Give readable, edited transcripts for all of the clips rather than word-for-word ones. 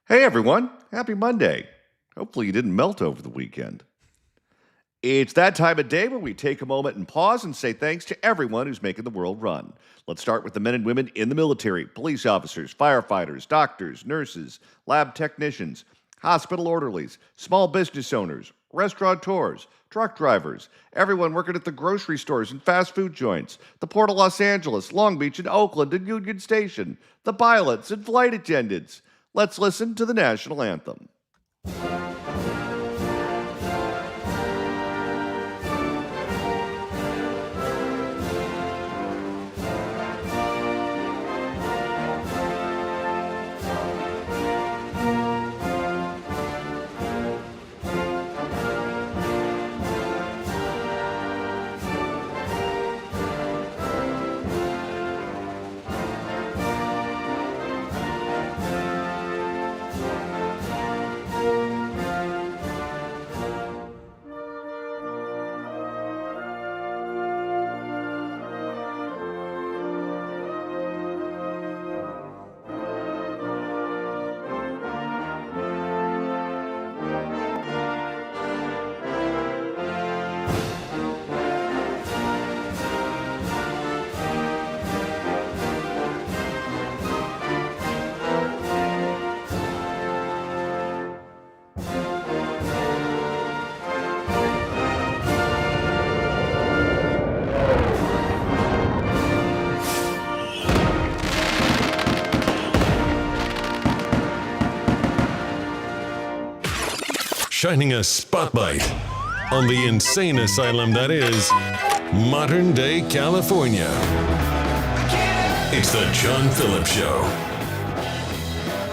Hey everyone, happy Monday. Hopefully you didn't melt over the weekend. It's that time of day where we take a moment and pause and say thanks to everyone who's making the world run. Let's start with the men and women in the military, police officers, firefighters, doctors, nurses, lab technicians, hospital orderlies, small business owners, restaurateurs, truck drivers, everyone working at the grocery stores and fast food joints, the Port of Los Angeles, Long Beach and Oakland and Union Station, the pilots and flight attendants. Let's listen to the national anthem. Shining a spotlight on the insane asylum that is modern-day California. It's the John Phillips Show.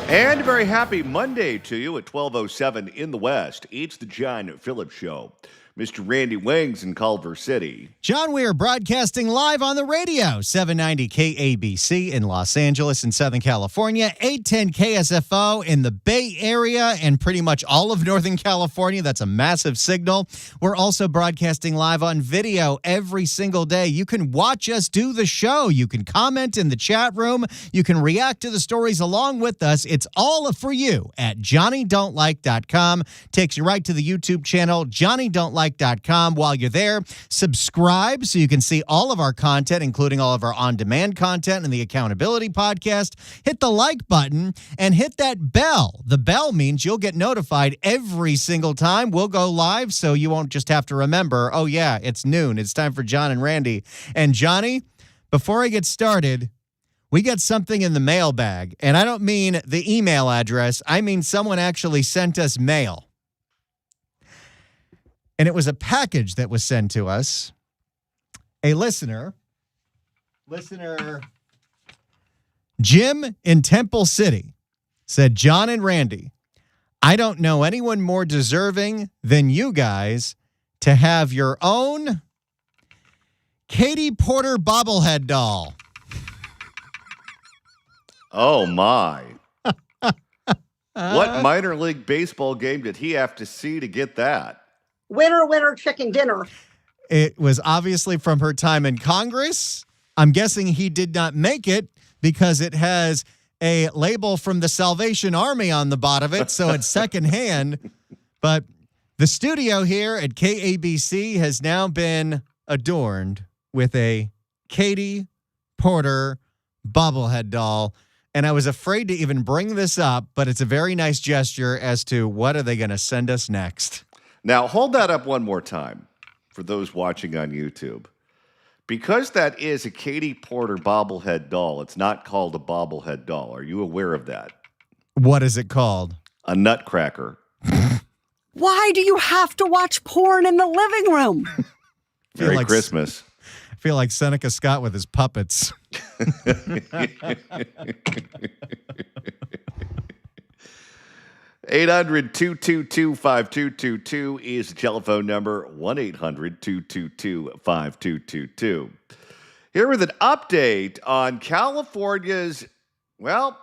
And a very happy Monday to you at 12:07 in the West. It's the John Phillips Show. Mr. Randy Wings in Culver City. John, we are broadcasting live on the radio, 790 KABC in Los Angeles and Southern California, 810 KSFO in the Bay Area and pretty much all of Northern California. That's a massive signal. We're also broadcasting live on video every single day. You can watch us do the show. You can comment in the chat room. You can react to the stories along with us. It's all for you at JohnnyDon'tLike.com. Takes you right to the YouTube channel, JohnnyDon'tLike.com. While you're there, subscribe so you can see all of our content, including all of our on-demand content and the accountability podcast. Hit the like button and hit that bell. The bell means you'll get notified every single time we'll go live, so you won't just have to remember, oh yeah, it's noon. It's time for John and Randy. And Johnny, before I get started, we got something in the mailbag. And I don't mean the email address. I mean someone actually sent us mail. And it was a package that was sent to us. A listener Jim in Temple City said, John and Randy, I don't know anyone more deserving than you guys to have your own Katie Porter bobblehead doll. Oh, my. What minor league baseball game did he have to see to get that? Winner, winner, chicken dinner. It was obviously from her time in Congress. I'm guessing he did not make it because it has a label from the Salvation Army on the bottom of it, so it's secondhand. But the studio here at KABC has now been adorned with a Katie Porter bobblehead doll. And I was afraid to even bring this up, but it's a very nice gesture as to what are they going to send us next. Now, hold that up one more time for those watching on YouTube. Because that is a Katie Porter bobblehead doll, it's not called a bobblehead doll. Are you aware of that? What is it called? A nutcracker. Why do you have to watch porn in the living room? Merry Christmas. I feel like Seneca Scott with his puppets. 800-222-5222 is the telephone number, 1-800-222-5222. Here with an update on California's, well,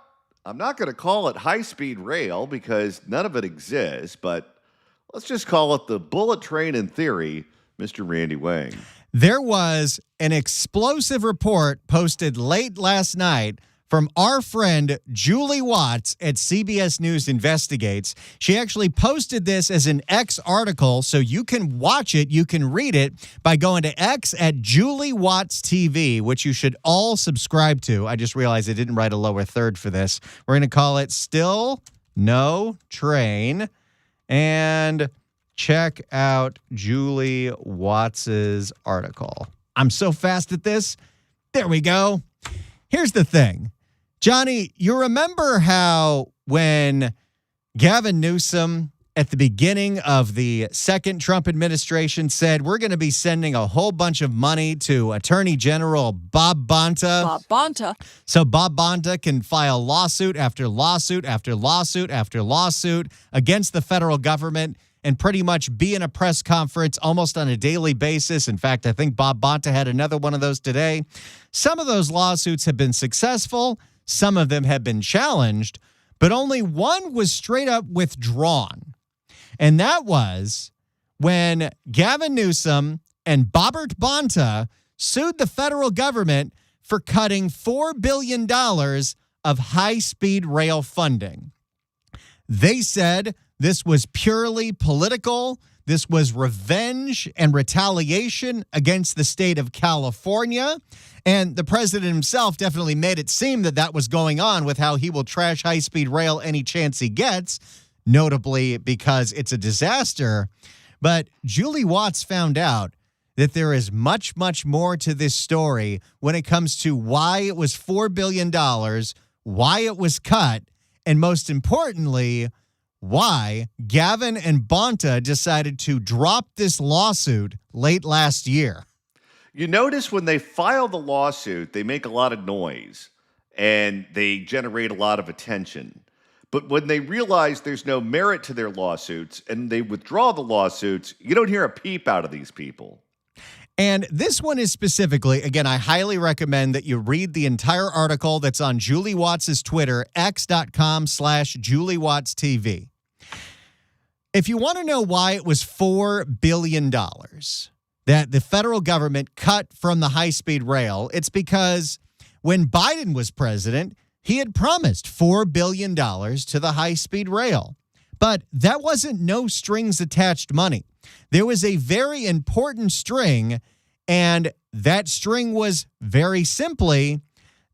I'm not going to call it high-speed rail because none of it exists, but let's just call it the bullet train in theory, Mr. Randy Wang. There was an explosive report posted late last night from our friend Julie Watts at CBS News Investigates. She actually posted this as an X article, so you can watch it, you can read it by going to X at Julie Watts TV, which you should all subscribe to. I just realized I didn't write a lower third for this. We're going to call it Still No Train, and check out Julie Watts's article. I'm so fast at this. There we go. Here's the thing. Johnny, you remember how when Gavin Newsom at the beginning of the second Trump administration said, we're going to be sending a whole bunch of money to Attorney General Bob Bonta. Bob Bonta. So Bob Bonta can file lawsuit after lawsuit after lawsuit after lawsuit against the federal government and pretty much be in a press conference almost on a daily basis. In fact, I think Bob Bonta had another one of those today. Some of those lawsuits have been successful. Some of them have been challenged, but only one was straight up withdrawn. And that was when Gavin Newsom and Bobbert Bonta sued the federal government for cutting $4 billion of high-speed rail funding. They said this was purely political. This was revenge and retaliation against the state of California. And the president himself definitely made it seem that that was going on with how he will trash high-speed rail any chance he gets, notably because it's a disaster. But Julie Watts found out that there is much, much more to this story when it comes to why it was $4 billion, why it was cut, and most importantly, why Gavin and Bonta decided to drop this lawsuit late last year. You notice when they file the lawsuit, they make a lot of noise and they generate a lot of attention. But when they realize there's no merit to their lawsuits and they withdraw the lawsuits, you don't hear a peep out of these people. And this one is specifically, again, I highly recommend that you read the entire article that's on Julie Watts' Twitter, x.com/Julie Watts TV. If you want to know why it was $4 billion that the federal government cut from the high-speed rail, it's because when Biden was president, he had promised $4 billion to the high-speed rail. But that wasn't no strings attached money. There was a very important string, and that string was very simply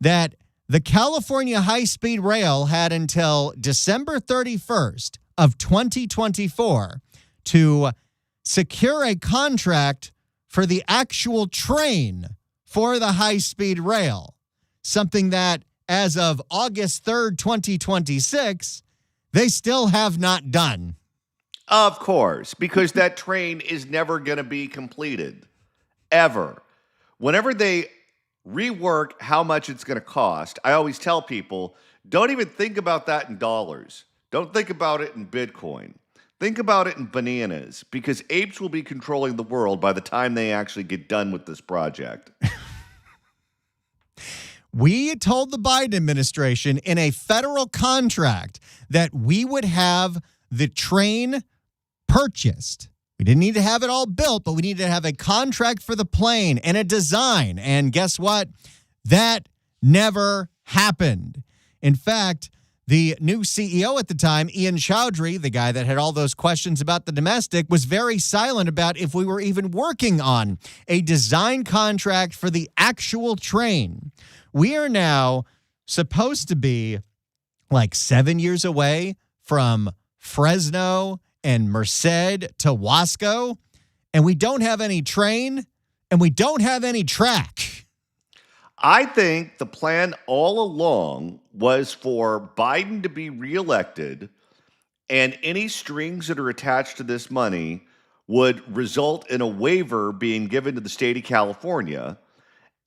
that the California high-speed rail had until December 31st of 2024 to secure a contract for the actual train for the high-speed rail, something that as of August 3rd, 2026, they still have not done. Of course, because that train is never going to be completed, ever. Whenever they rework how much it's going to cost, I always tell people, don't even think about that in dollars. Don't think about it in Bitcoin. Think about it in bananas, because apes will be controlling the world by the time they actually get done with this project. We told the Biden administration in a federal contract that we would have the train purchased. We didn't need to have it all built, but we needed to have a contract for the plane and a design. And guess what? That never happened. In fact, the new CEO at the time, Ian Chowdhury, the guy that had all those questions about the domestic, was very silent about if we were even working on a design contract for the actual train. We are now supposed to be like 7 years away from Fresno and Merced to Wasco, and we don't have any train, and we don't have any track. I think the plan all along was for Biden to be reelected, and any strings that are attached to this money would result in a waiver being given to the state of California,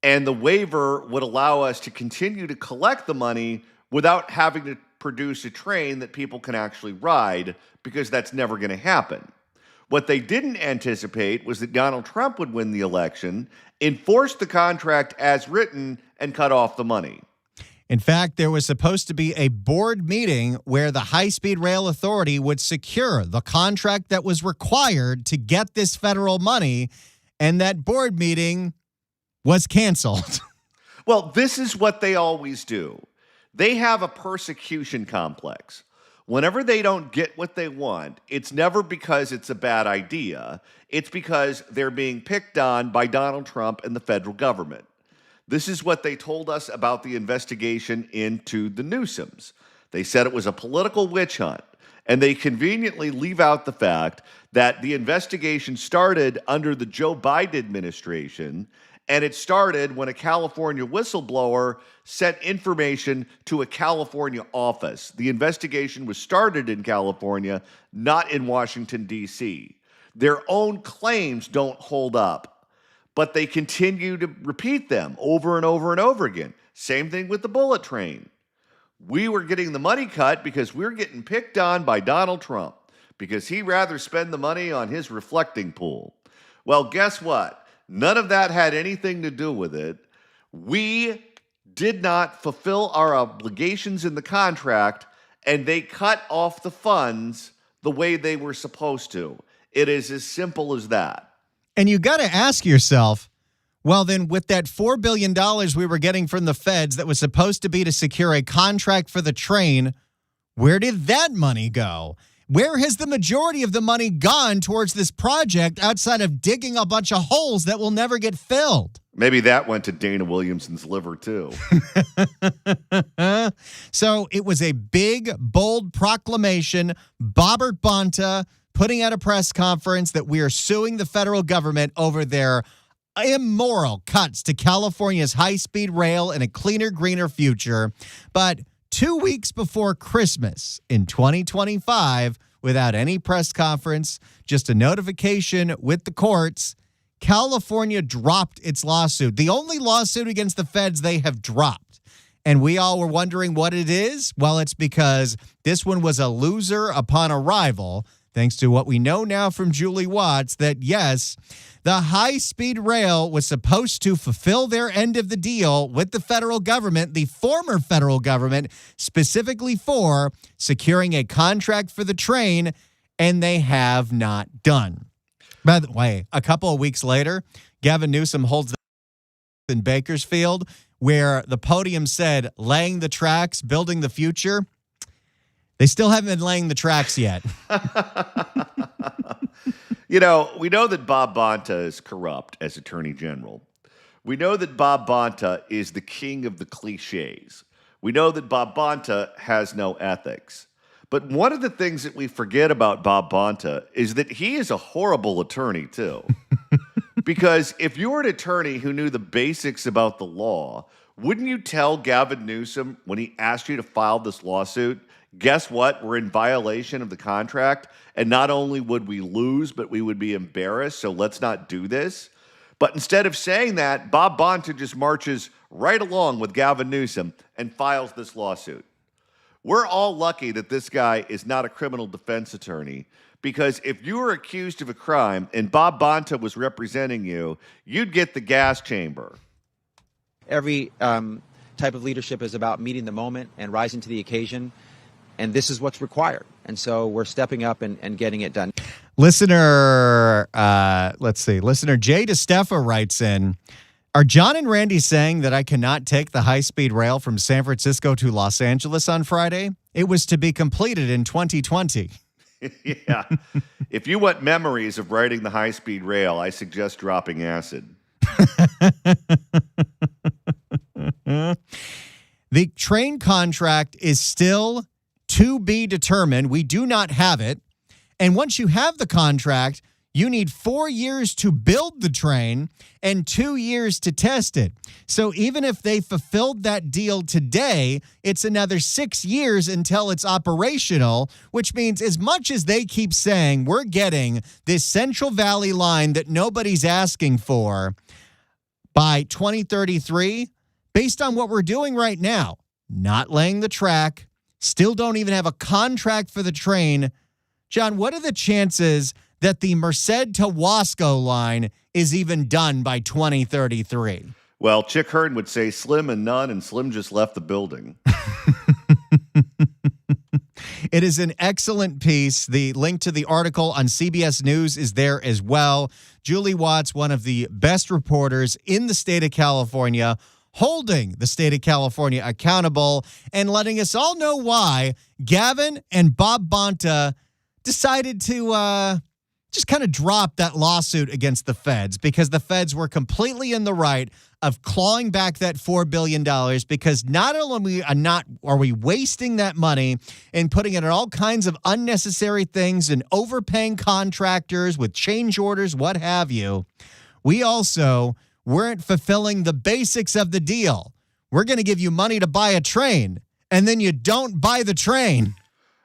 and the waiver would allow us to continue to collect the money without having to produce a train that people can actually ride, because that's never going to happen. What they didn't anticipate was that Donald Trump would win the election, enforce the contract as written, and cut off the money. In fact, there was supposed to be a board meeting where the High-Speed Rail Authority would secure the contract that was required to get this federal money, and that board meeting was canceled. Well, this is what they always do. They have a persecution complex. Whenever they don't get what they want, it's never because it's a bad idea. It's because they're being picked on by Donald Trump and the federal government. This is what they told us about the investigation into the Newsoms. They said it was a political witch hunt, and they conveniently leave out the fact that the investigation started under the Joe Biden administration, and it started when a California whistleblower sent information to a California office. The investigation was started in California, not in Washington, D.C. Their own claims don't hold up, but they continue to repeat them over and over and over again. Same thing with the bullet train. We were getting the money cut because we're getting picked on by Donald Trump because he'd rather spend the money on his reflecting pool. Well, guess what? None of that had anything to do with it. We did not fulfill our obligations in the contract, and they cut off the funds the way they were supposed to. It is as simple as that. And you got to ask yourself, well, then with that $4 billion we were getting from the feds that was supposed to be to secure a contract for the train, where did that money go? Where has the majority of the money gone towards this project outside of digging a bunch of holes that will never get filled? Maybe that went to Dana Williamson's liver, too. So it was a big, bold proclamation. Bobbert Bonta putting out a press conference that we are suing the federal government over their immoral cuts to California's high-speed rail and a cleaner, greener future. But 2 weeks before Christmas in 2025, without any press conference, just a notification with the courts, California dropped its lawsuit. The only lawsuit against the feds they have dropped. And we all were wondering what it is. Well, it's because this one was a loser upon arrival, thanks to what we know now from Julie Watts, that yes, the high-speed rail was supposed to fulfill their end of the deal with the federal government, the former federal government, specifically for securing a contract for the train, and they have not done. By the way, a couple of weeks later, Gavin Newsom holds in Bakersfield, where the podium said, laying the tracks, building the future. They still haven't been laying the tracks yet. You know, we know that Bob Bonta is corrupt as Attorney General. We know that Bob Bonta is the king of the cliches. We know that Bob Bonta has no ethics. But one of the things that we forget about Bob Bonta is that he is a horrible attorney, too. Because if you were an attorney who knew the basics about the law, wouldn't you tell Gavin Newsom when he asked you to file this lawsuit, guess what? We're in violation of the contract. And not only would we lose, but we would be embarrassed. So let's not do this. But instead of saying that, Bob Bonta just marches right along with Gavin Newsom and files this lawsuit. We're all lucky that this guy is not a criminal defense attorney, because if you were accused of a crime and Bob Bonta was representing you, you'd get the gas chamber. Every type of leadership is about meeting the moment and rising to the occasion. And this is what's required. And so we're stepping up and getting it done. Listener, Listener Jay DeSteffa writes in, are John and Randy saying that I cannot take the high-speed rail from San Francisco to Los Angeles on Friday? It was to be completed in 2020. Yeah. If you want memories of riding the high-speed rail, I suggest dropping acid. The train contract is still to be determined. We do not have it. And once you have the contract, you need 4 years to build the train and 2 years to test it. So even if they fulfilled that deal today, it's another 6 years until it's operational, which means as much as they keep saying we're getting this Central Valley line that nobody's asking for by 2033, based on what we're doing right now, not laying the track, still don't even have a contract for the train. John, what are the chances that the Merced to Wasco line is even done by 2033? Well, Chick Hearn would say slim and none, and Slim just left the building. It is an excellent piece. The link to the article on CBS News is there as well. Julie Watts, one of the best reporters in the state of California, holding the state of California accountable and letting us all know why Gavin and Bob Bonta decided to just kind of drop that lawsuit against the feds, because the feds were completely in the right of clawing back that $4 billion, because not only are we wasting that money and putting it in all kinds of unnecessary things and overpaying contractors with change orders, what have you, we also weren't fulfilling the basics of the deal. We're going to give you money to buy a train, and then you don't buy the train.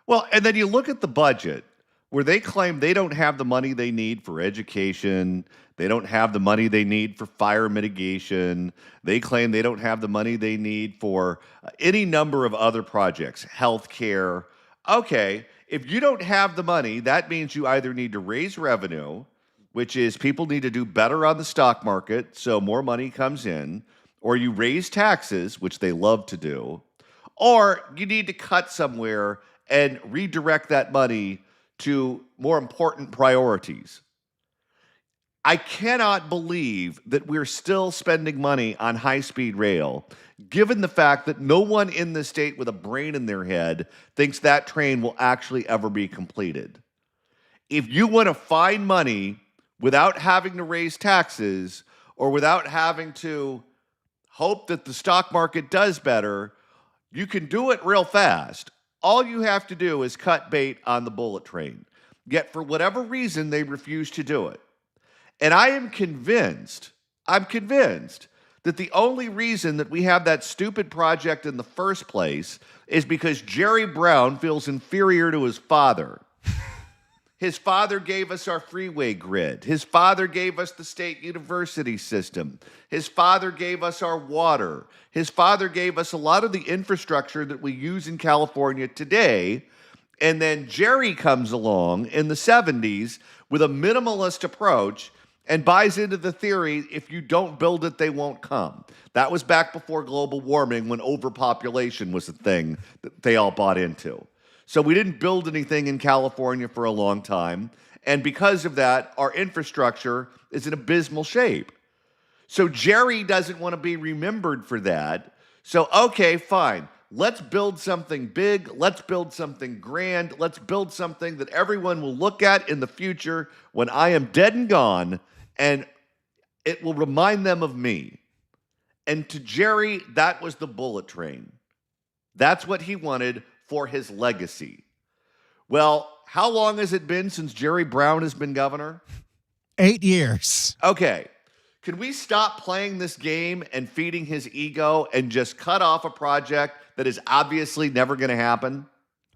Well, and then you look at the budget where they claim they don't have the money they need for education. They don't have the money they need for fire mitigation. They claim they don't have the money they need for any number of other projects, healthcare. Okay, if you don't have the money, that means you either need to raise revenue, which is people need to do better on the stock market so more money comes in, or you raise taxes, which they love to do, or you need to cut somewhere and redirect that money to more important priorities. I cannot believe that we're still spending money on high-speed rail, given the fact that no one in the state with a brain in their head thinks that train will actually ever be completed. If you want to find money without having to raise taxes or without having to hope that the stock market does better, you can do it real fast. All you have to do is cut bait on the bullet train. Yet for whatever reason, they refuse to do it. And I'm convinced that the only reason that we have that stupid project in the first place is because Jerry Brown feels inferior to his father. His father gave us our freeway grid. His father gave us the state university system. His father gave us our water. His father gave us a lot of the infrastructure that we use in California today. And then Jerry comes along in the 70s with a minimalist approach and buys into the theory, if you don't build it, they won't come. That was back before global warming, when overpopulation was a thing that they all bought into. So we didn't build anything in California for a long time. And because of that, our infrastructure is in abysmal shape. So Jerry doesn't want to be remembered for that. So, okay, fine. Let's build something big. Let's build something grand. Let's build something that everyone will look at in the future when I am dead and gone, and it will remind them of me. And to Jerry, that was the bullet train. That's what he wanted for his legacy. Well, how long has it been since Jerry Brown has been governor? 8 years. Okay. Can we stop playing this game and feeding his ego and just cut off a project that is obviously never going to happen?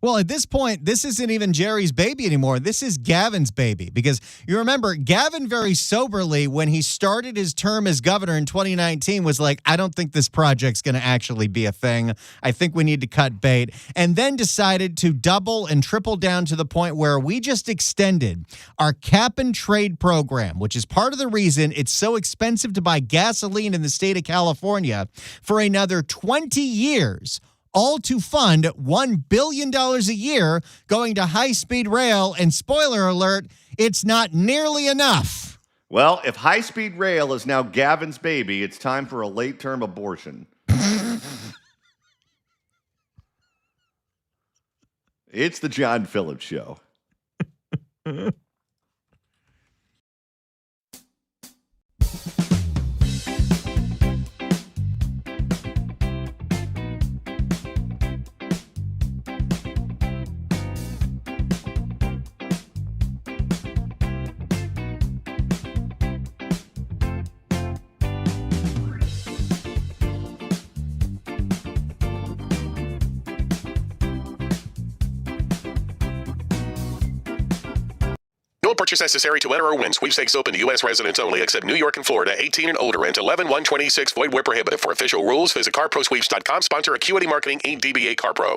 Well, at this point, this isn't even Jerry's baby anymore. This is Gavin's baby, because you remember Gavin very soberly, when he started his term as governor in 2019, was like, I don't think this project's going to actually be a thing. I think we need to cut bait. And then decided to double and triple down to the point where we just extended our cap and trade program, which is part of the reason it's so expensive to buy gasoline in the state of California, for another 20 years. All to fund $1 billion a year going to high-speed rail, and spoiler alert, it's not nearly enough. Well, if high-speed rail is now Gavin's baby, it's time for a late-term abortion. It's the John Phillips Show. No purchase necessary to enter or win. Sweepstakes open to U.S. residents only, except New York and Florida. 18 and older. Rent 11-126. Void where prohibited. For official rules, visit CarProSweeps.com. Sponsor Acuity Marketing, Inc. DBA CarPro.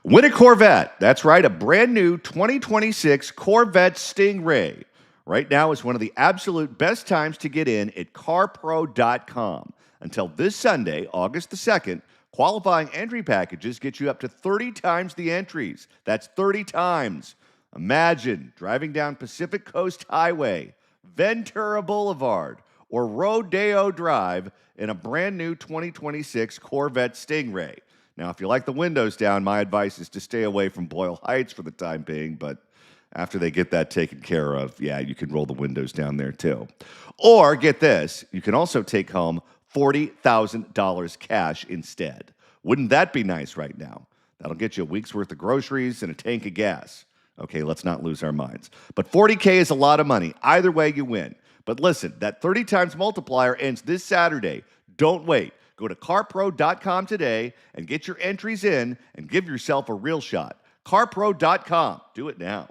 Win a Corvette. That's right, a brand new 2026 Corvette Stingray. Right now is one of the absolute best times to get in at CarPro.com. Until this Sunday, August the 2nd, qualifying entry packages get you up to 30 times the entries. That's 30 times. Imagine driving down Pacific Coast Highway, Ventura Boulevard, or Rodeo Drive in a brand new 2026 Corvette Stingray. Now, if you like the windows down, my advice is to stay away from Boyle Heights for the time being, but after they get that taken care of, yeah, you can roll the windows down there too. Or, get this, you can also take home $40,000 cash instead. Wouldn't that be nice right now? That'll get you a week's worth of groceries and a tank of gas. Okay, let's not lose our minds. But $40K is a lot of money. Either way, you win. But listen, that 30 times multiplier ends this Saturday. Don't wait. Go to carpro.com today and get your entries in and give yourself a real shot. carpro.com. Do it now.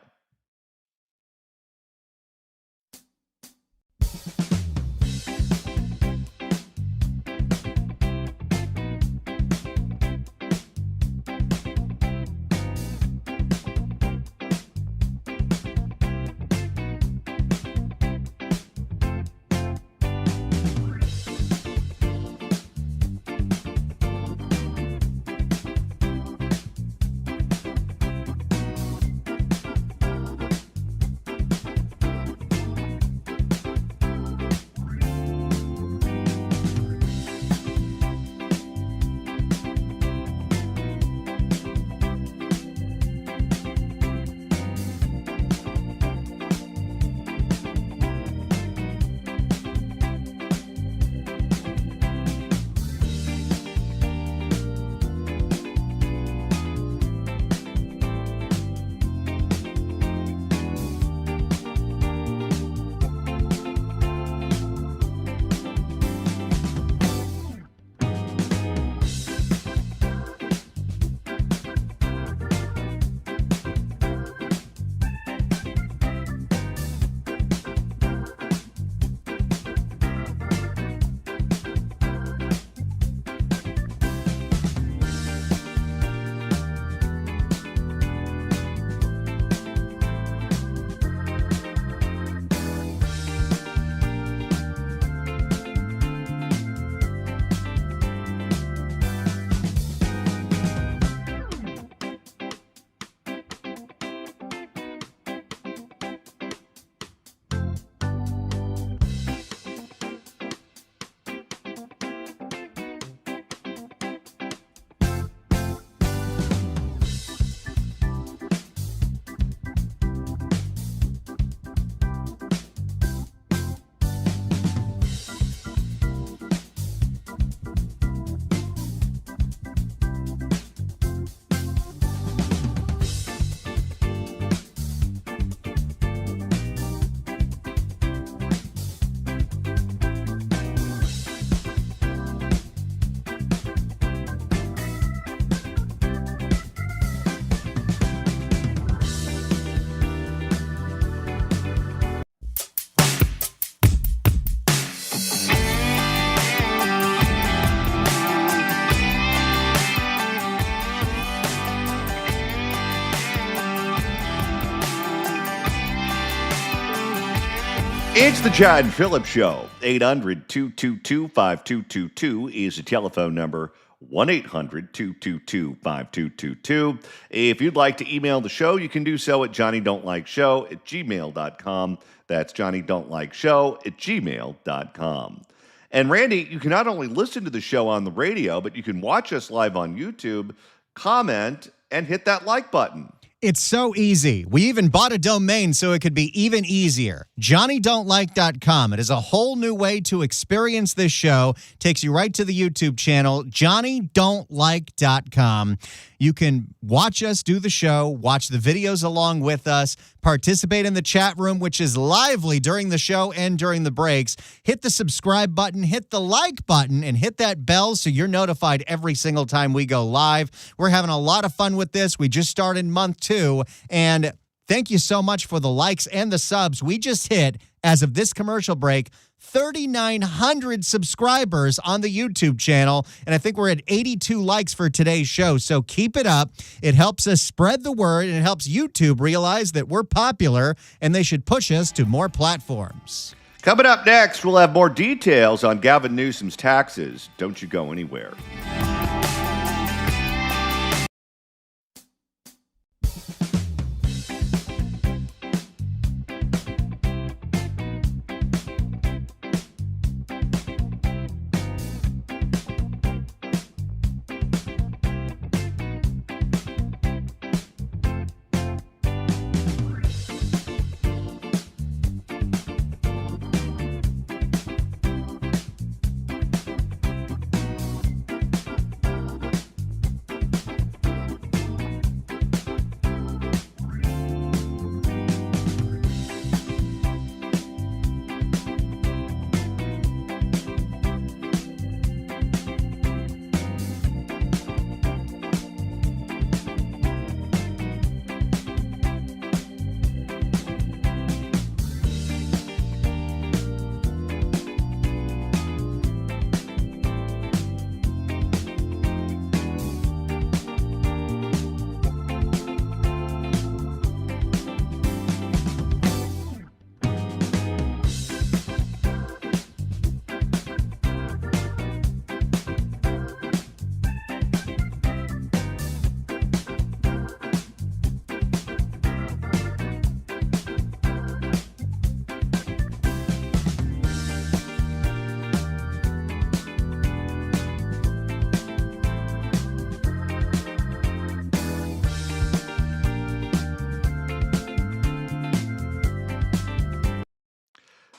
It's the John Phillips Show. 800-222-5222 is the telephone number. 1-800-222-5222. If you'd like to email the show, you can do so at johnnydon'tlikeshow@gmail.com. That's johnnydon'tlikeshow@gmail.com. And Randy, you can not only listen to the show on the radio, but you can watch us live on YouTube, comment, and hit that like button. It's so easy. We even bought a domain so it could be even easier. JohnnyDon'tLike.com. It is a whole new way to experience this show. Takes you right to the YouTube channel, JohnnyDon'tLike.com. You can watch us do the show, watch the videos along with us, participate in the chat room, which is lively during the show and during the breaks. Hit the subscribe button, hit the like button, and hit that bell so you're notified every single time we go live. We're having a lot of fun with this. We just started month 2, and thank you so much for the likes and the subs. We just hit, as of this commercial break, 3,900 subscribers on the YouTube channel, and I think we're at 82 likes for today's show, so keep it up. It helps us spread the word, and it helps YouTube realize that we're popular, and they should push us to more platforms. Coming up next, we'll have more details on Gavin Newsom's taxes. Don't you go anywhere.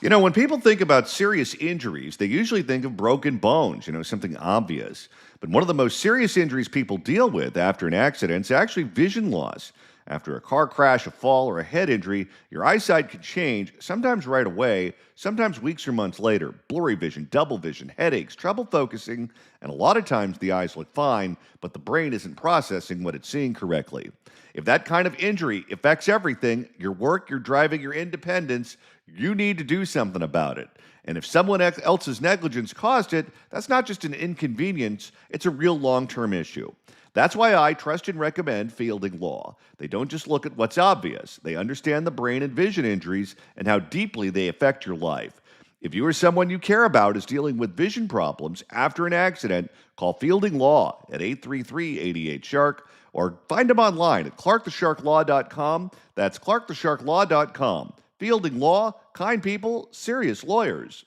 You know, when people think about serious injuries, they usually think of broken bones, something obvious. But one of the most serious injuries people deal with after an accident is actually vision loss. After a car crash, a fall, or a head injury, your eyesight can change, sometimes right away, sometimes weeks or months later. Blurry vision, double vision, headaches, trouble focusing, and a lot of times the eyes look fine, but the brain isn't processing what it's seeing correctly. If that kind of injury affects everything, your work, your driving, your independence, you need to do something about it. And if someone else's negligence caused it, that's not just an inconvenience, it's a real long-term issue. That's why I trust and recommend Fielding Law. They don't just look at what's obvious. They understand the brain and vision injuries and how deeply they affect your life. If you or someone you care about is dealing with vision problems after an accident, call Fielding Law at 833-88-SHARK or find them online at clarkthesharklaw.com. That's clarkthesharklaw.com. Fielding Law, kind people, serious lawyers.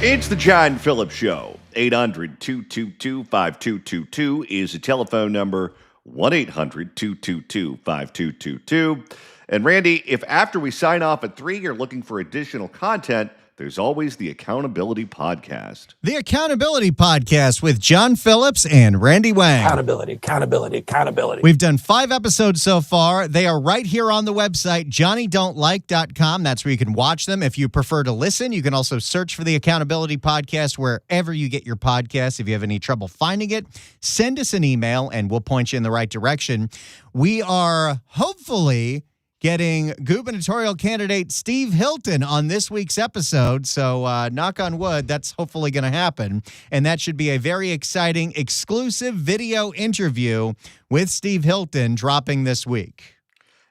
It's the John Phillips Show. 800-222-5222 is the telephone number. 1-800-222-5222. And Randy, if after we sign off at 3, you're looking for additional content, there's always the Accountability Podcast. The Accountability Podcast with John Phillips and Randy Wang. Accountability. We've done 5 episodes so far. They are right here on the website, johnnydon'tlike.com. That's where you can watch them. If you prefer to listen, you can also search for the Accountability Podcast wherever you get your podcasts. If you have any trouble finding it, send us an email and we'll point you in the right direction. We are hopefully getting gubernatorial candidate Steve Hilton on this week's episode. So knock on wood, that's hopefully going to happen. And that should be a very exciting exclusive video interview with Steve Hilton dropping this week.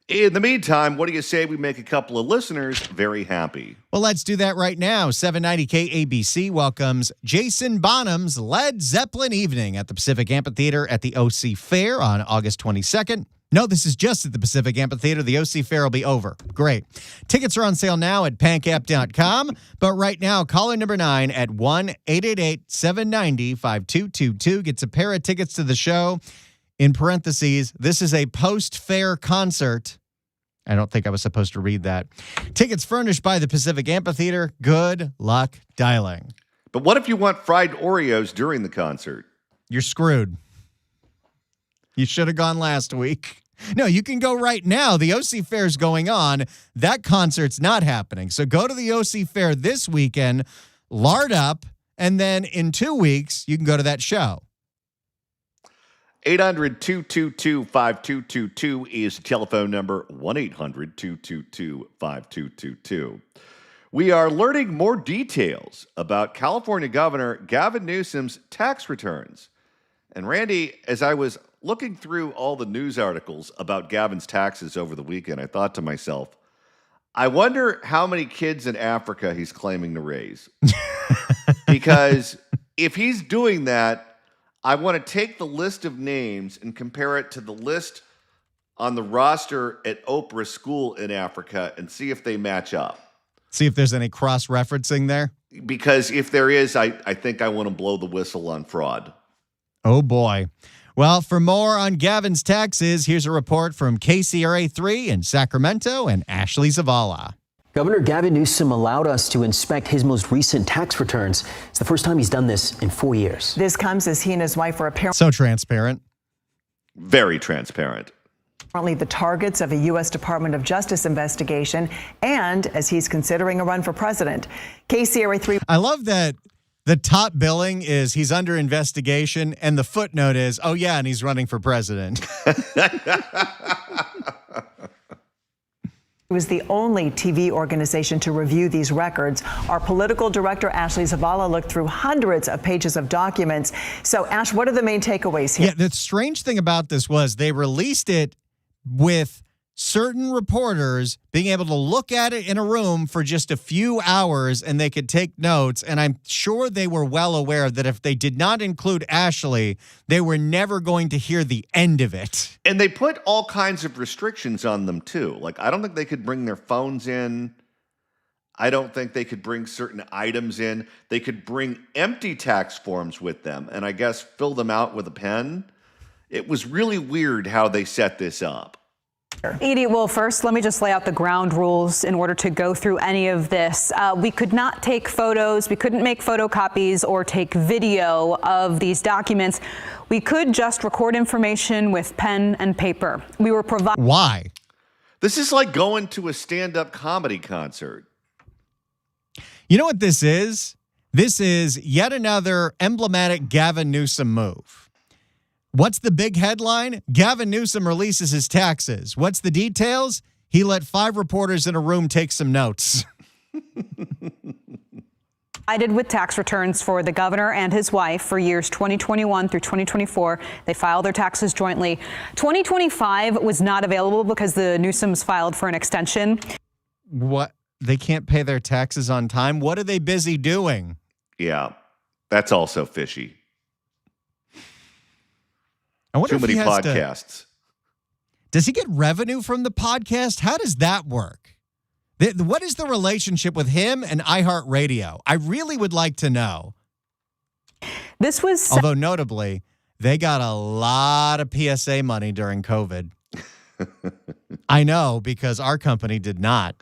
In the meantime, what do you say we make a couple of listeners very happy? Well, let's do that right now. 790 KABC welcomes Jason Bonham's Led Zeppelin Evening at the Pacific Amphitheater at the OC Fair on August 22nd. No, this is just at the Pacific Amphitheater. The OC Fair will be over. Great. Tickets are on sale now at pancap.com. But right now, caller number 9 at 1-888-790-5222 gets a pair of tickets to the show. In parentheses, this is a post-fair concert. I don't think I was supposed to read that. Tickets furnished by the Pacific Amphitheater. Good luck dialing. But what if you want fried Oreos during the concert? You're screwed. You should have gone last week. No, you can go right now. The OC Fair's going on. That concert's not happening. So go to the OC Fair this weekend, lard up, and then in 2 weeks, you can go to that show. 800-222-5222 is the telephone number. 1-800-222-5222. We are learning more details about California Governor Gavin Newsom's tax returns. And Randy, as I was looking through all the news articles about Gavin's taxes over the weekend, I thought to myself, I wonder how many kids in Africa he's claiming to raise. Because if he's doing that, I want to take the list of names and compare it to the list on the roster at Oprah's school in Africa and see if they match up. See if there's any cross-referencing there. Because if there is, I think I want to blow the whistle on fraud. Oh, boy. Well, for more on Gavin's taxes, here's a report from KCRA3 in Sacramento and Ashley Zavala. Governor Gavin Newsom allowed us to inspect his most recent tax returns. It's the first time he's done this in 4 years. This comes as he and his wife were apparently So transparent. Very transparent. the targets of a U.S. Department of Justice investigation, and as he's considering a run for president. KCRA3. I love that the top billing is he's under investigation, and the footnote is, oh, yeah, and he's running for president. It was the only TV organization to review these records. Our political director, Ashley Zavala, looked through hundreds of pages of documents. So, Ash, what are the main takeaways here? Yeah, the strange thing about this was they released it with certain reporters being able to look at it in a room for just a few hours and they could take notes. And I'm sure they were well aware that if they did not include Ashley, they were never going to hear the end of it. And they put all kinds of restrictions on them, too. Like, I don't think they could bring their phones in. I don't think they could bring certain items in. They could bring empty tax forms with them and I guess fill them out with a pen. It was really weird how they set this up. Edie, well, first, let me just lay out the ground rules in order to go through any of this. We could not take photos. We couldn't make photocopies or take video of these documents. We could just record information with pen and paper. We were provided. Why? This is like going to a stand-up comedy concert. You know what this is? This is yet another emblematic Gavin Newsom move. What's the big headline? Gavin Newsom releases his taxes. What's the details? He let 5 reporters in a room take some notes. I did with tax returns for the governor and his wife for years 2021 through 2024. They filed their taxes jointly. 2025 was not available because the Newsoms filed for an extension. What? They can't pay their taxes on time? What are they busy doing? Yeah, that's also fishy. I wonder Too if he many has podcasts. Does he get revenue from the podcast? How does that work? What is the relationship with him and iHeartRadio? I really would like to know. This was. Although notably, they got a lot of PSA money during COVID. I know because our company did not.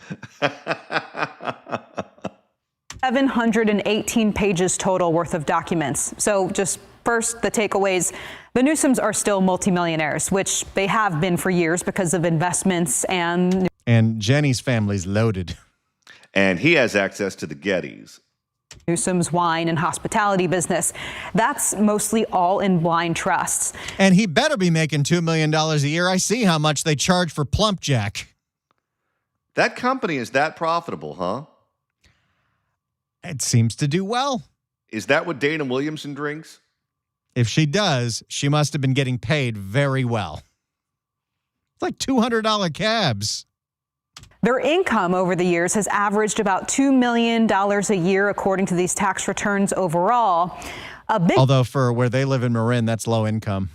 718 pages total worth of documents. So just first, the takeaways. The Newsoms are still multimillionaires, which they have been for years because of investments and Jenny's family's loaded. And he has access to the Gettys. Newsom's wine and hospitality business. That's mostly all in blind trusts. And he better be making $2 million a year. I see how much they charge for Plump Jack. That company is that profitable, huh? It seems to do well. Is that what Dana Williamson drinks? If she does, she must have been getting paid very well. It's like $200 cabs. Their income over the years has averaged about $2 million a year, according to these tax returns overall. Although for where they live in Marin, that's low income.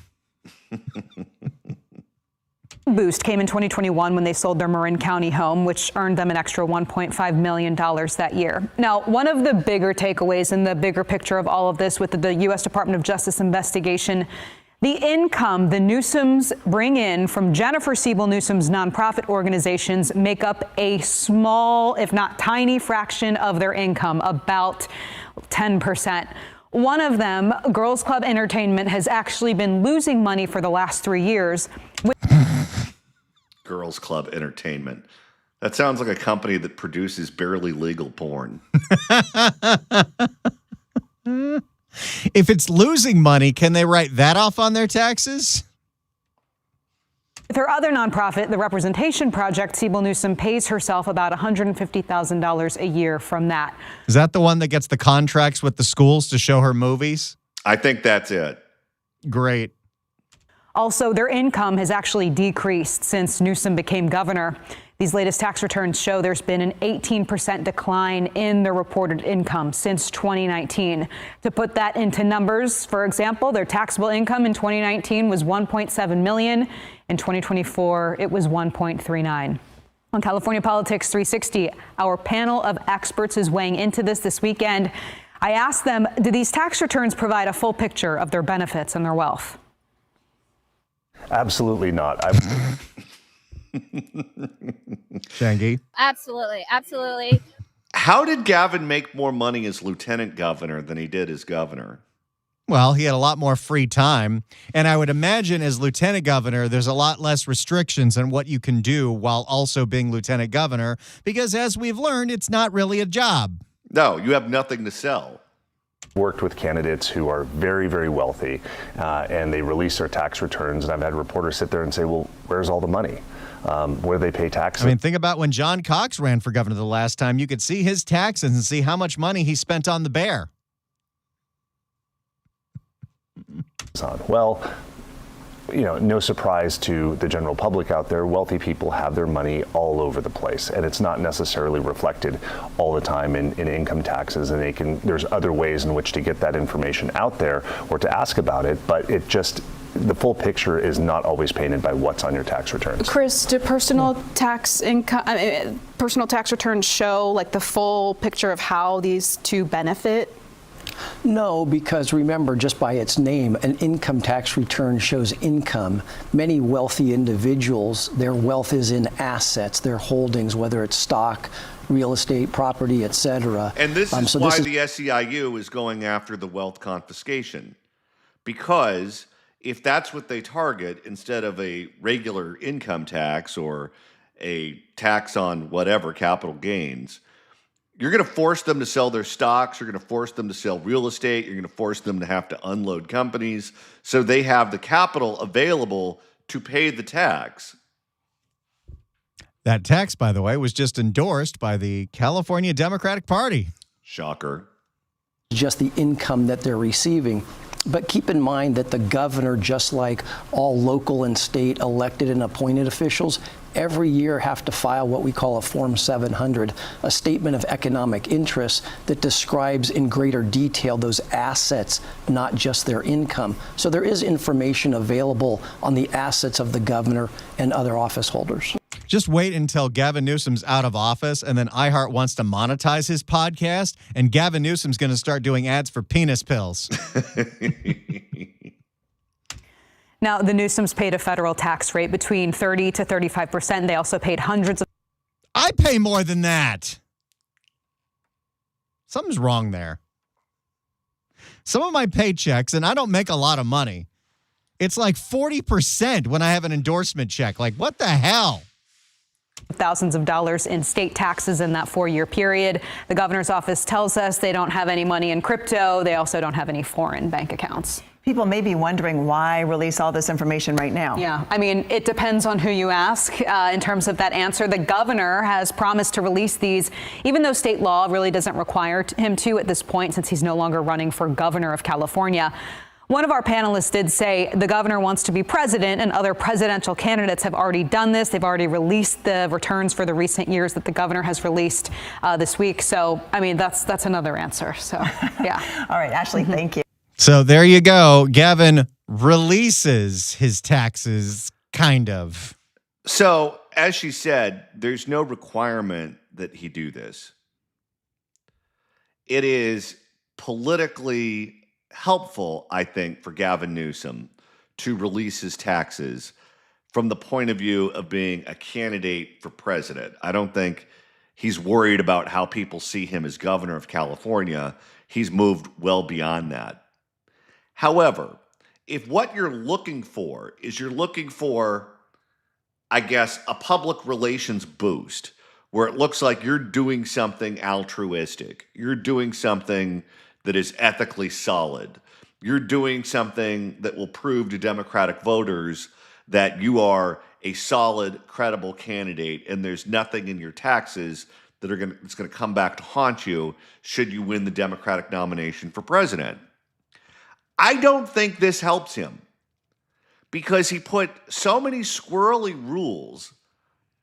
Boost came in 2021 when they sold their Marin County home, which earned them an extra $1.5 million that year. Now, one of the bigger takeaways in the bigger picture of all of this with the U.S. Department of Justice investigation, the income the Newsoms bring in from Jennifer Siebel Newsom's nonprofit organizations make up a small, if not tiny, fraction of their income, about 10%. One of them, Girls Club Entertainment, has actually been losing money for the last 3 years. Girls Club Entertainment. That sounds like a company that produces barely legal porn. If it's losing money, can they write that off on their taxes? With her other nonprofit, the Representation Project, Siebel Newsom pays herself about $150,000 a year from that. Is that the one that gets the contracts with the schools to show her movies? I think that's it. Great. Also, their income has actually decreased since Newsom became governor. These latest tax returns show there's been an 18% decline in their reported income since 2019. To put that into numbers, for example, their taxable income in 2019 was $1.7 million. In 2024, it was $1.39. On California Politics 360, our panel of experts is weighing into this weekend. I asked them, do these tax returns provide a full picture of their benefits and their wealth? Absolutely not. Shangi? Absolutely. How did Gavin make more money as lieutenant governor than he did as governor? Well, he had a lot more free time. And I would imagine as lieutenant governor, there's a lot less restrictions on what you can do while also being lieutenant governor, because as we've learned, it's not really a job. No, you have nothing to sell. Worked with candidates who are very, very wealthy, and they release their tax returns. And I've had reporters sit there and say, well, where's all the money? Where do they pay taxes? I mean, think about when John Cox ran for governor the last time. You could see his taxes and see how much money he spent on the bear. Well, no surprise to the general public out there, wealthy people have their money all over the place, and it's not necessarily reflected all the time in income taxes, and there's other ways in which to get that information out there or to ask about it, but the full picture is not always painted by what's on your tax returns. Chris, do personal tax returns show like the full picture of how these two benefit? No, because remember, just by its name, an income tax return shows income. Many wealthy individuals, their wealth is in assets, their holdings, whether it's stock, real estate, property, etc. And this is why the SEIU is going after the wealth confiscation. Because if that's what they target, instead of a regular income tax or a tax on whatever, capital gains, you're going to force them to sell their stocks. You're going to force them to sell real estate. You're going to force them to have to unload companies so they have the capital available to pay the tax. That tax, by the way, was just endorsed by the California Democratic Party. Shocker. Just the income that they're receiving. But keep in mind that the governor, just like all local and state elected and appointed officials, every year have to file what we call a Form 700, a statement of economic interest that describes in greater detail those assets, not just their income. So there is information available on the assets of the governor and other office holders. Just wait until Gavin Newsom's out of office, and then iHeart wants to monetize his podcast, and Gavin Newsom's going to start doing ads for penis pills. Now, the Newsoms paid a federal tax rate between 30 to 35%. They also paid hundreds of... I pay more than that. Something's wrong there. Some of my paychecks, and I don't make a lot of money, it's like 40% when I have an endorsement check. Like, what the hell? Thousands of dollars in state taxes in that 4-year period. The governor's office tells us they don't have any money in crypto. They also don't have any foreign bank accounts. People may be wondering why release all this information right now. Yeah, I mean, it depends on who you ask in terms of that answer. The governor has promised to release these, even though state law really doesn't require him to at this point, since he's no longer running for governor of California. One of our panelists did say the governor wants to be president, and other presidential candidates have already done this. They've already released the returns for the recent years that the governor has released this week. So, I mean, that's another answer. So, yeah. All right, Ashley, thank you. So there you go. Gavin releases his taxes, kind of. So, as she said, there's no requirement that he do this. It is politically helpful, I think, for Gavin Newsom to release his taxes from the point of view of being a candidate for president. I don't think he's worried about how people see him as governor of California. He's moved well beyond that. However, if what you're looking for is I guess, a public relations boost where it looks like you're doing something altruistic, you're doing something that is ethically solid, you're doing something that will prove to Democratic voters that you are a solid, credible candidate, and there's nothing in your taxes that's going to come back to haunt you should you win the Democratic nomination for president. I don't think this helps him because he put so many squirrely rules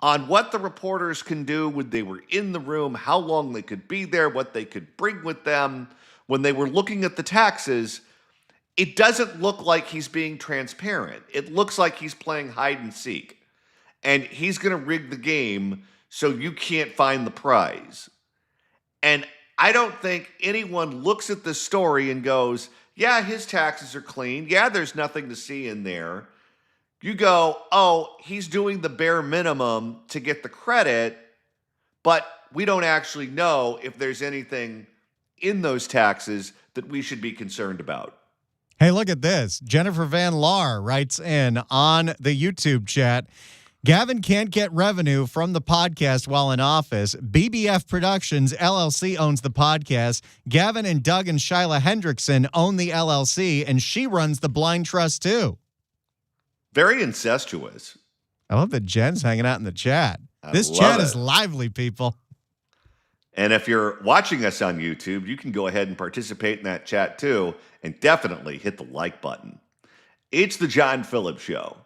on what the reporters can do when they were in the room, how long they could be there, what they could bring with them. When they were looking at the taxes, it doesn't look like he's being transparent. It looks like he's playing hide and seek. And he's going to rig the game so you can't find the prize. And I don't think anyone looks at this story and goes, yeah, his taxes are clean. Yeah, there's nothing to see in there. You go, oh, he's doing the bare minimum to get the credit, but we don't actually know if there's anything in those taxes that we should be concerned about. Hey, look at this. Jennifer Van Laar writes in on the YouTube chat, Gavin can't get revenue from the podcast while in office. BBF Productions, LLC, owns the podcast. Gavin and Doug and Shyla Hendrickson own the LLC, and she runs the Blind Trust, too. Very incestuous. I love that Jen's hanging out in the chat. This chat is lively, people. And if you're watching us on YouTube, you can go ahead and participate in that chat, too, and definitely hit the like button. It's the John Phillips Show.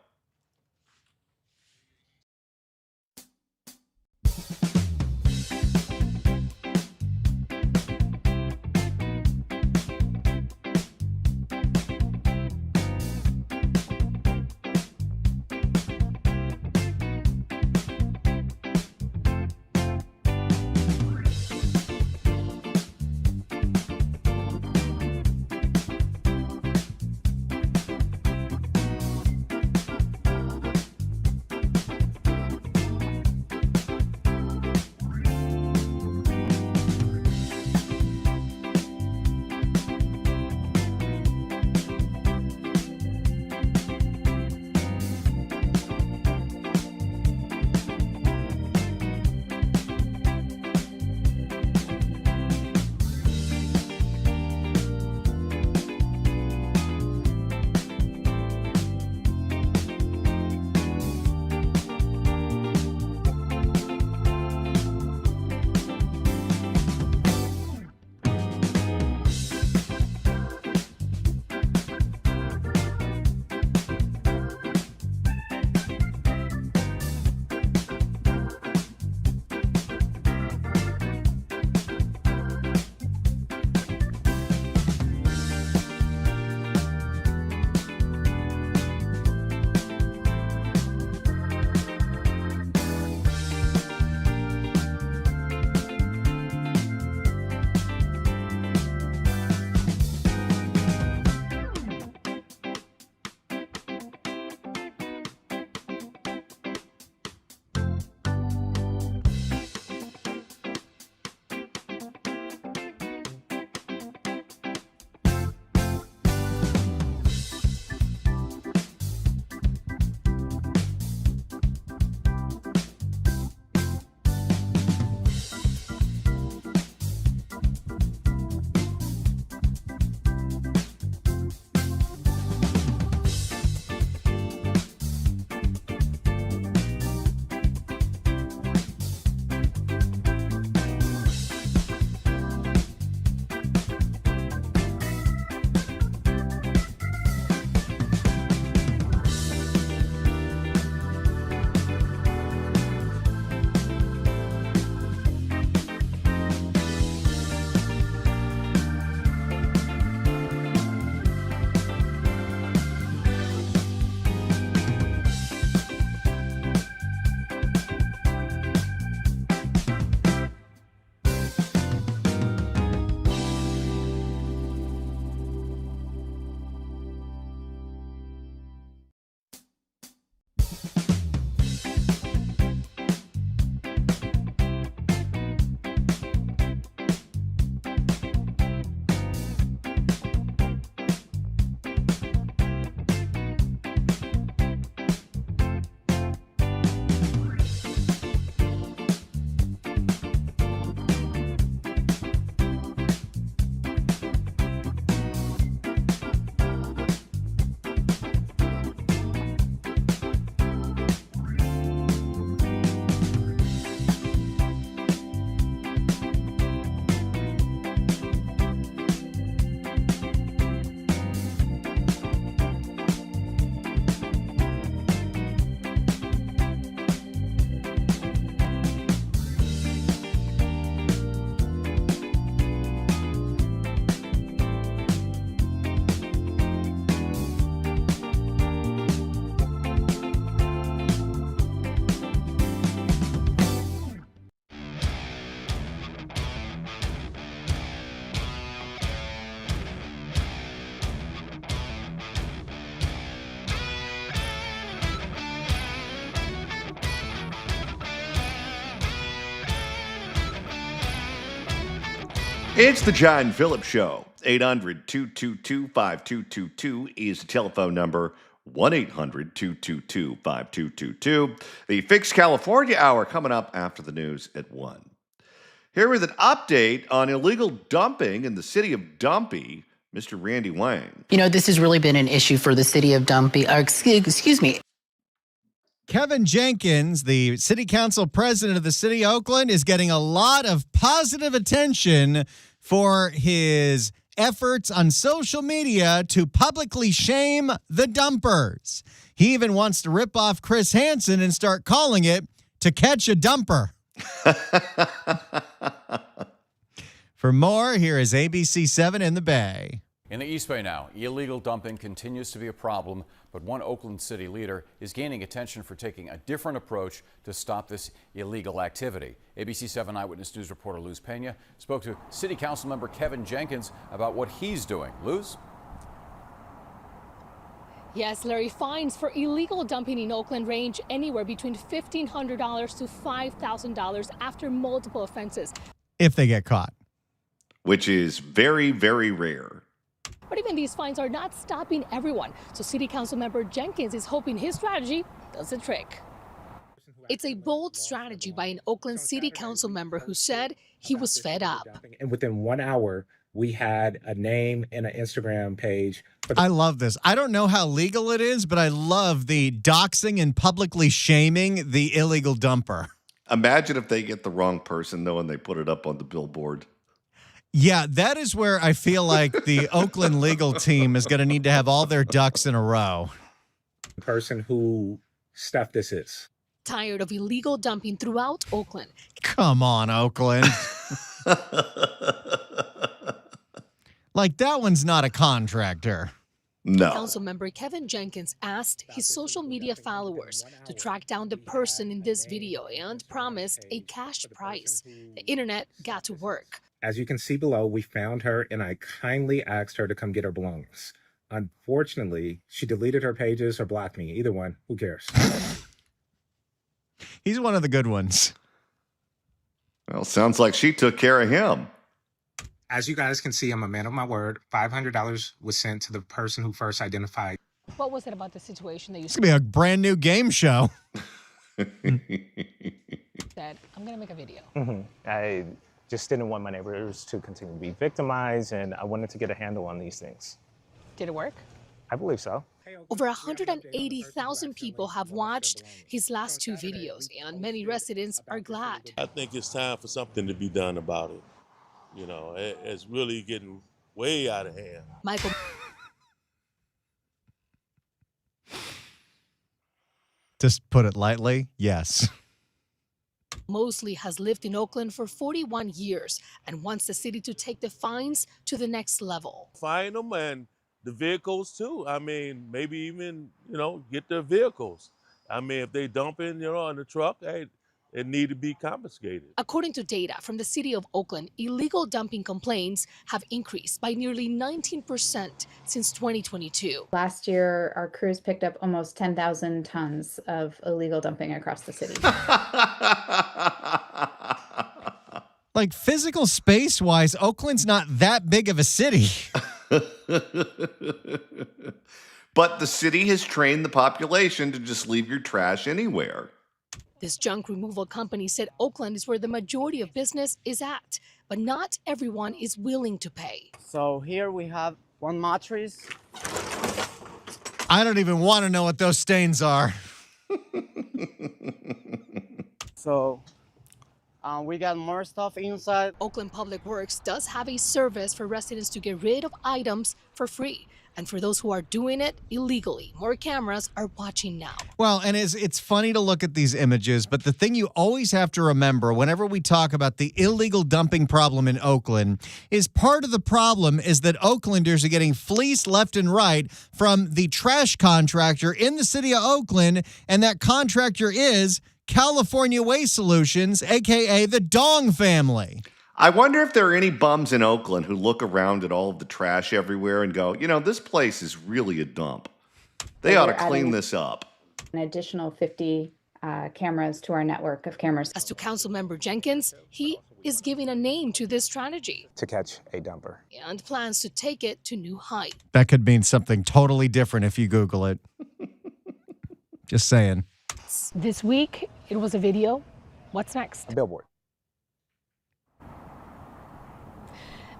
It's the John Phillips Show. 800-222-5222 is the telephone number. 1-800-222-5222. The Fix California Hour coming up after the news at 1. Here with an update on illegal dumping in the city of Dumpy, Mr. Randy Wang. You know, this has really been an issue for the city of Dumpy. Excuse me. Kevin Jenkins, the city council president of the city of Oakland, is getting a lot of positive attention for his efforts on social media to publicly shame the dumpers. He even wants to rip off Chris Hansen and start calling it To Catch a Dumper. For more, here is ABC7 in the Bay. In the East Bay now, illegal dumping continues to be a problem, but one Oakland city leader is gaining attention for taking a different approach to stop this illegal activity. ABC7 Eyewitness News reporter Luz Pena spoke to City Council member Kevin Jenkins about what he's doing. Luz? Yes, Larry, fines for illegal dumping in Oakland range anywhere between $1,500 to $5,000 after multiple offenses. If they get caught. Which is very, very rare. But even these fines are not stopping everyone. So City Council member Jenkins is hoping his strategy does the trick. It's a bold strategy by an Oakland City Council member who said he was fed up. And within 1 hour, we had a name and an Instagram page. I love this. I don't know how legal it is, but I love the doxing and publicly shaming the illegal dumper. Imagine if they get the wrong person, though, and they put it up on the billboard. Yeah, that is where I feel like the Oakland legal team is going to need to have all their ducks in a row. The person who stuff this is. Tired of illegal dumping throughout Oakland. Come on, Oakland. Like, that one's not a contractor. No. Council member Kevin Jenkins asked his social media followers to track down the person in this video and promised a cash prize. The internet got to work. As you can see below, we found her and I kindly asked her to come get her belongings. Unfortunately, she deleted her pages or blocked me. Either one, who cares? He's one of the good ones. Well, sounds like she took care of him. As you guys can see, I'm a man of my word. $500 was sent to the person who first identified. What was it about the situation that you It's going to be a brand new game show. said, I'm going to make a video? I just didn't want my neighbors to continue to be victimized, and I wanted to get a handle on these things. Did it work? I believe so. Over 180,000 people have watched his last two videos, and many residents are glad. I think it's time for something to be done about it. You know, it's really getting way out of hand. Michael. Just put it lightly, yes. Mosley has lived in Oakland for 41 years and wants the city to take the fines to the next level. Fine them and the vehicles too. I mean, maybe even, get their vehicles. I mean, if they dump in, on the truck, hey, it need to be confiscated. According to data from the city of Oakland, illegal dumping complaints have increased by nearly 19% since 2022. Last year, our crews picked up almost 10,000 tons of illegal dumping across the city. Like, physical space-wise, Oakland's not that big of a city. But the city has trained the population to just leave your trash anywhere. This junk removal company said Oakland is where the majority of business is at, but not everyone is willing to pay. So here we have one mattress. I don't even want to know what those stains are. So we got more stuff inside. Oakland Public Works does have a service for residents to get rid of items for free. And for those who are doing it illegally, more cameras are watching now. Well, and it's funny to look at these images, but the thing you always have to remember whenever we talk about the illegal dumping problem in Oakland is part of the problem is that Oaklanders are getting fleeced left and right from the trash contractor in the city of Oakland, and that contractor is California Waste Solutions, a.k.a. the Dong family. I wonder if there are any bums in Oakland who look around at all of the trash everywhere and go, this place is really a dump. They ought to clean this up. An additional 50 cameras to our network of cameras. As to Councilmember Jenkins, he is giving a name to this strategy To catch a dumper. and plans to take it to new heights. That could mean something totally different if you Google it. Just saying. This week, it was a video. What's next? A billboard.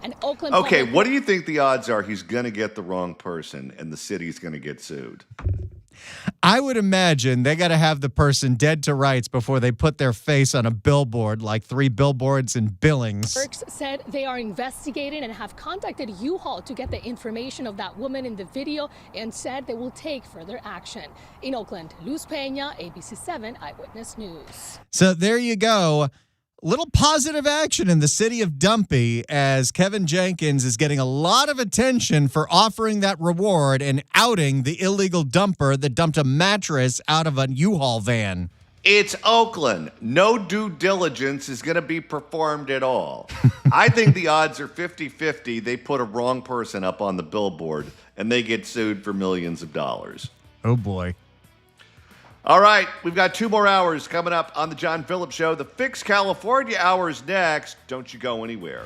An Oakland. Okay, what do you think the odds are he's going to get the wrong person and the city's going to get sued? I would imagine they got to have the person dead to rights before they put their face on a billboard, like 3 billboards in Billings. Works said they are investigating and have contacted U-Haul to get the information of that woman in the video and said they will take further action. In Oakland, Luz Peña, ABC 7 Eyewitness News. So there you go. Little positive action in the city of Dumpy as Kevin Jenkins is getting a lot of attention for offering that reward and outing the illegal dumper that dumped a mattress out of a U-Haul van. It's Oakland. No due diligence is going to be performed at all. I think the odds are 50-50. They put a wrong person up on the billboard and they get sued for millions of dollars. Oh, boy. All right, we've got 2 more hours coming up on the John Phillips Show. The Fix California hour is next. Don't you go anywhere.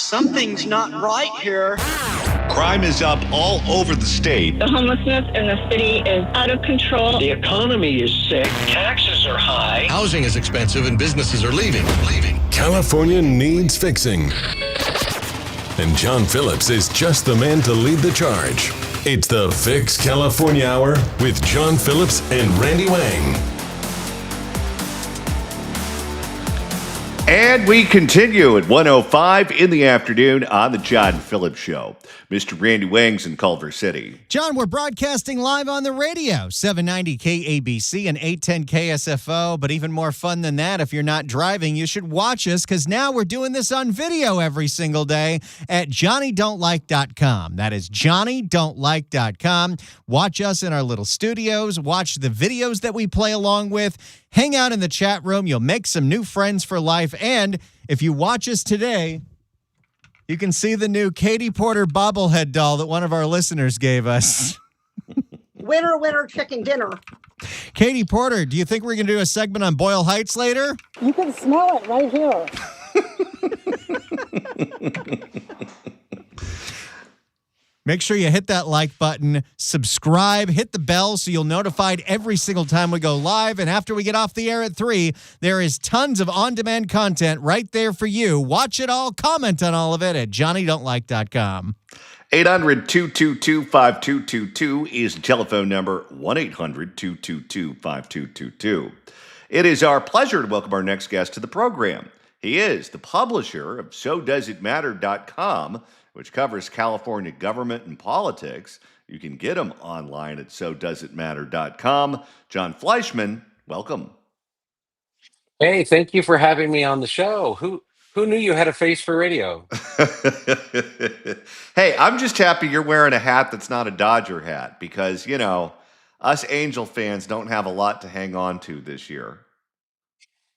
Something's not right here. Crime is up all over the state. The homelessness in the city is out of control. The economy is sick. Taxes are high. Housing is expensive and businesses are leaving. California needs fixing. And John Phillips is just the man to lead the charge. It's the Fix California Hour with John Phillips and Randy Wang. And we continue at 1:05 in the afternoon on the John Phillips Show. Mr. Randy Wang's in Culver City. John, we're broadcasting live on the radio, 790 KABC and 810 KSFO. But even more fun than that, if you're not driving, you should watch us because now we're doing this on video every single day at JohnnyDon'tLike.com. That is JohnnyDon'tLike.com. Watch us in our little studios. Watch the videos that we play along with. Hang out in the chat room. You'll make some new friends for life. And if you watch us today, you can see the new Katie Porter bobblehead doll that one of our listeners gave us. Winner, winner, chicken dinner. Katie Porter, do you think we're going to do a segment on Boyle Heights later? You can smell it right here. Make sure you hit that like button, subscribe, hit the bell so you'll notified every single time we go live. And after we get off the air at 3, there is tons of on-demand content right there for you. Watch it all, comment on all of it at JohnnyDon'tLike.com. 800-222-5222 is the telephone number, 1-800-222-5222. It is our pleasure to welcome our next guest to the program. He is the publisher of SoDoesItMatter.com, which covers California government and politics. You can get him online at SoDoesItMatter.com. John Fleischman, welcome. Hey, thank you for having me on the show. Who knew you had a face for radio? Hey, I'm just happy you're wearing a hat that's not a Dodger hat because, you know, us Angel fans don't have a lot to hang on to this year.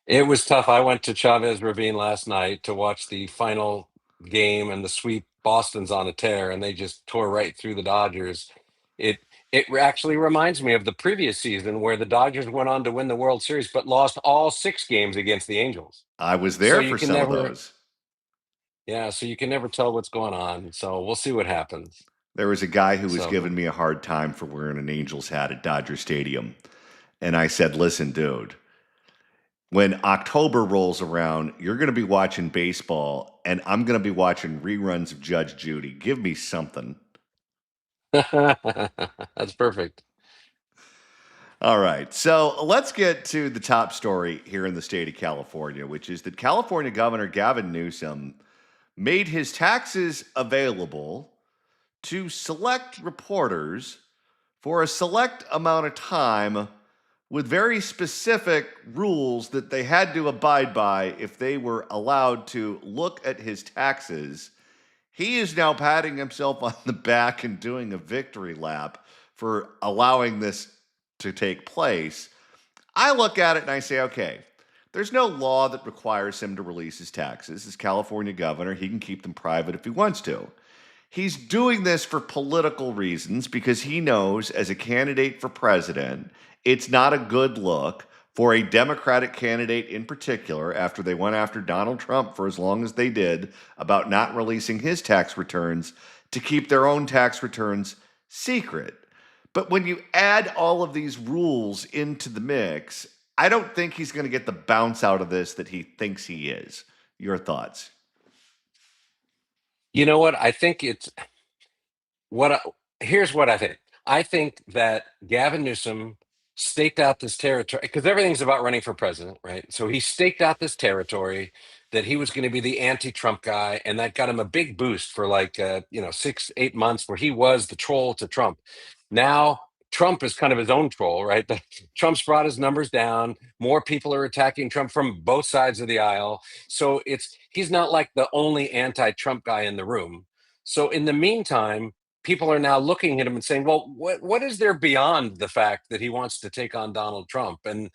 It was tough. I went to Chavez Ravine last night to watch the final game and the sweep. Boston's on a tear, and they just tore right through the Dodgers. It actually reminds me of the previous season where the Dodgers went on to win the World Series, but lost all 6 games against the Angels. I was there for some of those. Yeah, so you can never tell what's going on. So we'll see what happens. There was a guy who was giving me a hard time for wearing an Angels hat at Dodger Stadium. And I said, listen, dude, when October rolls around, you're going to be watching baseball, and I'm going to be watching reruns of Judge Judy. Give me something. That's perfect. All right, so let's get to the top story here in the state of California, which is that California Governor Gavin Newsom made his taxes available to select reporters for a select amount of time with very specific rules that they had to abide by if they were allowed to look at his taxes. He is now patting himself on the back and doing a victory lap for allowing this to take place. I look at it and I say, okay, there's no law that requires him to release his taxes. As California governor, he can keep them private if he wants to. He's doing this for political reasons because he knows as a candidate for president, it's not a good look for a Democratic candidate in particular, after they went after Donald Trump for as long as they did about not releasing his tax returns, to keep their own tax returns secret. But when you add all of these rules into the mix, I don't think he's going to get the bounce out of this that he thinks he is. Your thoughts? You know what? I think it's here's what I think. I think that Gavin Newsom staked out this territory because everything's about running for president, right? So he staked out this territory that he was going to be the anti-Trump guy, and that got him a big boost for 6-8 months where he was the troll to Trump. Now Trump is kind of his own troll, right? Trump's brought his numbers down. More people are attacking Trump from both sides of the aisle. So he's not like the only anti-Trump guy in the room. So in the meantime, people are now looking at him and saying, well, what is there beyond the fact that he wants to take on Donald Trump? And,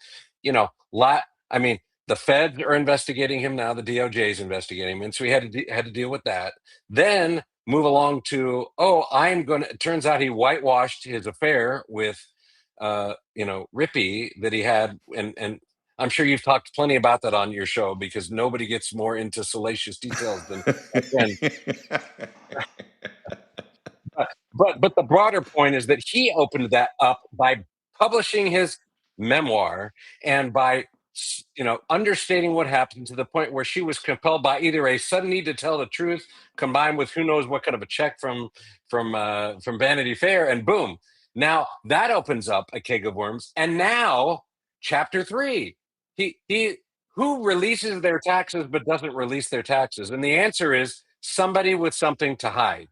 the feds are investigating him now. The DOJ is investigating him. And so he had to deal with that. Then move along to, it turns out he whitewashed his affair with, Rippey that he had. And I'm sure you've talked plenty about that on your show because nobody gets more into salacious details than Ken. But the broader point is that he opened that up by publishing his memoir and by understating what happened to the point where she was compelled by either a sudden need to tell the truth combined with who knows what kind of a check from Vanity Fair, and boom, now that opens up a keg of worms. And now chapter 3, he who releases their taxes but doesn't release their taxes, and the answer is somebody with something to hide,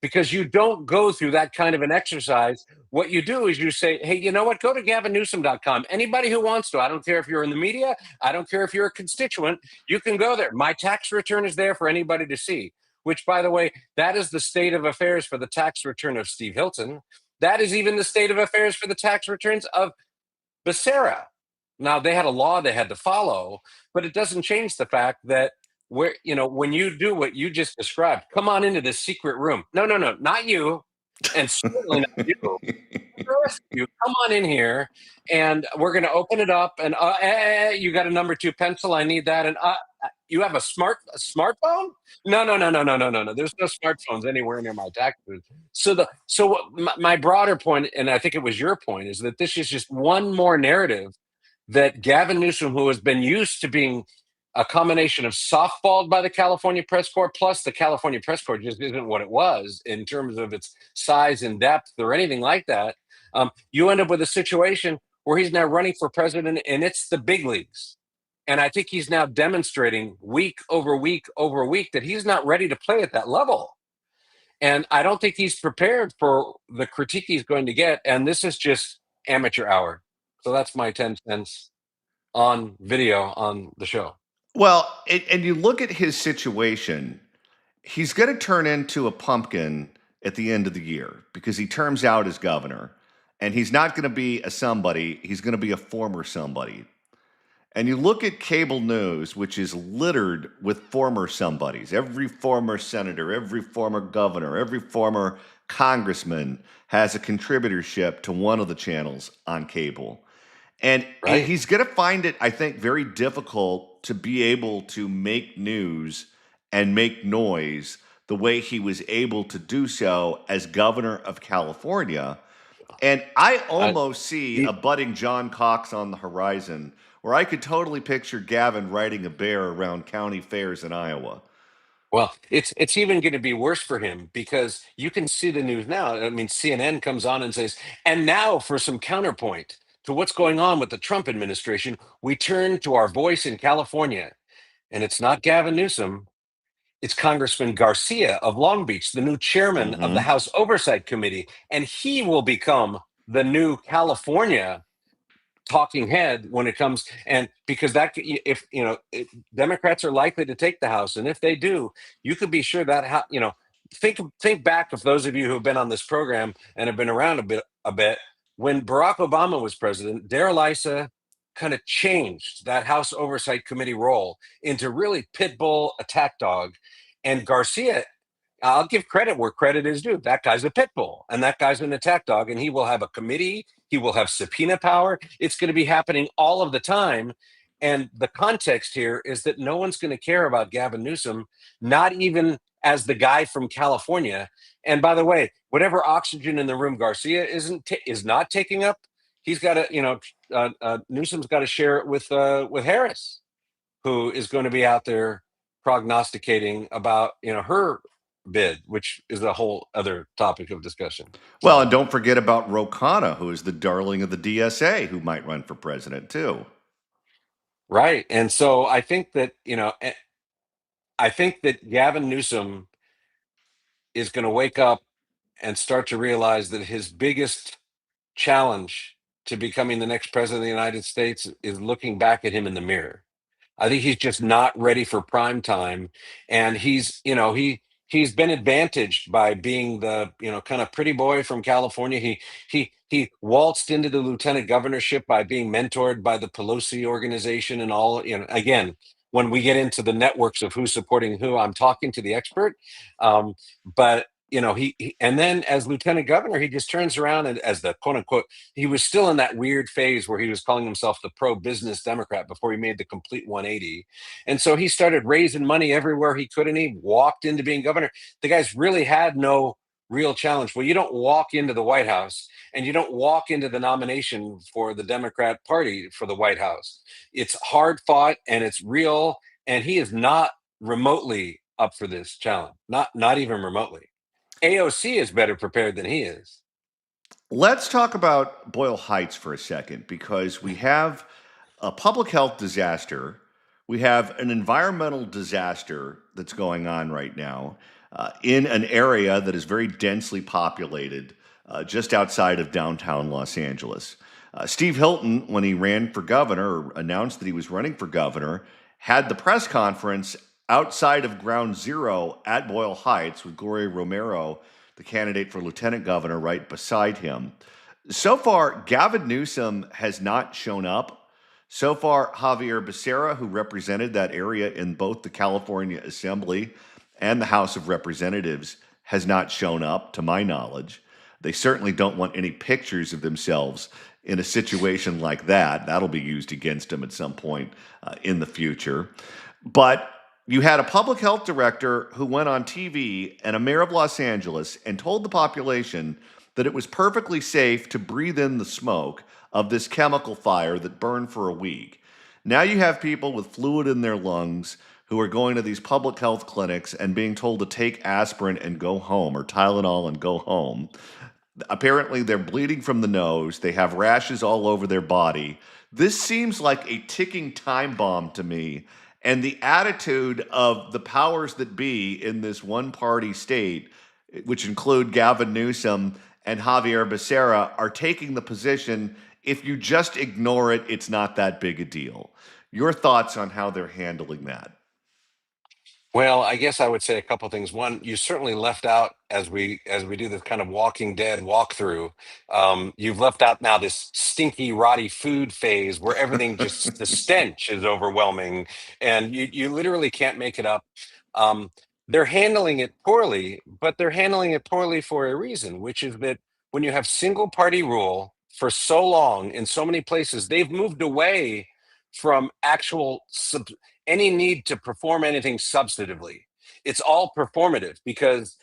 because you don't go through that kind of an exercise. What you do is you say, hey, you know what? Go to gavinnewsom.com. Anybody who wants to, I don't care if you're in the media, I don't care if you're a constituent, you can go there. My tax return is there for anybody to see, which, by the way, that is the state of affairs for the tax return of Steve Hilton. That is even the state of affairs for the tax returns of Becerra. Now, they had a law they had to follow, but it doesn't change the fact that when you do what you just described, come on into this secret room. No, not you, and certainly not you. The rest of you, come on in here, and we're going to open it up. And you got a number 2 pencil? I need that. And you have a smartphone? No. There's no smartphones anywhere near my taxes. My broader point, and I think it was your point, is that this is just one more narrative that Gavin Newsom, who has been used to being a combination of softballed by the California Press Corps, plus the California Press Corps just isn't what it was in terms of its size and depth or anything like that. You end up with a situation where he's now running for president, and it's the big leagues. And I think he's now demonstrating week over week over week that he's not ready to play at that level. And I don't think he's prepared for the critique he's going to get. And this is just amateur hour. So that's my 10 cents on video on the show. Well, and you look at his situation, he's going to turn into a pumpkin at the end of the year because he terms out as governor. And he's not going to be a somebody, he's going to be a former somebody. And you look at cable news, which is littered with former somebodies. Every former senator, every former governor, every former congressman has a contributorship to one of the channels on cable. And he's going to find it, I think, very difficult to be able to make news and make noise the way he was able to do so as governor of California. And I almost see a budding John Cox on the horizon, where I could totally picture Gavin riding a bear around county fairs in Iowa. Well, it's even going to be worse for him because you can see the news now. I mean, CNN comes on and says, and now for some counterpoint to what's going on with the Trump administration, we turn to our voice in California. And it's not Gavin Newsom. It's Congressman Garcia of Long Beach, the new chairman of the House Oversight Committee. And he will become the new California talking head when it comes, and because if Democrats are likely to take the House, and if they do, you could be sure that think back, of those of you who have been on this program and have been around a bit when Barack Obama was president, Darrell Issa kind of changed that House Oversight Committee role into really pit bull attack dog, and Garcia, I'll give credit where credit is due. That guy's a pit bull, and that guy's an attack dog, and he will have a committee. He will have subpoena power. It's going to be happening all of the time. And the context here is that no one's going to care about Gavin Newsom, not even as the guy from California. And by the way, whatever oxygen in the room Garcia is not taking up, he's got to, Newsom's got to share it with Harris, who is going to be out there prognosticating about her bid, which is a whole other topic of discussion. Well, and don't forget about Ro Khanna, who is the darling of the DSA, who might run for president too. Right. And so I think that, Gavin Newsom is going to wake up and start to realize that his biggest challenge to becoming the next president of the United States is looking back at him in the mirror. I think he's just not ready for prime time. And he's been advantaged by being the, kind of pretty boy from California. He waltzed into the lieutenant governorship by being mentored by the Pelosi organization and all, again, when we get into the networks of who's supporting who, I'm talking to the expert. But And then as lieutenant governor, he just turns around and as the quote unquote, he was still in that weird phase where he was calling himself the pro business Democrat before he made the complete 180. And so he started raising money everywhere he could and he walked into being governor. The guy's really had no real challenge. Well, you don't walk into the White House and you don't walk into the nomination for the Democrat Party for the White House. It's hard fought and it's real. And he is not remotely up for this challenge, not even remotely. AOC is better prepared than he is. Let's talk about Boyle Heights for a second because we have a public health disaster. We have an environmental disaster that's going on right now in an area that is very densely populated just outside of downtown Los Angeles. Steve Hilton, when he ran for governor or announced that he was running for governor, had the press conference outside of Ground Zero at Boyle Heights with Gloria Romero, the candidate for lieutenant governor, right beside him. So far, Gavin Newsom has not shown up. So far, Javier Becerra, who represented that area in both the California Assembly and the House of Representatives, has not shown up, to my knowledge. They certainly don't want any pictures of themselves in a situation like that. That'll be used against them at some point in the future. But you had a public health director who went on TV and a mayor of Los Angeles and told the population that it was perfectly safe to breathe in the smoke of this chemical fire that burned for a week. Now you have people with fluid in their lungs who are going to these public health clinics and being told to take aspirin and go home or Tylenol and go home. Apparently, they're bleeding from the nose. They have rashes all over their body. This seems like a ticking time bomb to me. And the attitude of the powers that be in this one-party state, which include Gavin Newsom and Javier Becerra, are taking the position, if you just ignore it, it's not that big a deal. Your thoughts on how they're handling that? Well, I guess I would say a couple things. One, you certainly left out as we do this kind of Walking Dead walkthrough. You've left out now this stinky, rotty food phase where everything just the stench is overwhelming, and you literally can't make it up. They're handling it poorly, but they're handling it poorly for a reason, which is that when you have single party rule for so long in so many places, they've moved away from any need to perform anything substantively. It's all performative because,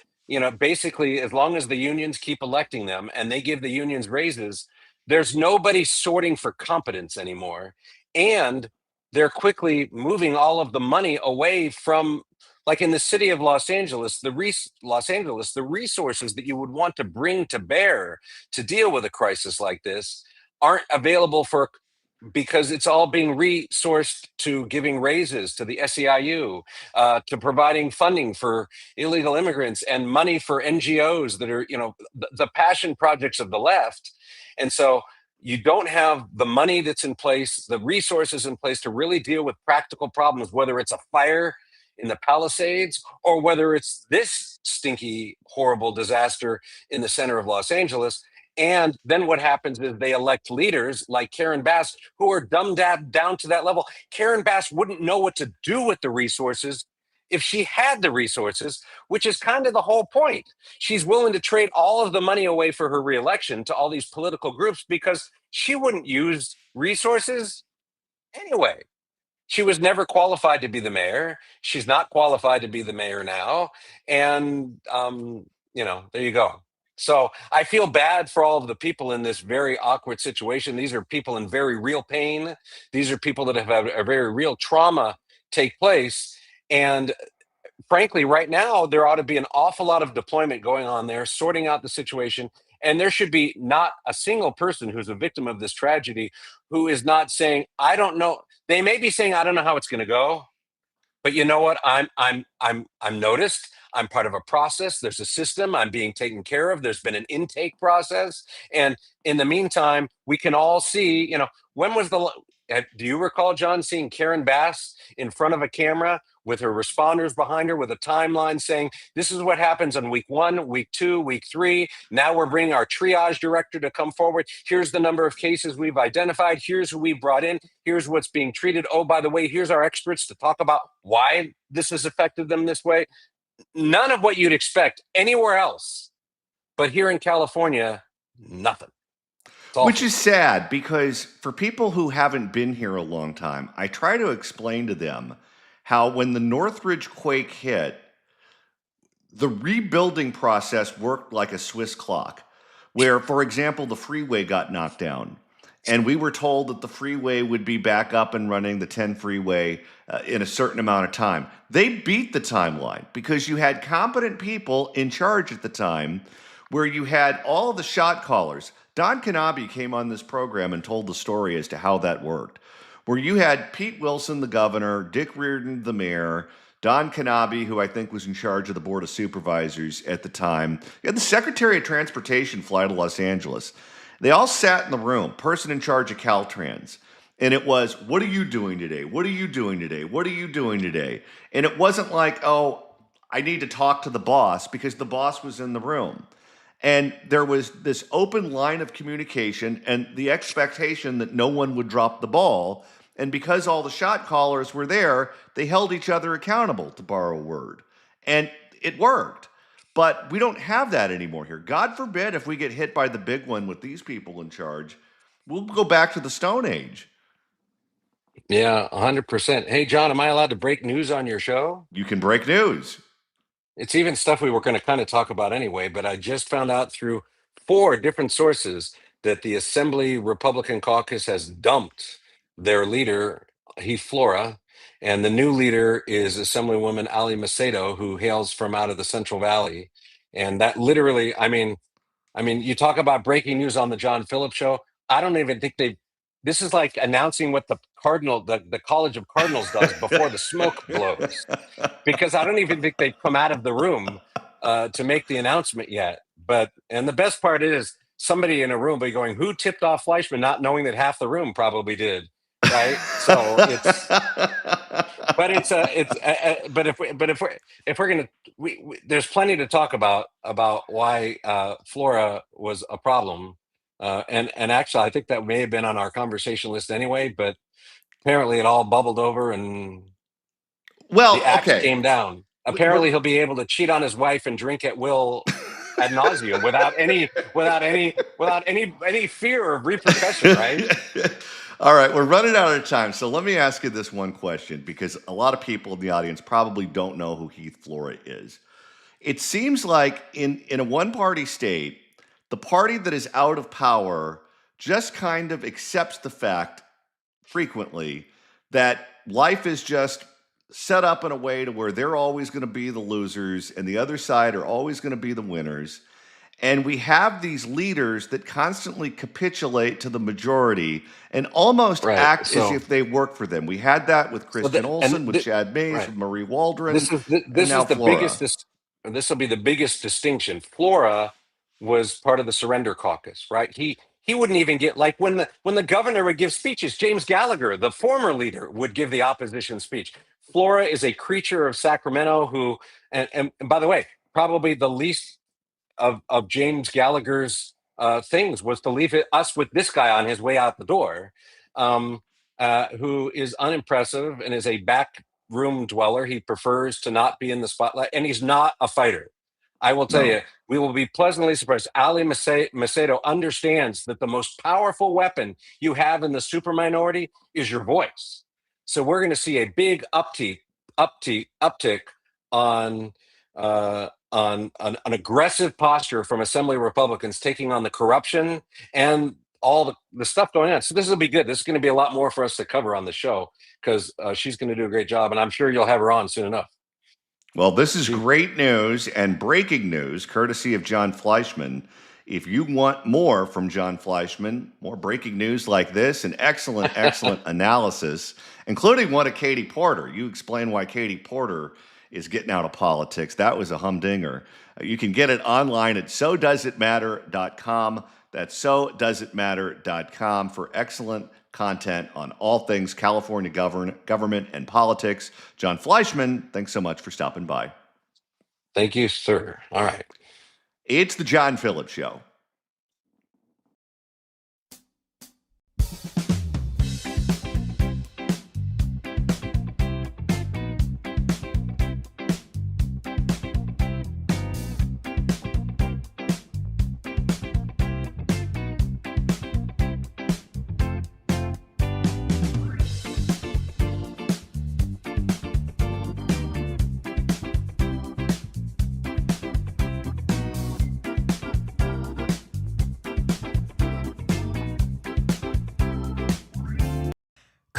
basically, as long as the unions keep electing them and they give the unions raises, there's nobody sorting for competence anymore. And they're quickly moving all of the money away from, like in the city of Los Angeles, the resources that you would want to bring to bear to deal with a crisis like this aren't available because it's all being resourced to giving raises to the SEIU, to providing funding for illegal immigrants and money for NGOs that are, the passion projects of the left. And so you don't have the money that's in place, the resources in place to really deal with practical problems, whether it's a fire in the Palisades or whether it's this stinky, horrible disaster in the center of Los Angeles. And then what happens is they elect leaders like Karen Bass, who are dumbed down to that level. Karen Bass wouldn't know what to do with the resources if she had the resources, which is kind of the whole point. She's willing to trade all of the money away for her reelection to all these political groups because she wouldn't use resources anyway. She was never qualified to be the mayor. She's not qualified to be the mayor now. And, there you go. So I feel bad for all of the people in this very awkward situation. These are people in very real pain. These are people that have had a very real trauma take place. And frankly, right now, there ought to be an awful lot of deployment going on there, sorting out the situation. And there should be not a single person who's a victim of this tragedy who is not saying, I don't know. They may be saying, I don't know how it's going to go. But you know what? I'm noticed. I'm part of a process. There's a system. I'm being taken care of. There's been an intake process. And in the meantime, we can all see, when was do you recall, John, seeing Karen Bass in front of a camera with her responders behind her with a timeline saying, this is what happens on week 1, week 2, week 3. Now we're bringing our triage director to come forward. Here's the number of cases we've identified. Here's who we brought in. Here's what's being treated. Oh, by the way, here's our experts to talk about why this has affected them this way. none of what you'd expect anywhere else. But here in California, nothing. Which is sad because for people who haven't been here a long time, I try to explain to them how when the Northridge quake hit, the rebuilding process worked like a Swiss clock, where, for example, the freeway got knocked down. And we were told that the freeway would be back up and running, the 10 freeway, in a certain amount of time. They beat the timeline because you had competent people in charge at the time, where you had all the shot callers. Don Knabe came on this program and told the story as to how that worked, where you had Pete Wilson, the governor, Dick Reardon, the mayor, Don Knabe, who I think was in charge of the Board of Supervisors at the time. You had the Secretary of Transportation fly to Los Angeles. They all sat in the room, person in charge of Caltrans. And it was, what are you doing today? What are you doing today? What are you doing today? And it wasn't like, oh, I need to talk to the boss, because the boss was in the room. And there was this open line of communication and the expectation that no one would drop the ball. And because all the shot callers were there, they held each other accountable, to borrow a word. And it worked. But we don't have that anymore here. God forbid if we get hit by the big one with these people in charge, we'll go back to the Stone Age. Yeah, 100%. Hey, John, am I allowed to break news on your show? You can break news. It's even stuff we were going to kind of talk about anyway, but I just found out through 4 different sources that the Assembly Republican caucus has dumped their leader, Heath Flora, and the new leader is Assemblywoman Ali Macedo, who hails from out of the Central Valley. And that literally, I mean, you talk about breaking news on the John Phillips show. I don't even think this is like announcing what the College of Cardinals does before the smoke blows, because I don't even think they've come out of the room to make the announcement yet. And the best part is somebody in a room be going, who tipped off Fleischman, not knowing that half the room probably did. Right. So but if we're going to, there's plenty to talk about why Flora was a problem. And actually, I think that may have been on our conversation list anyway, but apparently it all bubbled over and the axe came down. Apparently he'll be able to cheat on his wife and drink at will ad nauseum without any fear of repercussion, right? All right, we're running out of time. So let me ask you this one question, because a lot of people in the audience probably don't know who Heath Flora is. It seems like in a one-party state, the party that is out of power just kind of accepts the fact frequently that life is just set up in a way to where they're always going to be the losers and the other side are always going to be the winners. And we have these leaders that constantly capitulate to the majority and almost act as if they work for them. We had that with Kristen Olsen, with Chad Mays, with Marie Waldron. This is the biggest. This will be the biggest distinction. Flora was part of the Surrender Caucus, right? He wouldn't even get, like, when the governor would give speeches, James Gallagher, the former leader, would give the opposition speech. Flora is a creature of Sacramento who, and by the way, probably the least of James Gallagher's things was to leave us with this guy on his way out the door, who is unimpressive and is a back room dweller. He prefers to not be in the spotlight, and he's not a fighter. I will tell you, we will be pleasantly surprised. Ali Macedo understands that the most powerful weapon you have in the super minority is your voice. So we're going to see a big uptick on an aggressive posture from Assembly Republicans taking on the corruption and all the stuff going on. So this will be good. This is going to be a lot more for us to cover on the show, because she's going to do a great job, and I'm sure you'll have her on soon enough. Well, this is great news and breaking news, courtesy of John Fleischman. If you want more from John Fleischman, more breaking news like this and excellent analysis, including one of Katie Porter. You explain why Katie Porter is getting out of politics. That was a humdinger. You can get it online at SoDoesItMatter.com. That's SoDoesItMatter.com for excellent content on all things California government and politics. John Fleischman, thanks so much for stopping by. Thank you, sir. All right. It's the John Phillips Show.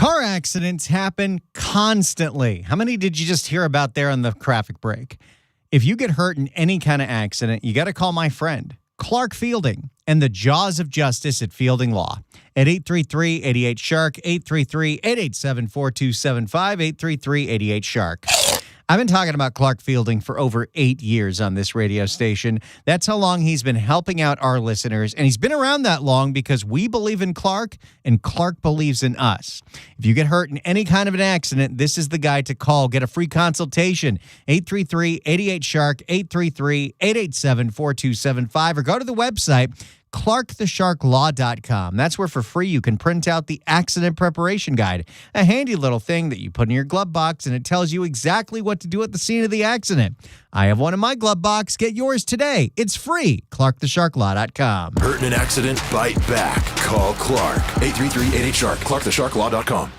Car accidents happen constantly. How many did you just hear about there on the traffic break? If you get hurt in any kind of accident, you got to call my friend, Clark Fielding, and the jaws of justice at Fielding Law at 833-88-SHARK, 833-887-4275, 833-88-SHARK. I've been talking about Clark Fielding for over 8 years on this radio station. That's how long he's been helping out our listeners, and he's been around that long because we believe in Clark, and Clark believes in us. If you get hurt in any kind of an accident, this is the guy to call. Get a free consultation, 833-88-SHARK, 833-887-4275, or go to the website, ClarkTheSharkLaw.com. That's where for free you can print out the accident preparation guide, a handy little thing that you put in your glove box, and it tells you exactly what to do at the scene of the accident. I have one in my glove box. Get yours today. It's free. ClarkTheSharkLaw.com. Hurt in an accident? Bite back. Call Clark. 833-88-SHARK. ClarkTheSharkLaw.com.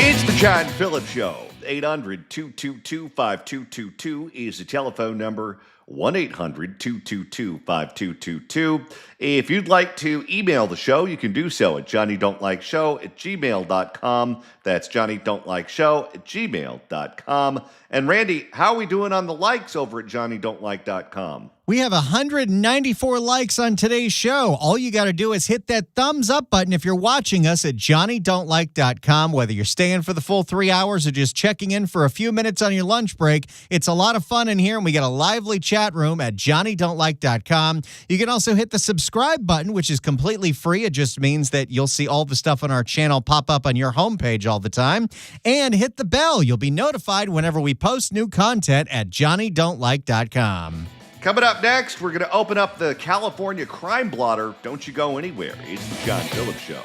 It's the John Phillips Show. 800-222-5222 is the telephone number. 1-800-222-5222. If you'd like to email the show, you can do so at johnnydon'tlikeshow@gmail.com. That's johnnydon'tlikeshow@gmail.com. And Randy, how are we doing on the likes over at johnnydon'tlike.com? We have 194 likes on today's show. All you got to do is hit that thumbs up button if you're watching us at johnnydon'tlike.com, whether you're staying for the full 3 hours or just checking in for a few minutes on your lunch break. It's a lot of fun in here, and we got a lively chat room at johnnydon'tlike.com. You can also hit the subscribe button, which is completely free. It just means that you'll see all the stuff on our channel pop up on your homepage all the time. And hit the bell. You'll be notified whenever we post new content at johnnydon'tlike.com. Coming up next, we're going to open up the California crime blotter. Don't you go anywhere. It's the John Phillips Show.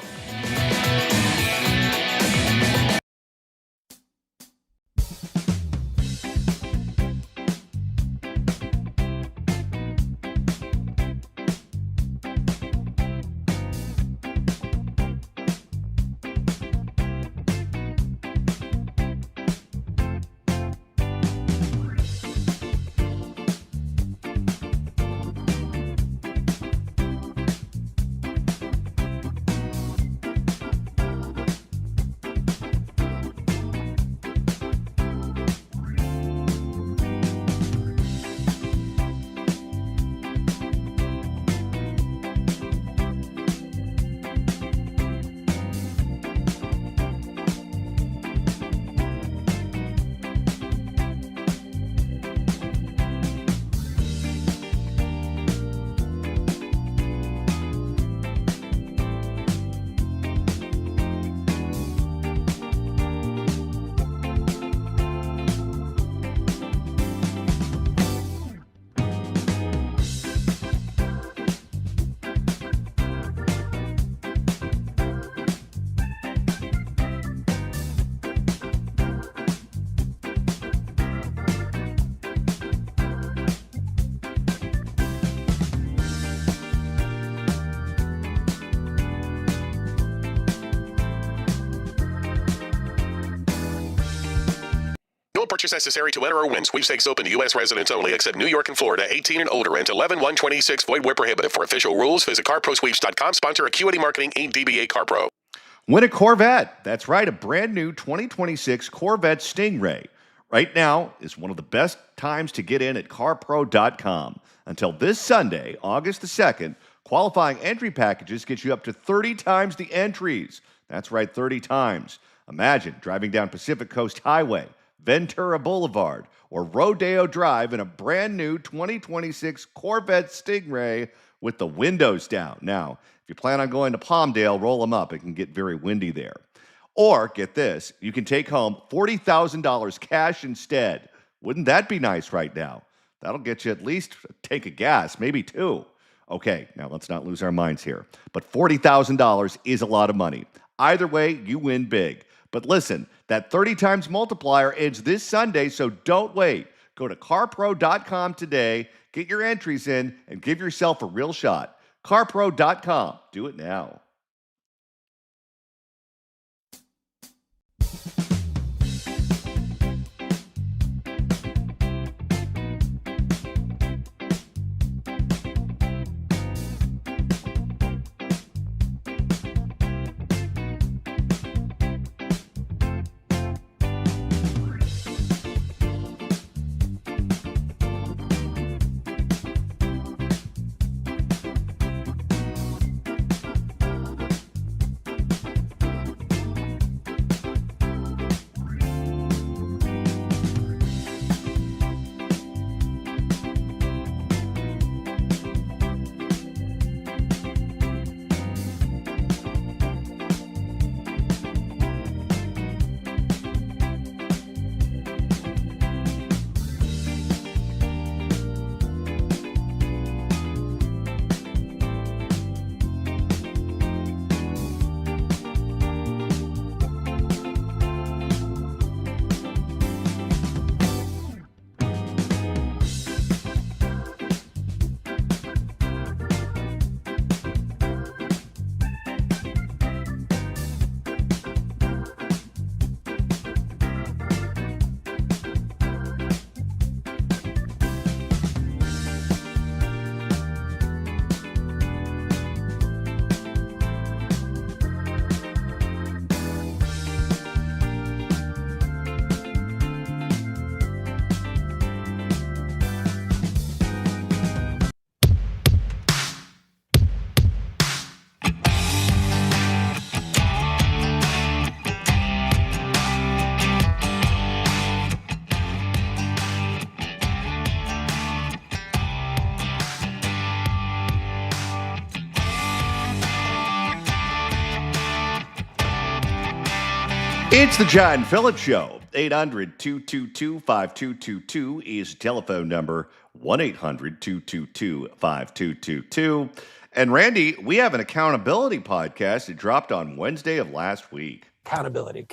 purchase necessary to enter or win. Sweepstakes open to U.S. residents only, except New York and Florida. 18 and older. Rent 11/126. Void where prohibited. For official rules, visit CarProSweeps.com. Sponsor Acuity Marketing, Inc. DBA CarPro. Win a Corvette. That's right, a brand new 2026 Corvette Stingray. Right now is one of the best times to get in at CarPro.com. Until this Sunday, August the 2nd, qualifying entry packages get you up to 30 times the entries. That's right, 30 times. Imagine driving down Pacific Coast Highway, Ventura Boulevard, or Rodeo Drive in a brand new 2026 Corvette Stingray with the windows down. Now, if you plan on going to Palmdale, roll them up. It can get very windy there. Or, get this, you can take home $40,000 cash instead. Wouldn't that be nice right now? That'll get you at least a tank of gas, maybe two. Okay, now let's not lose our minds here. But $40,000 is a lot of money. Either way, you win big. But listen, that 30 times multiplier ends this Sunday, so don't wait. Go to CarPro.com today, get your entries in, and give yourself a real shot. CarPro.com. Do it now. It's the John Phillips Show. 800-222-5222 is telephone number. 1-800-222-5222. And Randy, we have an accountability podcast that dropped on Wednesday of last week. Accountability.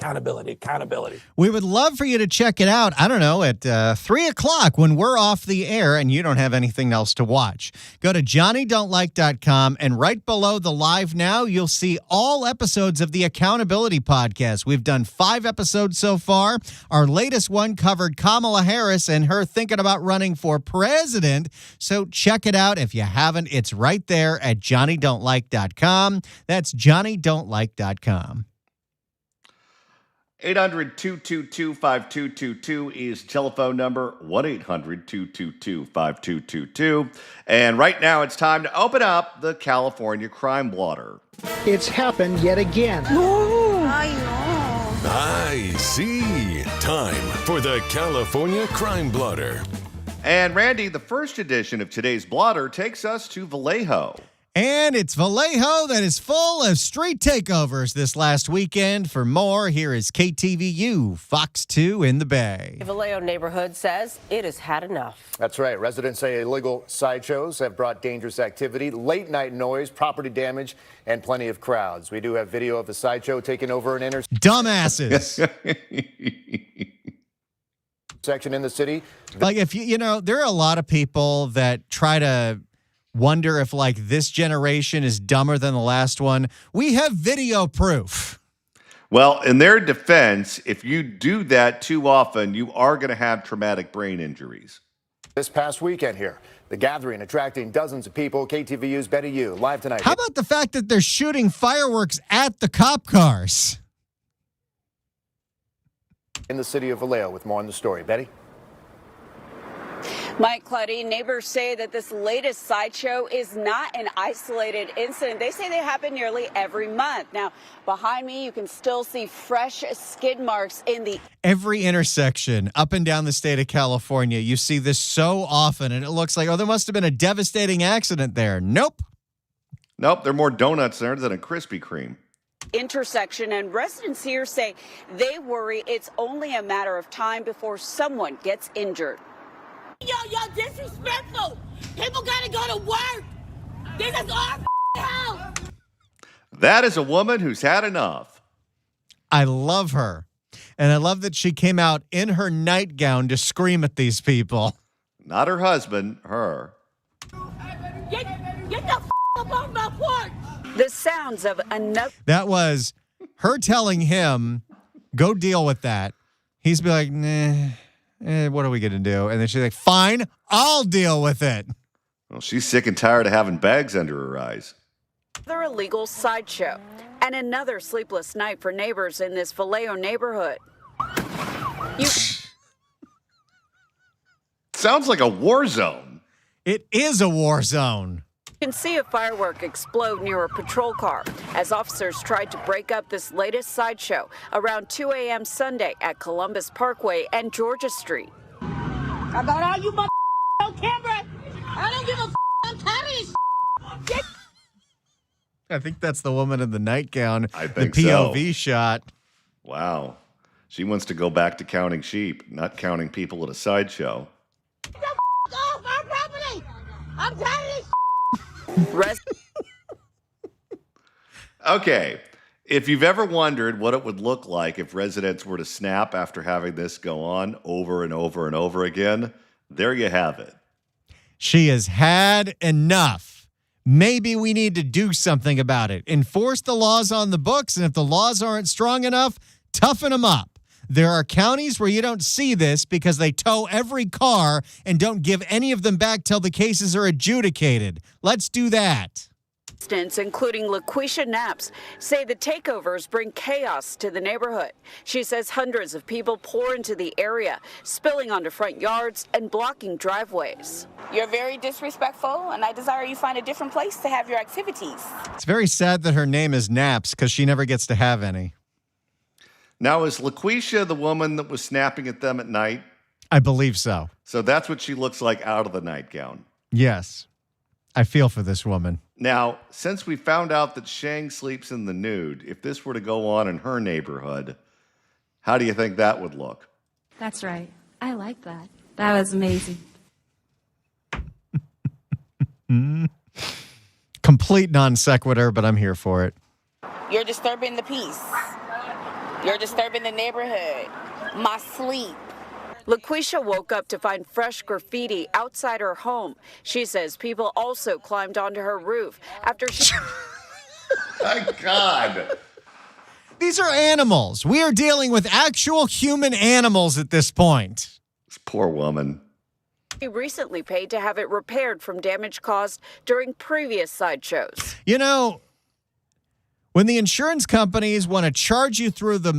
We would love for you to check it out, I don't know, at 3 o'clock when we're off the air and you don't have anything else to watch. Go to johnnydon'tlike.com, and right below the live now, you'll see all episodes of the Accountability Podcast. We've done 5 episodes so far. Our latest one covered Kamala Harris and her thinking about running for president. So check it out if you haven't. It's right there at johnnydon'tlike.com. That's johnnydon'tlike.com. 800-222-5222 is telephone number. 1-800-222-5222. And right now it's time to open up the California Crime Blotter. It's happened yet again. I see. Time for the California Crime Blotter. And Randy, the first edition of today's blotter takes us to Vallejo. And it's Vallejo that is full of street takeovers this last weekend. For more, here is KTVU, Fox 2 in the Bay. The Vallejo neighborhood says it has had enough. That's right. Residents say illegal sideshows have brought dangerous activity, late night noise, property damage, and plenty of crowds. We do have video of the sideshow taking over an Dumbasses. section in the city. Like, if you know, there are a lot of people that try to wonder if, like, this generation is dumber than the last one. We have video proof. Well, in their defense, if you do that too often, you are going to have traumatic brain injuries. This past weekend here, the gathering attracting dozens of people. KTVU's Betty Yu live tonight. How about the fact that they're shooting fireworks at the cop cars? In the city of Vallejo with more on the story. Betty? Mike, Claudine, neighbors say that this latest sideshow is not an isolated incident. They say they happen nearly every month. Now, behind me, you can still see fresh skid marks in the... Every intersection up and down the state of California, you see this so often, and it looks like, oh, there must have been a devastating accident there. Nope. Nope, there are more donuts there than a Krispy Kreme. Intersection, and residents here say they worry it's only a matter of time before someone gets injured. Y'all disrespectful. People gotta go to work. This is our house. That is a woman who's had enough. I love her. And I love that she came out in her nightgown to scream at these people. Not her husband, her. Get the up off my porch. The sounds of another... That was her telling him, go deal with that. He's be like, nah. What are we going to do? And then she's like, fine, I'll deal with it. Well, she's sick and tired of having bags under her eyes. Another illegal sideshow and another sleepless night for neighbors in this Vallejo neighborhood. Sounds like a war zone. It is a war zone. You can see a firework explode near a patrol car as officers tried to break up this latest sideshow around 2 a.m. Sunday at Columbus Parkway and Georgia Street. I got all you on camera. I don't give a I'm tired of this. I think that's the woman in the nightgown. I think the POV shot. Wow. She wants to go back to counting sheep, not counting people at a sideshow. Get the off our property. I'm tired of this. Okay, if you've ever wondered what it would look like if residents were to snap after having this go on over and over and over again, there you have it. She has had enough. Maybe we need to do something about it. Enforce the laws on the books, and if the laws aren't strong enough, toughen them up. There are counties where you don't see this because they tow every car and don't give any of them back till the cases are adjudicated. Let's do that. Including LaQuisha Knaps, say the takeovers bring chaos to the neighborhood. She says hundreds of people pour into the area, spilling onto front yards and blocking driveways. You're very disrespectful, and I desire you find a different place to have your activities. It's very sad that her name is Knaps because she never gets to have any. Now, is LaQuisha the woman that was snapping at them at night? I believe so. So that's what she looks like out of the nightgown. Yes. I feel for this woman. Now, since we found out that Shang sleeps in the nude, if this were to go on in her neighborhood, how do you think that would look? That's right. I like that. That was amazing. Complete non sequitur, but I'm here for it. You're disturbing the peace. You're disturbing the neighborhood. My sleep. LaQuisha woke up to find fresh graffiti outside her home. She says people also climbed onto her roof after she... My God. These are animals. We are dealing with actual human animals at this point. This poor woman. She recently paid to have it repaired from damage caused during previous sideshows. You know, when the insurance companies want to charge you through the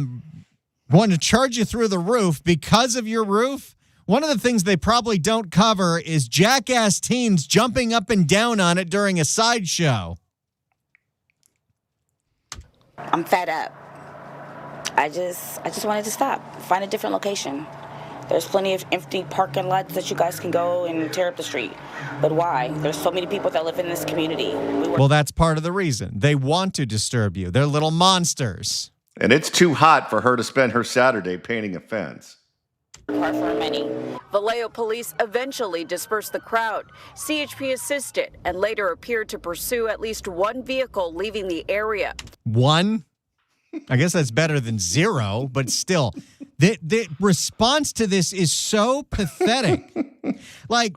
roof because of your roof, one of the things they probably don't cover is jackass teens jumping up and down on it during a sideshow. I'm fed up. I just wanted to stop. Find a different location. There's plenty of empty parking lots that you guys can go and tear up the street. But why? There's so many people that live in this community. Well, that's part of the reason. They want to disturb you. They're little monsters. And it's too hot for her to spend her Saturday painting a fence. Far for many. Vallejo police eventually dispersed the crowd. CHP assisted and later appeared to pursue at least one vehicle leaving the area. One? I guess that's better than zero, but still, the response to this is so pathetic. Like,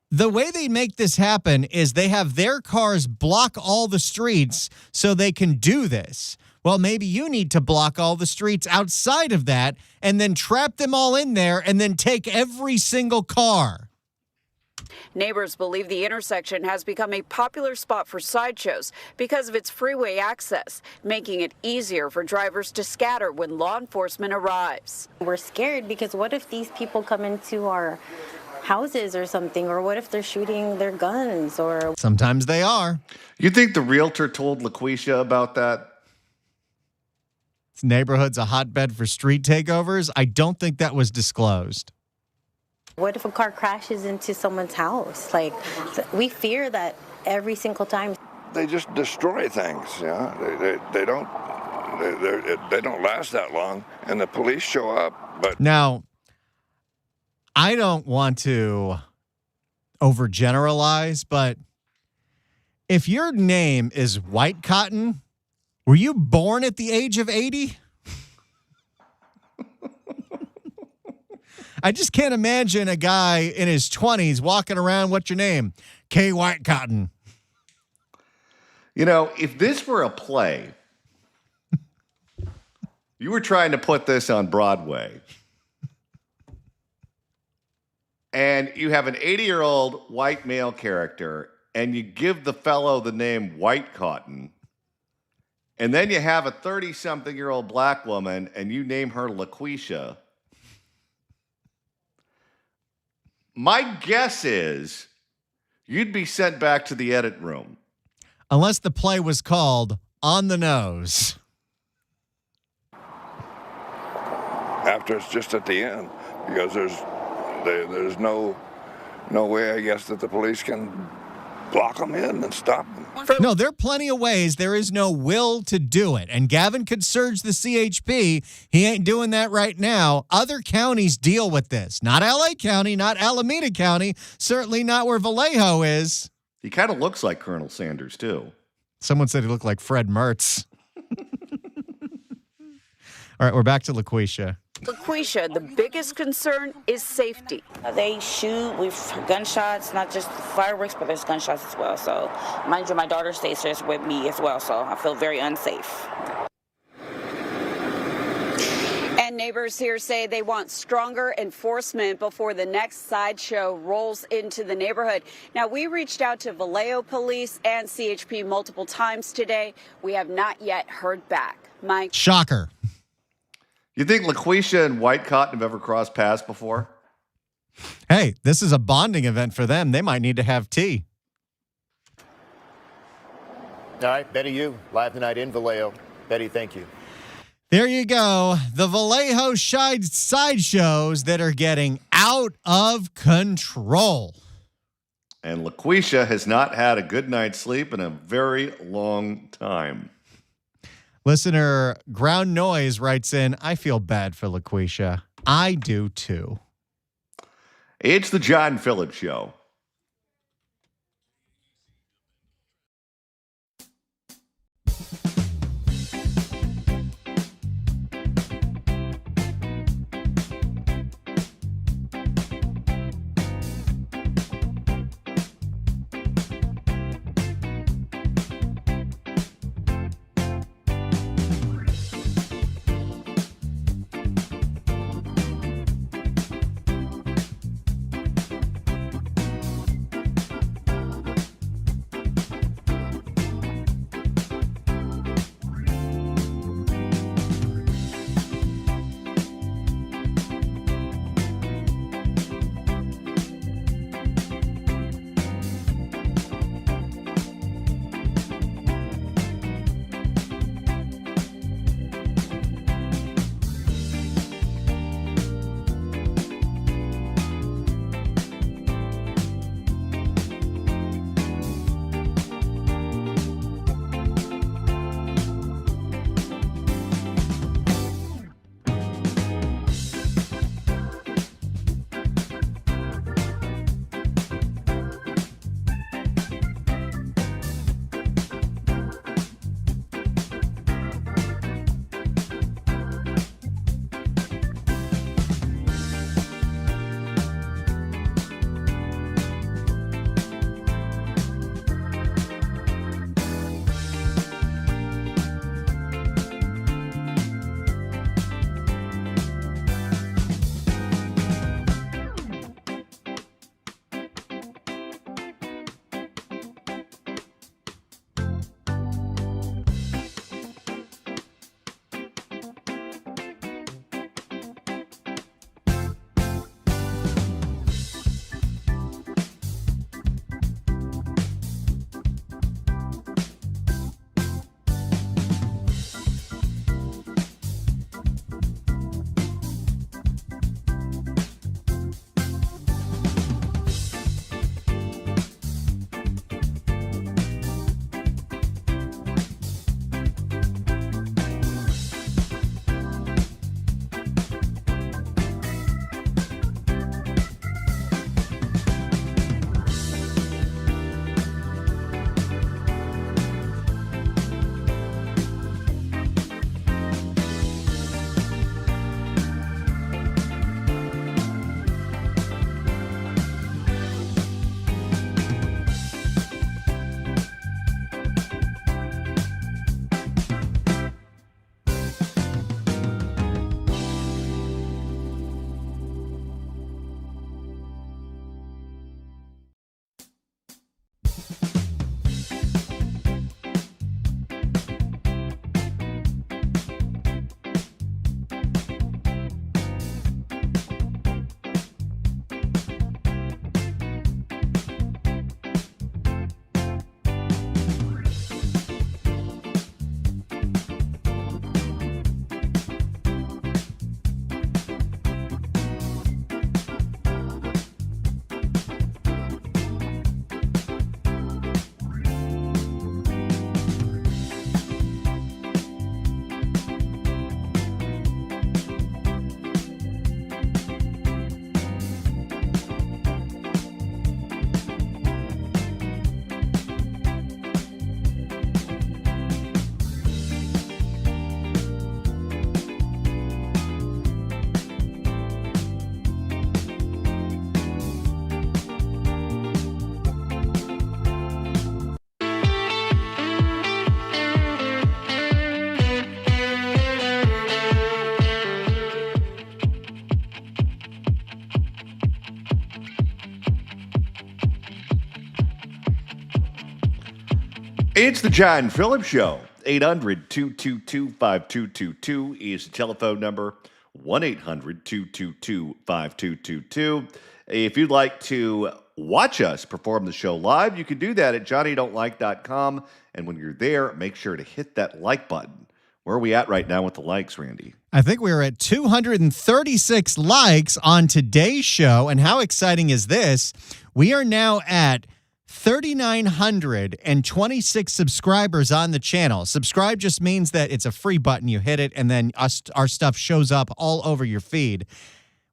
the way they make this happen is they have their cars block all the streets so they can do this. Well, maybe you need to block all the streets outside of that and then trap them all in there and then take every single car. Neighbors believe the intersection has become a popular spot for sideshows because of its freeway access, making it easier for drivers to scatter when law enforcement arrives. We're scared because what if these people come into our houses or something, or what if they're shooting their guns, or... Sometimes they are. You think the realtor told LaQuisha about that? This neighborhood's a hotbed for street takeovers. I don't think that was disclosed. What if a car crashes into someone's house? Like, we fear that every single time. They just destroy things, they don't last that long, and the police show up. But now, I don't want to overgeneralize, but if your name is White Cotton, were you born at the age of 80? I just can't imagine a guy in his 20s walking around, what's your name? K. White Cotton. You know, if this were a play, you were trying to put this on Broadway, and you have an 80-year-old white male character, and you give the fellow the name White Cotton, and then you have a 30-something-year-old black woman, and you name her LaQuisha. My guess is you'd be sent back to the edit room. Unless the play was called On the Nose. after it's just at the end, because there's no way, I guess, that the police can block them in and stop them. No, there are plenty of ways. There is no will to do it. And Gavin could surge the CHP. He ain't doing that right now. Other counties deal with this. Not LA County, not Alameda County, certainly not where Vallejo is. He kind of looks like Colonel Sanders, too. Someone said he looked like Fred Mertz. All right, we're back to LaQuisha. LaQuisha, the biggest concern is safety. They shoot with gunshots, not just fireworks, but there's gunshots as well. So, mind you, my daughter stays here with me as well, so I feel very unsafe. And neighbors here say they want stronger enforcement before the next sideshow rolls into the neighborhood. Now, we reached out to Vallejo Police and CHP multiple times today. We have not yet heard back. Mike? Shocker. You think LaQuisha and White Cotton have ever crossed paths before? Hey, this is a bonding event for them. They might need to have tea. All right, Betty, you live tonight in Vallejo. Betty, thank you. There you go. The Vallejo sideshows that are getting out of control. And LaQuisha has not had a good night's sleep in a very long time. Listener Ground Noise writes in, I feel bad for LaQuisha. I do too. It's the John Phillips Show. It's the John Phillips Show. 800-222-5222 is the telephone number. 1-800-222-5222. If you'd like to watch us perform the show live, you can do that at johnnydon'tlike.com. And when you're there, make sure to hit that like button. Where are we at right now with the likes, Randy? I think we were at 236 likes on today's show. And how exciting is this? We are now at 3,926 subscribers on the channel. Subscribe just means that it's a free button. You hit it, and then our stuff shows up all over your feed.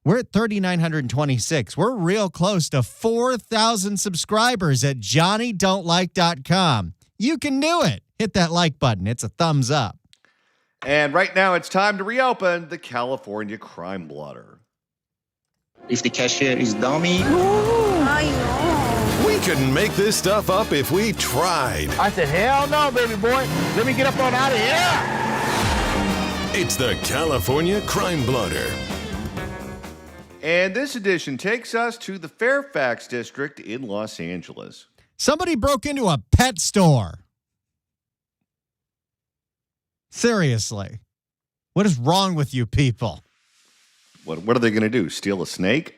We're at 3,926. We're real close to 4,000 subscribers at johnnydon'tlike.com. You can do it. Hit that like button. It's a thumbs up. And right now, it's time to reopen the California Crime Blotter. If the cashier is dummy. I know. We couldn't make this stuff up if we tried. I said, hell no, baby boy. Let me get up on out of here. It's the California Crime Blotter. And this edition takes us to the Fairfax district in Los Angeles. Somebody broke into a pet store. Seriously. What is wrong with you people? What are they going to do? Steal a snake?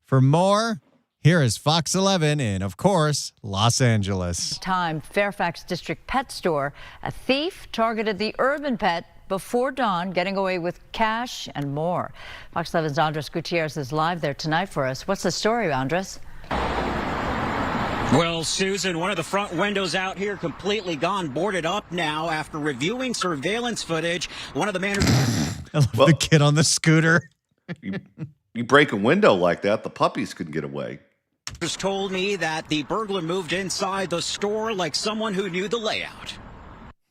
For more, here is Fox 11 in, of course, Los Angeles. Time, Fairfax District pet store. A thief targeted the urban pet before dawn, getting away with cash and more. Fox 11's Andres Gutierrez is live there tonight for us. What's the story, Andres? Well, Susan, one of the front windows out here completely gone, boarded up now after reviewing surveillance footage. One of the managers. I love the kid on the scooter. You break a window like that, the puppies could get away. Told me that the burglar moved inside the store like someone who knew the layout.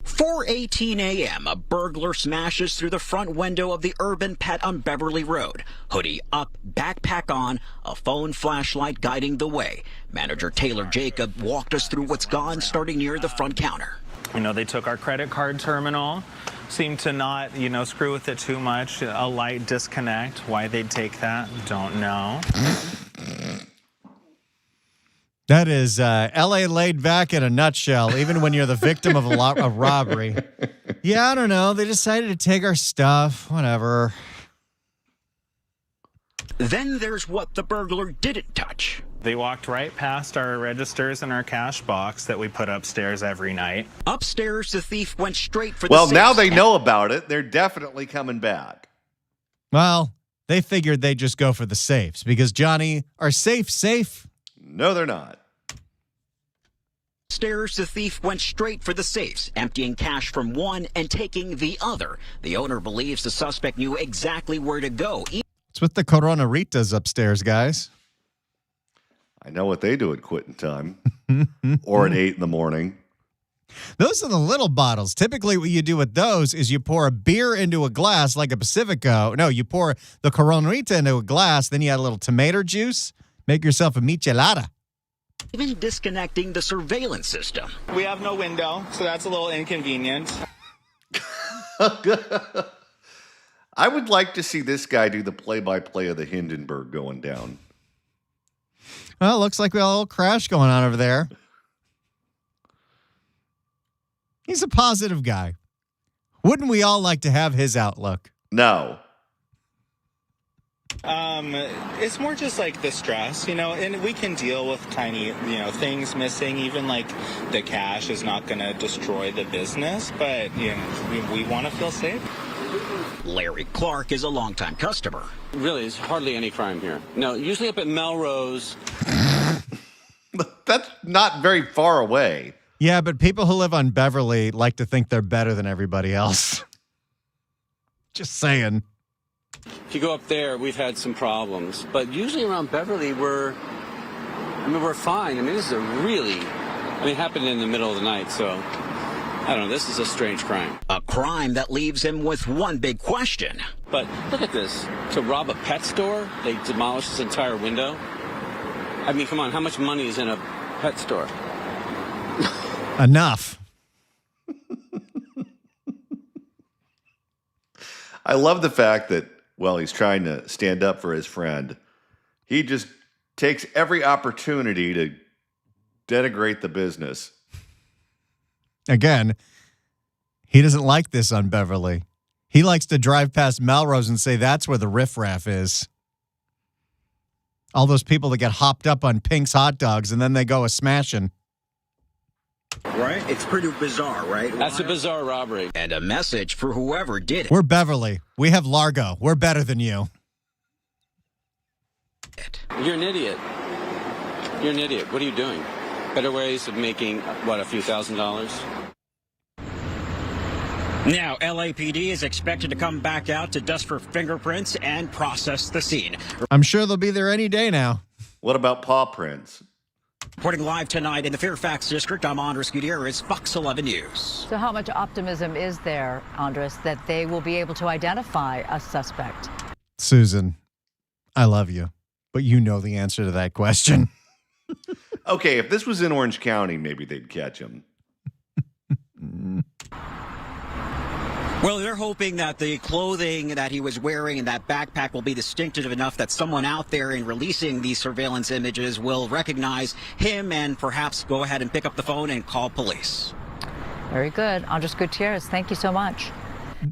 4:18 a.m., a burglar smashes through the front window of the Urban Pet on Beverly Road. Hoodie up, backpack on, a phone flashlight guiding the way. Manager Taylor Jacob walked us through what's gone, starting near the front counter. You know, they took our credit card terminal, seemed to not, screw with it too much. A light disconnect. Why they'd take that, don't know. That is L.A. laid back in a nutshell, even when you're the victim of a robbery. Yeah, I don't know. They decided to take our stuff. Whatever. Then there's what the burglar didn't touch. They walked right past our registers and our cash box that we put upstairs every night. Upstairs, the thief went straight for the Well, safe. now they know about it. They're definitely coming back. Well, they figured they'd just go for the safes because, Johnny, are safes safe? No, they're not. Upstairs, the thief went straight for the safes, emptying cash from one and taking the other. The owner believes the suspect knew exactly where to go. It's with the Coronaritas upstairs, guys. I know what they do at quitting time or at 8 in the morning. Those are the little bottles. Typically, what you do with those is you pour a beer into a glass like a Pacifico. No, you pour the Coronarita into a glass, then you add a little tomato juice, make yourself a michelada. Even disconnecting the surveillance system. We have no window, so that's a little inconvenient. I would like to see this guy do the play-by-play of the Hindenburg going down. Well, it looks like we got a little crash going on over there. He's a positive guy. Wouldn't we all like to have his outlook? No. It's more just like the stress, and we can deal with tiny, things missing. Even like the cash is not going to destroy the business, but we want to feel safe. Larry Clark is a longtime customer. Really, there's hardly any crime here. No, usually up at Melrose. That's not very far away. Yeah, but people who live on Beverly like to think they're better than everybody else. Just saying. If you go up there, we've had some problems. But usually around Beverly, we're fine. This is it happened in the middle of the night, so I don't know. This is a strange crime. A crime that leaves him with one big question. But look at this. To rob a pet store, they demolished this entire window. Come on, how much money is in a pet store? Enough. I love the fact that, he's trying to stand up for his friend. He just takes every opportunity to denigrate the business. Again, he doesn't like this on Beverly. He likes to drive past Melrose and say that's where the riffraff is. All those people that get hopped up on Pink's hot dogs and then they go a-smashing. Right? It's pretty bizarre, right? That's a bizarre robbery. And a message for whoever did it. We're Beverly. We have Largo. We're better than you. You're an idiot. You're an idiot. What are you doing? Better ways of making, what, a few $1,000s? Now, LAPD is expected to come back out to dust for fingerprints and process the scene. I'm sure they'll be there any day now. What about paw prints? Reporting live tonight in the Fairfax District, I'm Andres Gutierrez, Fox 11 News. So how much optimism is there, Andres, that they will be able to identify a suspect? Susan, I love you, but you know the answer to that question. Okay, if this was in Orange County, maybe they'd catch him. Well, they're hoping that the clothing that he was wearing and that backpack will be distinctive enough that someone out there in releasing these surveillance images will recognize him and perhaps go ahead and pick up the phone and call police. Very good. Andres Gutierrez, thank you so much.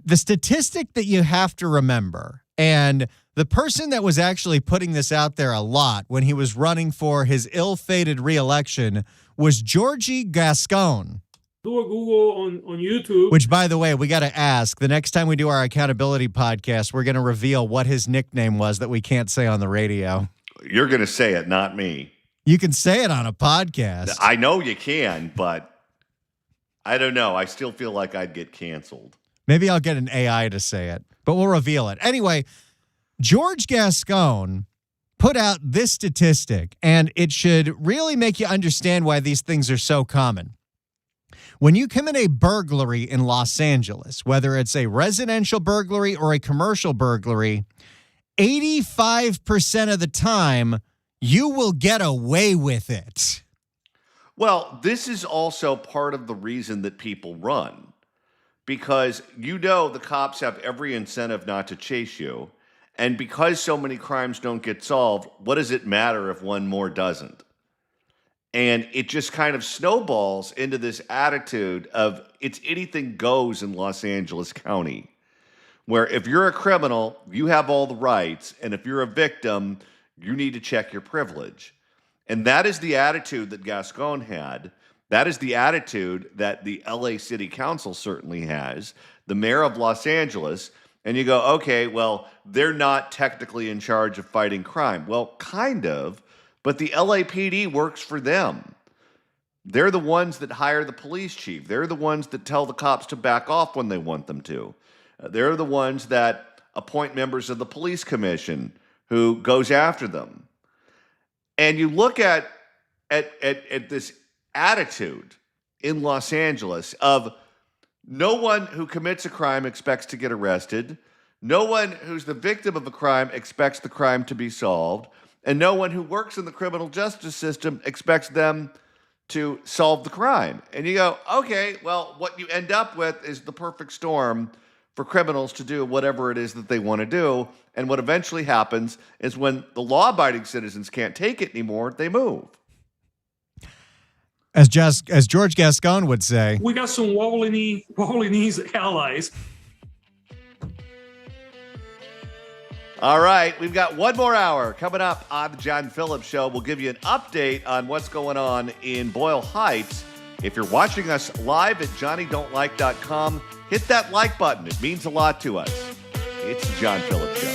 The statistic that you have to remember, and the person that was actually putting this out there a lot when he was running for his ill-fated re-election was Georgie Gascon. Do a Google on YouTube. Which, by the way, we got to ask. The next time we do our accountability podcast, we're going to reveal what his nickname was that we can't say on the radio. You're going to say it, not me. You can say it on a podcast. I know you can, but I don't know. I still feel like I'd get canceled. Maybe I'll get an AI to say it, but we'll reveal it. Anyway, George Gascon put out this statistic, and it should really make you understand why these things are so common. When you commit a burglary in Los Angeles, whether it's a residential burglary or a commercial burglary, 85% of the time, you will get away with it. Well, this is also part of the reason that people run. Because you know the cops have every incentive not to chase you. And because so many crimes don't get solved, what does it matter if one more doesn't? And it just kind of snowballs into this attitude of it's anything goes in Los Angeles County, where if you're a criminal, you have all the rights. And if you're a victim, you need to check your privilege. And that is the attitude that Gascon had. That is the attitude that the LA City Council certainly has, the mayor of Los Angeles. And you go, okay, well, they're not technically in charge of fighting crime. Well, kind of. But the LAPD works for them. They're the ones that hire the police chief. They're the ones that tell the cops to back off when they want them to. They're the ones that appoint members of the police commission who goes after them. And you look at this attitude in Los Angeles of no one who commits a crime expects to get arrested. No one who's the victim of a crime expects the crime to be solved. And no one who works in the criminal justice system expects them to solve the crime. And you go, okay, well, what you end up with is the perfect storm for criminals to do whatever it is that they want to do. And what eventually happens is when the law-abiding citizens can't take it anymore, they move. As George Gascon would say, we got some wobbly knees allies. All right, we've got one more hour coming up on the John Phillips Show. We'll give you an update on what's going on in Boyle Heights. If you're watching us live at johnnydon'tlike.com, hit that like button. It means a lot to us. It's the John Phillips Show.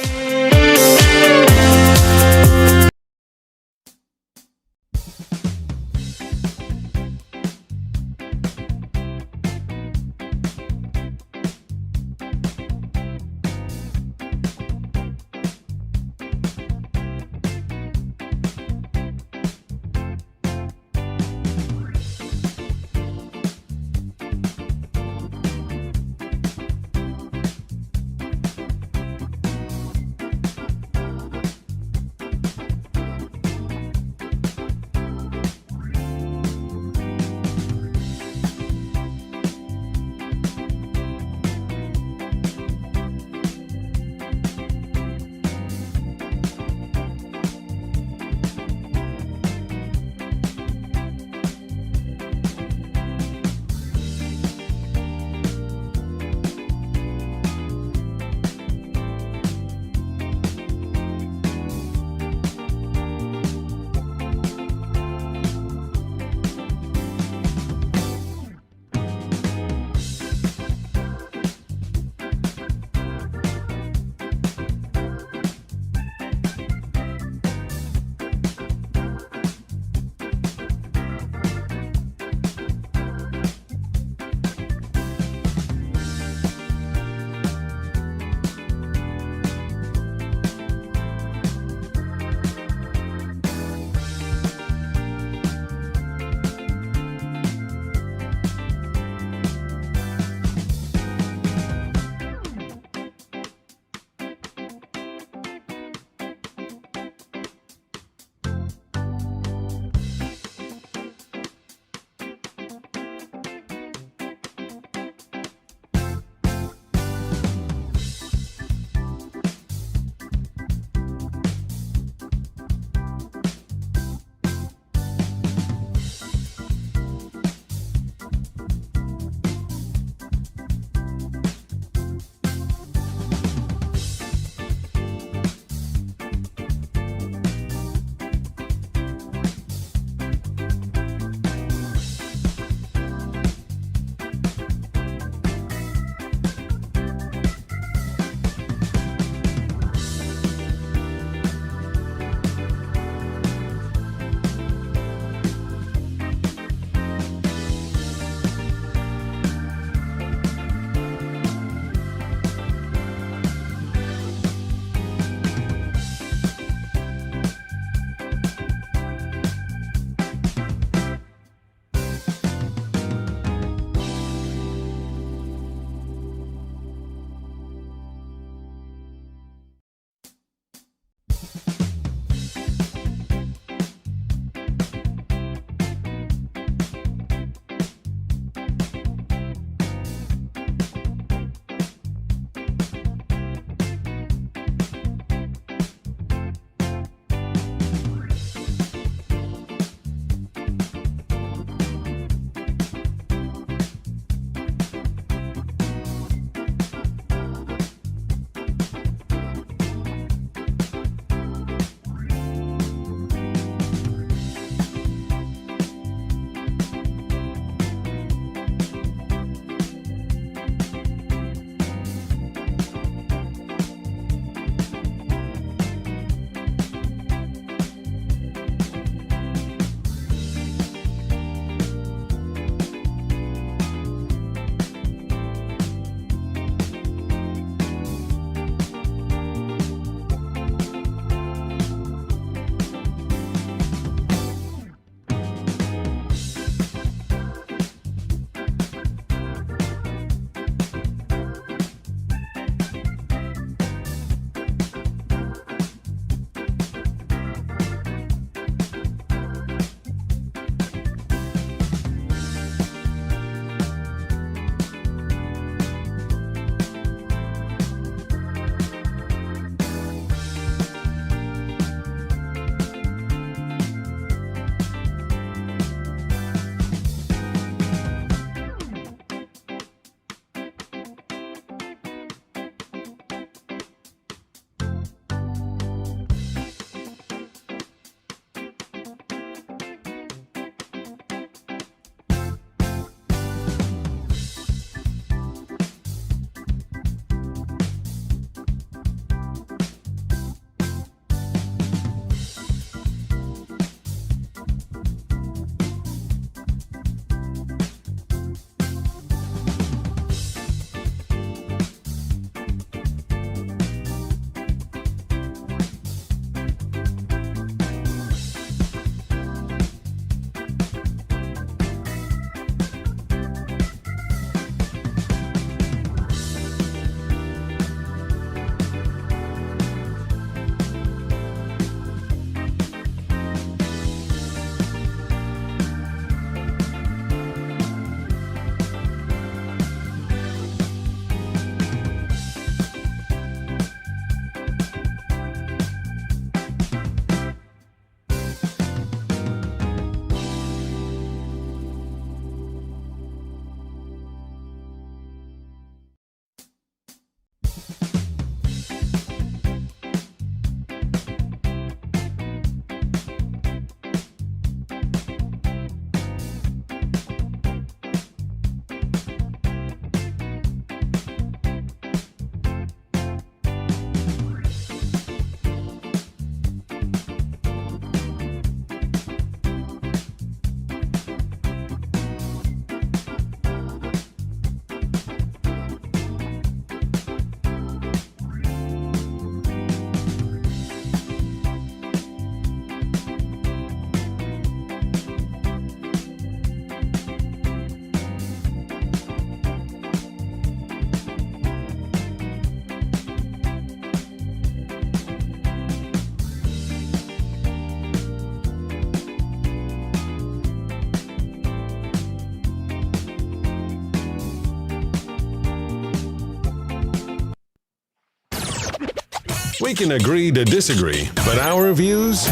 We can agree to disagree, but our views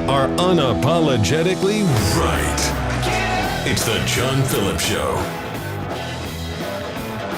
are unapologetically right. It's the John Phillips Show.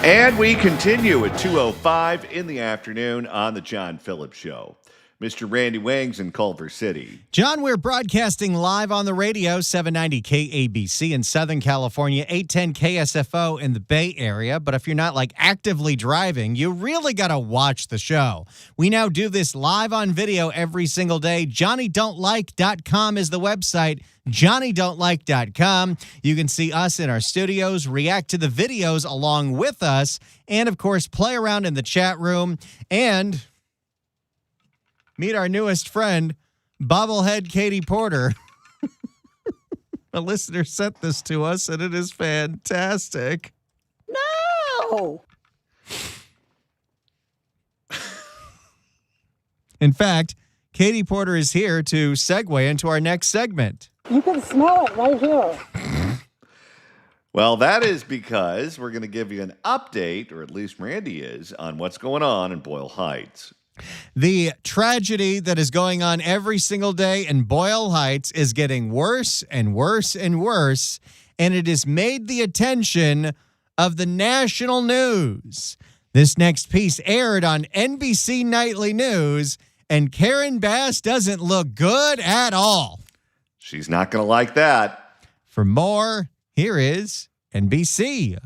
And we continue at 2:05 in the afternoon on the John Phillips Show. Mr. Randy Wangs in Culver City. John, we're broadcasting live on the radio, 790 KABC in Southern California, 810 KSFO in the Bay Area. But if you're not like actively driving, you really got to watch the show. We now do this live on video every single day. JohnnyDon'tLike.com is the website. JohnnyDon'tLike.com. You can see us in our studios, react to the videos along with us, and of course, play around in the chat room and meet our newest friend, bobblehead Katie Porter. A listener sent this to us, and it is fantastic. No! In fact, Katie Porter is here to segue into our next segment. You can smell it right here. Well, that is because we're going to give you an update, or at least Randy is, on what's going on in Boyle Heights. The tragedy that is going on every single day in Boyle Heights is getting worse and worse and worse, and it has made the attention of the national news. This next piece aired on NBC Nightly News, and Karen Bass doesn't look good at all. She's not going to like that. For more, here is NBC.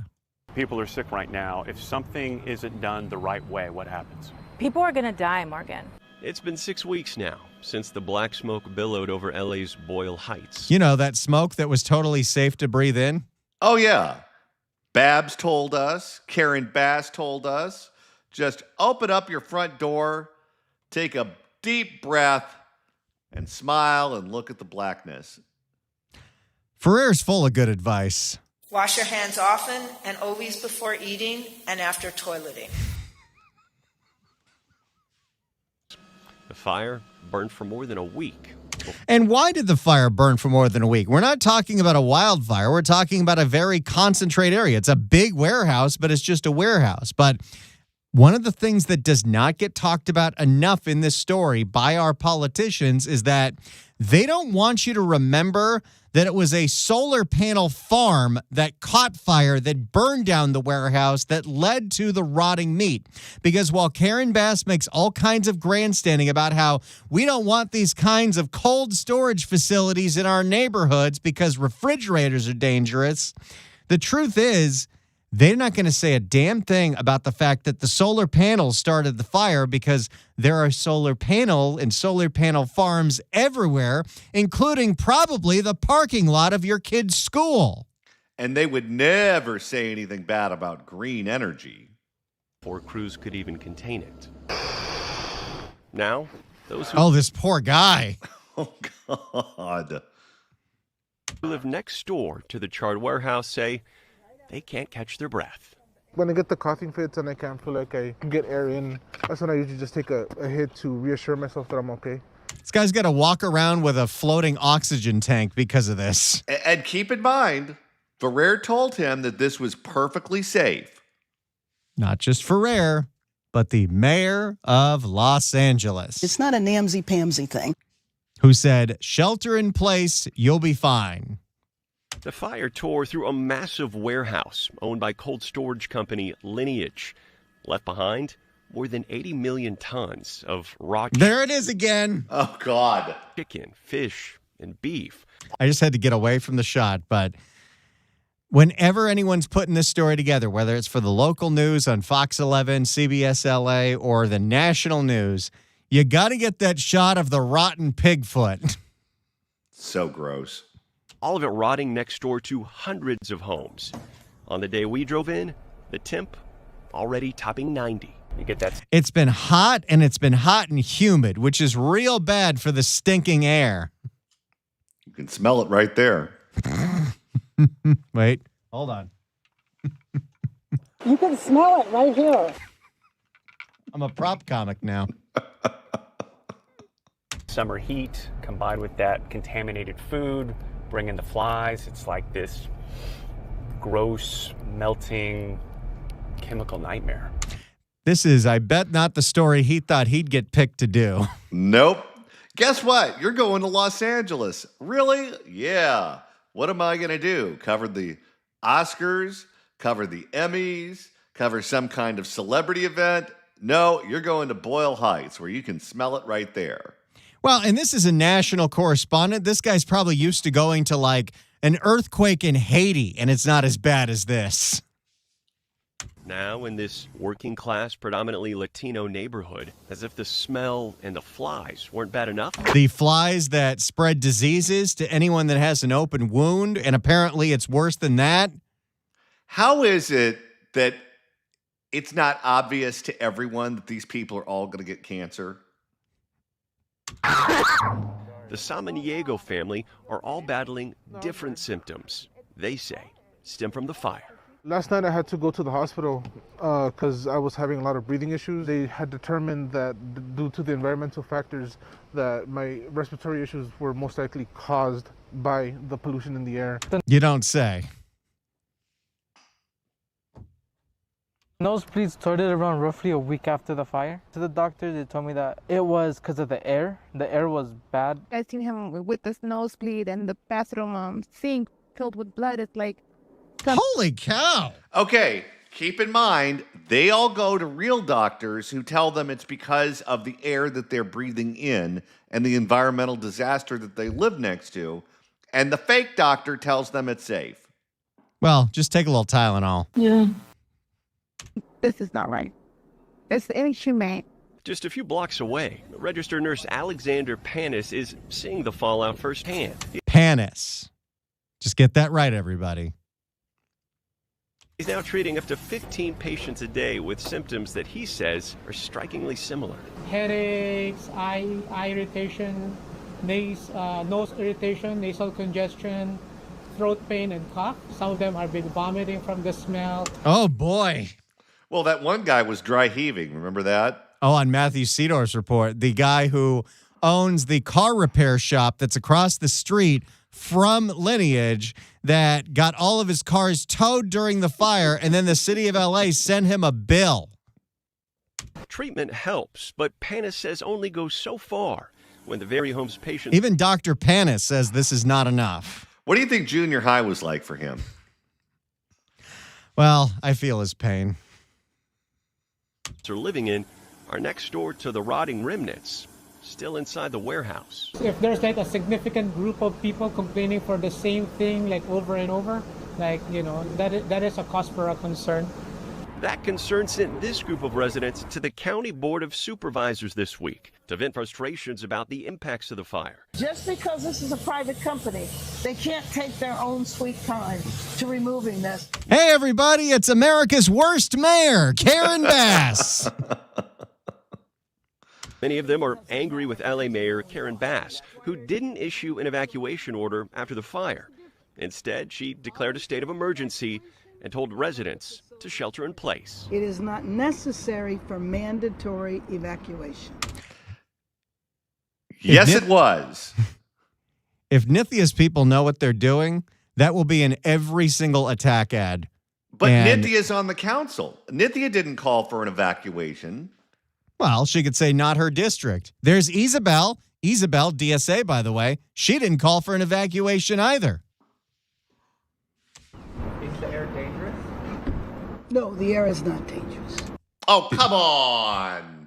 People are sick right now. If something isn't done the right way, what happens? People are going to die, Morgan. It's been 6 weeks now since the black smoke billowed over LA's Boyle Heights. You know, that smoke that was totally safe to breathe in? Oh, yeah. Babs told us, Karen Bass told us, just open up your front door, take a deep breath, and smile and look at the blackness. Ferrer's full of good advice. Wash your hands often and always before eating and after toileting. The fire burned for more than a week. And why did the fire burn for more than a week? We're not talking about a wildfire. We're talking about a very concentrated area. It's a big warehouse, but it's just a warehouse. But one of the things that does not get talked about enough in this story by our politicians is that they don't want you to remember that it was a solar panel farm that caught fire that burned down the warehouse that led to the rotting meat. Because while Karen Bass makes all kinds of grandstanding about how we don't want these kinds of cold storage facilities in our neighborhoods because refrigerators are dangerous, the truth is they're not going to say a damn thing about the fact that the solar panels started the fire, because there are solar panel farms everywhere, including probably the parking lot of your kid's school. And they would never say anything bad about green energy. 4 crews could even contain it. Now, those who Oh, this poor guy. Oh, God. live next door to the charred warehouse say they can't catch their breath. When I get the coughing fits and I can't feel like I can get air in, that's when I usually just take a hit to reassure myself that I'm okay. This guy's got to walk around with a floating oxygen tank because of this. And keep in mind, Ferrer told him that this was perfectly safe. Not just Ferrer, but the mayor of Los Angeles. It's not a namsy-pamsy thing. Who said, shelter in place, you'll be fine. The fire tore through a massive warehouse owned by cold storage company Lineage. Left behind more than 80 million tons of raw There it is again. Oh, God. Chicken, fish, and beef. I just had to get away from the shot, but whenever anyone's putting this story together, whether it's for the local news on Fox 11, CBS LA, or the national news, you got to get that shot of the rotten pig foot. So gross. All of it rotting next door to hundreds of homes. On the day we drove in, the temp already topping 90. You get that? It's been hot, and it's been hot and humid, which is real bad for the stinking air. You can smell it right there. Wait, hold on. You can smell it right here. I'm a prop comic now. Summer heat combined with that contaminated food, bringing the flies. It's like this gross, melting chemical nightmare. This is, I bet, not the story he thought he'd get picked to do. Nope. Guess what? You're going to Los Angeles. Really? Yeah. What am I going to do? Cover the Oscars? Cover the Emmys? Cover some kind of celebrity event? No, you're going to Boyle Heights, where you can smell it right there. Well, and this is a national correspondent. This guy's probably used to going to like an earthquake in Haiti, and it's not as bad as this. Now in this working class, predominantly Latino neighborhood, as if the smell and the flies weren't bad enough. The flies that spread diseases to anyone that has an open wound, and apparently it's worse than that. How is it that it's not obvious to everyone that these people are all going to get cancer? The Samaniego family are all battling different symptoms. They say stem from the fire. Last night I had to go to the hospital because I was having a lot of breathing issues. They had determined that due to the environmental factors that my respiratory issues were most likely caused by the pollution in the air. You don't say. Nosebleeds started around roughly a week after the fire. To the doctor, they told me that it was because of the air. The air was bad. I seen him with this nosebleed and the bathroom sink filled with blood. It's like... Holy cow! Okay, keep in mind, they all go to real doctors who tell them it's because of the air that they're breathing in and the environmental disaster that they live next to, and the fake doctor tells them it's safe. Well, just take a little Tylenol. Yeah. This is not right. It's inhumane. Just a few blocks away, registered nurse Alexander Panis is seeing the fallout firsthand. Panis. Just get that right, everybody. He's now treating up to 15 patients a day with symptoms that he says are strikingly similar. Headaches, eye irritation, nose irritation, nasal congestion, throat pain, and cough. Some of them have been vomiting from the smell. Oh, boy. Well, that one guy was dry heaving. Remember that? Oh, on Matthew Sedor's report, the guy who owns the car repair shop that's across the street from Lineage that got all of his cars towed during the fire, and then the city of LA sent him a bill. Treatment helps, but Panis says only goes so far when the very home's patients... Even Dr. Panis says this is not enough. What do you think junior high was like for him? Well, I feel his pain. ...are living in are next door to the rotting remnants, still inside the warehouse. If there's like a significant group of people complaining for the same thing like over and over, like, you know, that is a cause for a concern. That concern sent this group of residents to the County Board of Supervisors this week to vent frustrations about the impacts of the fire. Just because this is a private company, they can't take their own sweet time to removing this. Hey, everybody, it's America's worst mayor, Karen Bass. Many of them are angry with LA Mayor Karen Bass, who didn't issue an evacuation order after the fire. Instead, she declared a state of emergency and told residents to shelter in place. It is not necessary for mandatory evacuation. Yes, it was. If Nithia's people know what they're doing, that will be in every single attack ad. But Nithia's on the council. Nithya didn't call for an evacuation. Well, she could say not her district. There's Isabel. Isabel, DSA, by the way. She didn't call for an evacuation either. Is the air dangerous? No, the air is not dangerous. Oh, come on.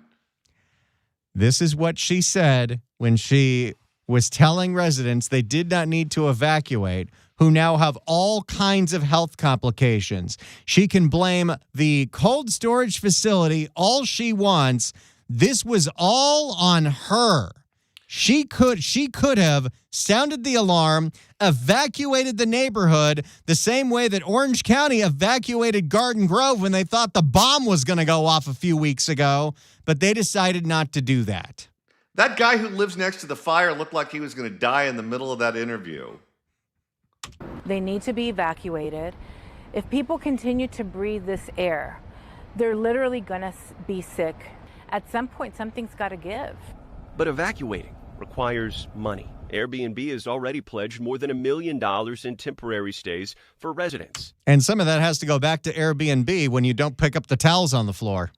This is what she said when she was telling residents they did not need to evacuate, who now have all kinds of health complications. She can blame the cold storage facility all she wants. This was all on her. She could have sounded the alarm, evacuated the neighborhood the same way that Orange County evacuated Garden Grove when they thought the bomb was going to go off a few weeks ago, but they decided not to do that. That guy who lives next to the fire looked like he was going to die in the middle of that interview. They need to be evacuated. If people continue to breathe this air, they're literally going to be sick. At some point, something's got to give. But evacuating requires money. Airbnb has already pledged more than $1 million in temporary stays for residents. And some of that has to go back to Airbnb when you don't pick up the towels on the floor.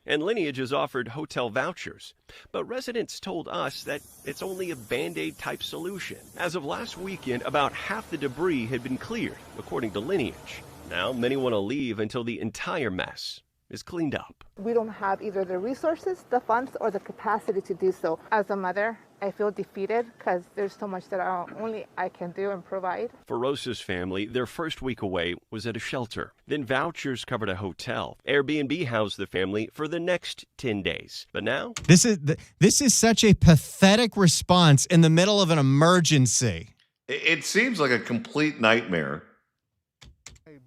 And Lineage has offered hotel vouchers. But residents told us that it's only a Band-Aid type solution. As of last weekend, about half the debris had been cleared, according to Lineage. Now, many want to leave until the entire mess is cleaned up. We don't have either the resources, the funds, or the capacity to do so. As a mother, I feel defeated because there's so much that only I can do and provide. For Rosa's family, their first week away was at a shelter. Then vouchers covered a hotel. Airbnb housed the family for the next 10 days. But now? This is such a pathetic response in the middle of an emergency. It seems like a complete nightmare.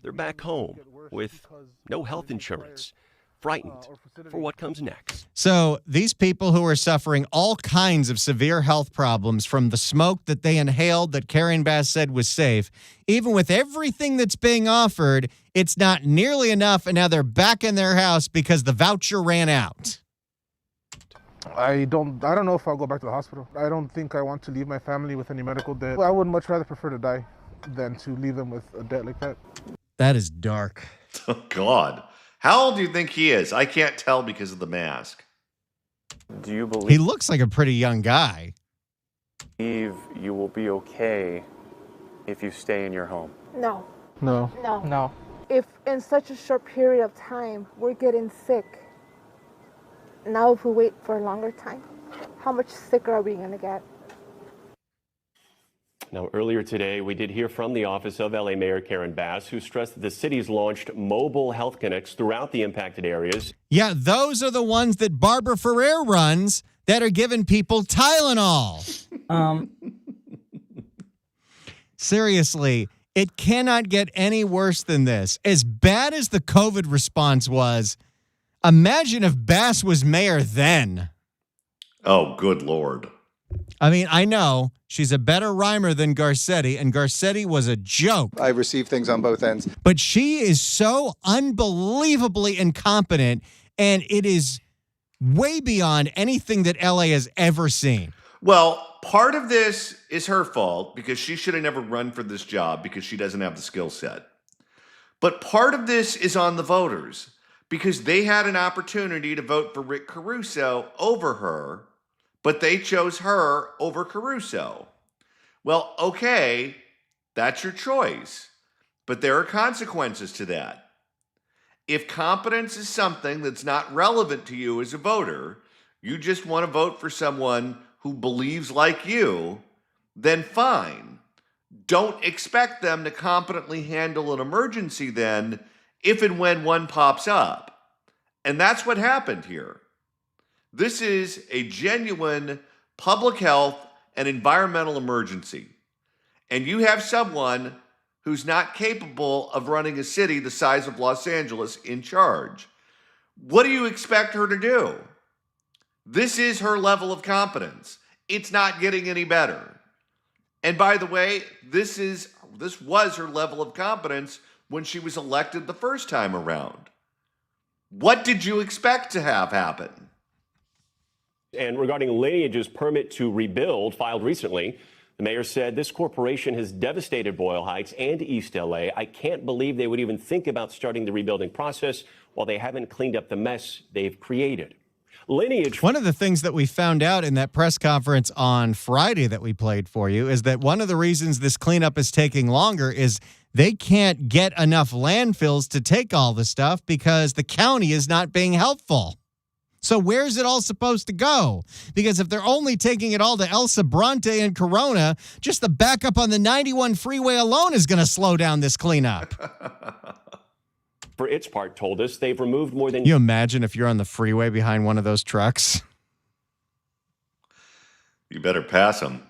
They're back home with no health insurance, frightened for what comes next. So these people who are suffering all kinds of severe health problems from the smoke that they inhaled that Karen Bass said was safe, even with everything that's being offered, it's not nearly enough, and now they're back in their house because the voucher ran out. I don't know if I'll go back to the hospital. I don't think I want to leave my family with any medical debt. I would much rather prefer to die than to leave them with a debt like that. That is dark. Oh, God. How old do you think he is? I can't tell because of the mask. Do you believe He looks like a pretty young guy. you will be okay if you stay in your home? No. No. No. No. If in such a short period of time we're getting sick, now if we wait for a longer time, how much sicker are we going to get? Now, earlier today, we did hear from the office of LA Mayor Karen Bass, who stressed that the city's launched mobile health clinics throughout the impacted areas. Yeah, those are the ones that Barbara Ferrer runs that are giving people Tylenol. Seriously, it cannot get any worse than this. As bad as the COVID response was, imagine if Bass was mayor then. Oh, good Lord. I mean, I know she's a better rhymer than Garcetti, and Garcetti was a joke. I receive things on both ends. But she is so unbelievably incompetent, and it is way beyond anything that LA has ever seen. Well, part of this is her fault because she should have never run for this job because she doesn't have the skill set. But part of this is on the voters because they had an opportunity to vote for Rick Caruso over her, but they chose her over Caruso. Well, okay, that's your choice, but there are consequences to that. If competence is something that's not relevant to you as a voter, you just want to vote for someone who believes like you, then fine. Don't expect them to competently handle an emergency then, if and when one pops up. And that's what happened here. This is a genuine public health and environmental emergency. And you have someone who's not capable of running a city the size of Los Angeles in charge. What do you expect her to do? This is her level of competence. It's not getting any better. And by the way, this was her level of competence when she was elected the first time around. What did you expect to have happen? And regarding Lineage's permit to rebuild filed recently, the mayor said this corporation has devastated Boyle Heights and East LA. I can't believe they would even think about starting the rebuilding process while they haven't cleaned up the mess they've created. Lineage. One of the things that we found out in that press conference on Friday that we played for you is that one of the reasons this cleanup is taking longer is they can't get enough landfills to take all the stuff because the county is not being helpful. So where's it all supposed to go? Because if they're only taking it all to El Sobrante and Corona, just the backup on the 91 freeway alone is going to slow down this cleanup. For its part, told us they've removed more than... You imagine if you're on the freeway behind one of those trucks? You better pass them.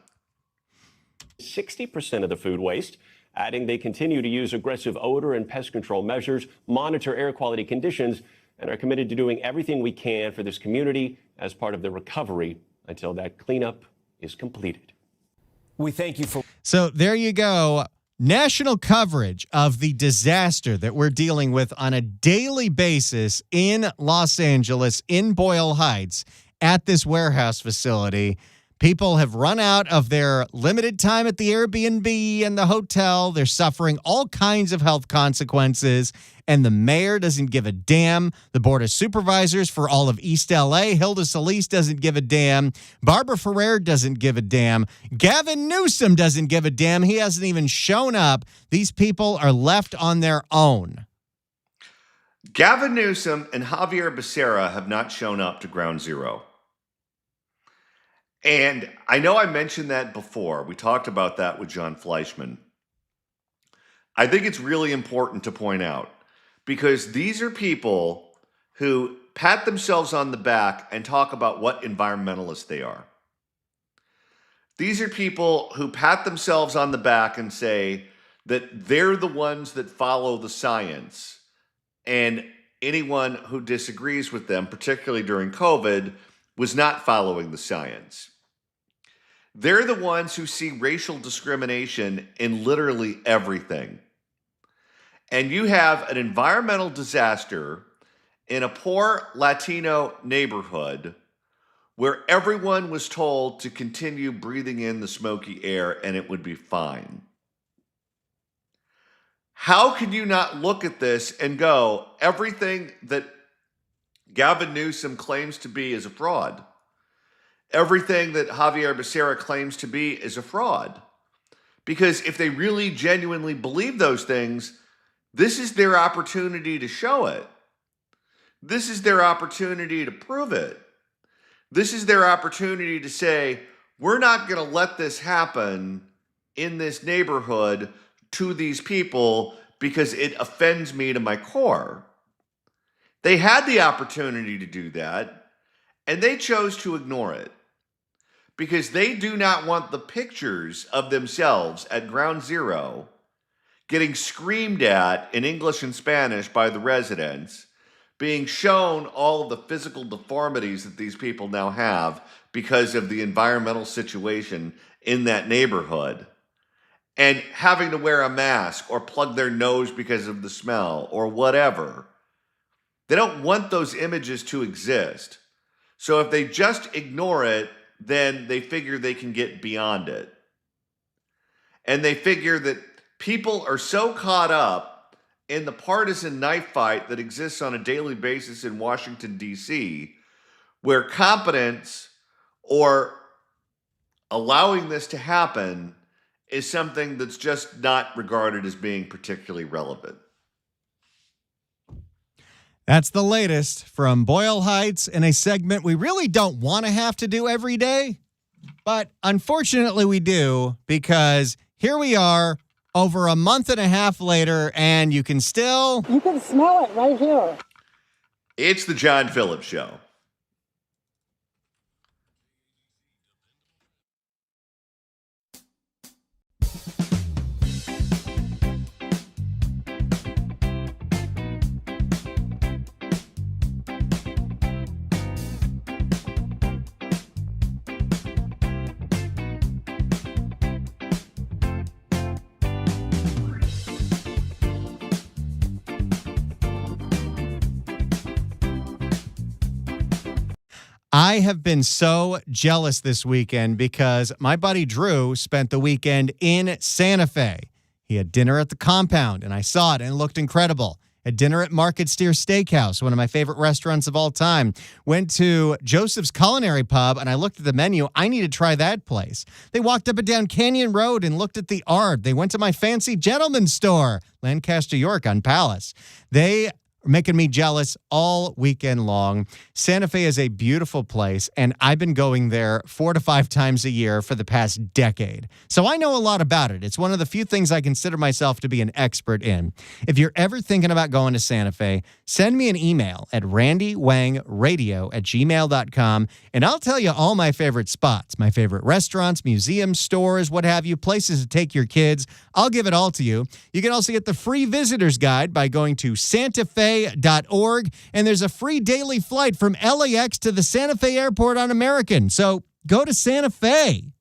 60% of the food waste, adding they continue to use aggressive odor and pest control measures, monitor air quality conditions, and are committed to doing everything we can for this community as part of the recovery until that cleanup is completed. We thank you for... So there you go. National coverage of the disaster that we're dealing with on a daily basis in Los Angeles, in Boyle Heights, at this warehouse facility. People have run out of their limited time at the Airbnb and the hotel. They're suffering all kinds of health consequences, and the mayor doesn't give a damn. The board of supervisors for all of East LA, Hilda Solis, doesn't give a damn. Barbara Ferrer doesn't give a damn. Gavin Newsom doesn't give a damn. He hasn't even shown up. These people are left on their own. Gavin Newsom and Javier Becerra have not shown up to Ground Zero. And I know I mentioned that before. We talked about that with John Fleischman. I think it's really important to point out because these are people who pat themselves on the back and talk about what environmentalists they are. These are people who pat themselves on the back and say that they're the ones that follow the science, and anyone who disagrees with them, particularly during COVID, was not following the science. They're the ones who see racial discrimination in literally everything. And you have an environmental disaster in a poor Latino neighborhood where everyone was told to continue breathing in the smoky air and it would be fine. How can you not look at this and go, everything that Gavin Newsom claims to be is a fraud? Everything that Javier Becerra claims to be is a fraud. Because if they really genuinely believe those things, this is their opportunity to show it. This is their opportunity to prove it. This is their opportunity to say, we're not going to let this happen in this neighborhood to these people because it offends me to my core. They had the opportunity to do that, and they chose to ignore it because they do not want the pictures of themselves at Ground Zero getting screamed at in English and Spanish by the residents, being shown all of the physical deformities that these people now have because of the environmental situation in that neighborhood, and having to wear a mask or plug their nose because of the smell or whatever. They don't want those images to exist. So if they just ignore it, then they figure they can get beyond it. And they figure that people are so caught up in the partisan knife fight that exists on a daily basis in Washington, D.C., where competence or allowing this to happen is something that's just not regarded as being particularly relevant. That's the latest from Boyle Heights in a segment we really don't want to have to do every day, but unfortunately we do, because here we are over a month and a half later, and you can smell it right here. It's the John Phillips Show. I have been so jealous this weekend because my buddy Drew spent the weekend in Santa Fe. He had dinner at the compound, and I saw it, and it looked incredible. Had dinner at Market Steer Steakhouse, one of my favorite restaurants of all time. Went to Joseph's Culinary Pub, and I looked at the menu. I need to try that place. They walked up and down Canyon Road and looked at the art. They went to my fancy gentleman's store, Lancaster, York, on Palace. They making me jealous all weekend long. Santa Fe is a beautiful place, and I've been going there 4 to 5 times a year for the past decade. So I know a lot about it. It's one of the few things I consider myself to be an expert in. If you're ever thinking about going to Santa Fe, send me an email at randywangradio@gmail.com, and I'll tell you all my favorite spots, my favorite restaurants, museums, stores, what have you, places to take your kids. I'll give it all to you. You can also get the free visitor's guide by going to santafe.org, and there's a free daily flight from LAX to the Santa Fe Airport on American. So go to Santa Fe.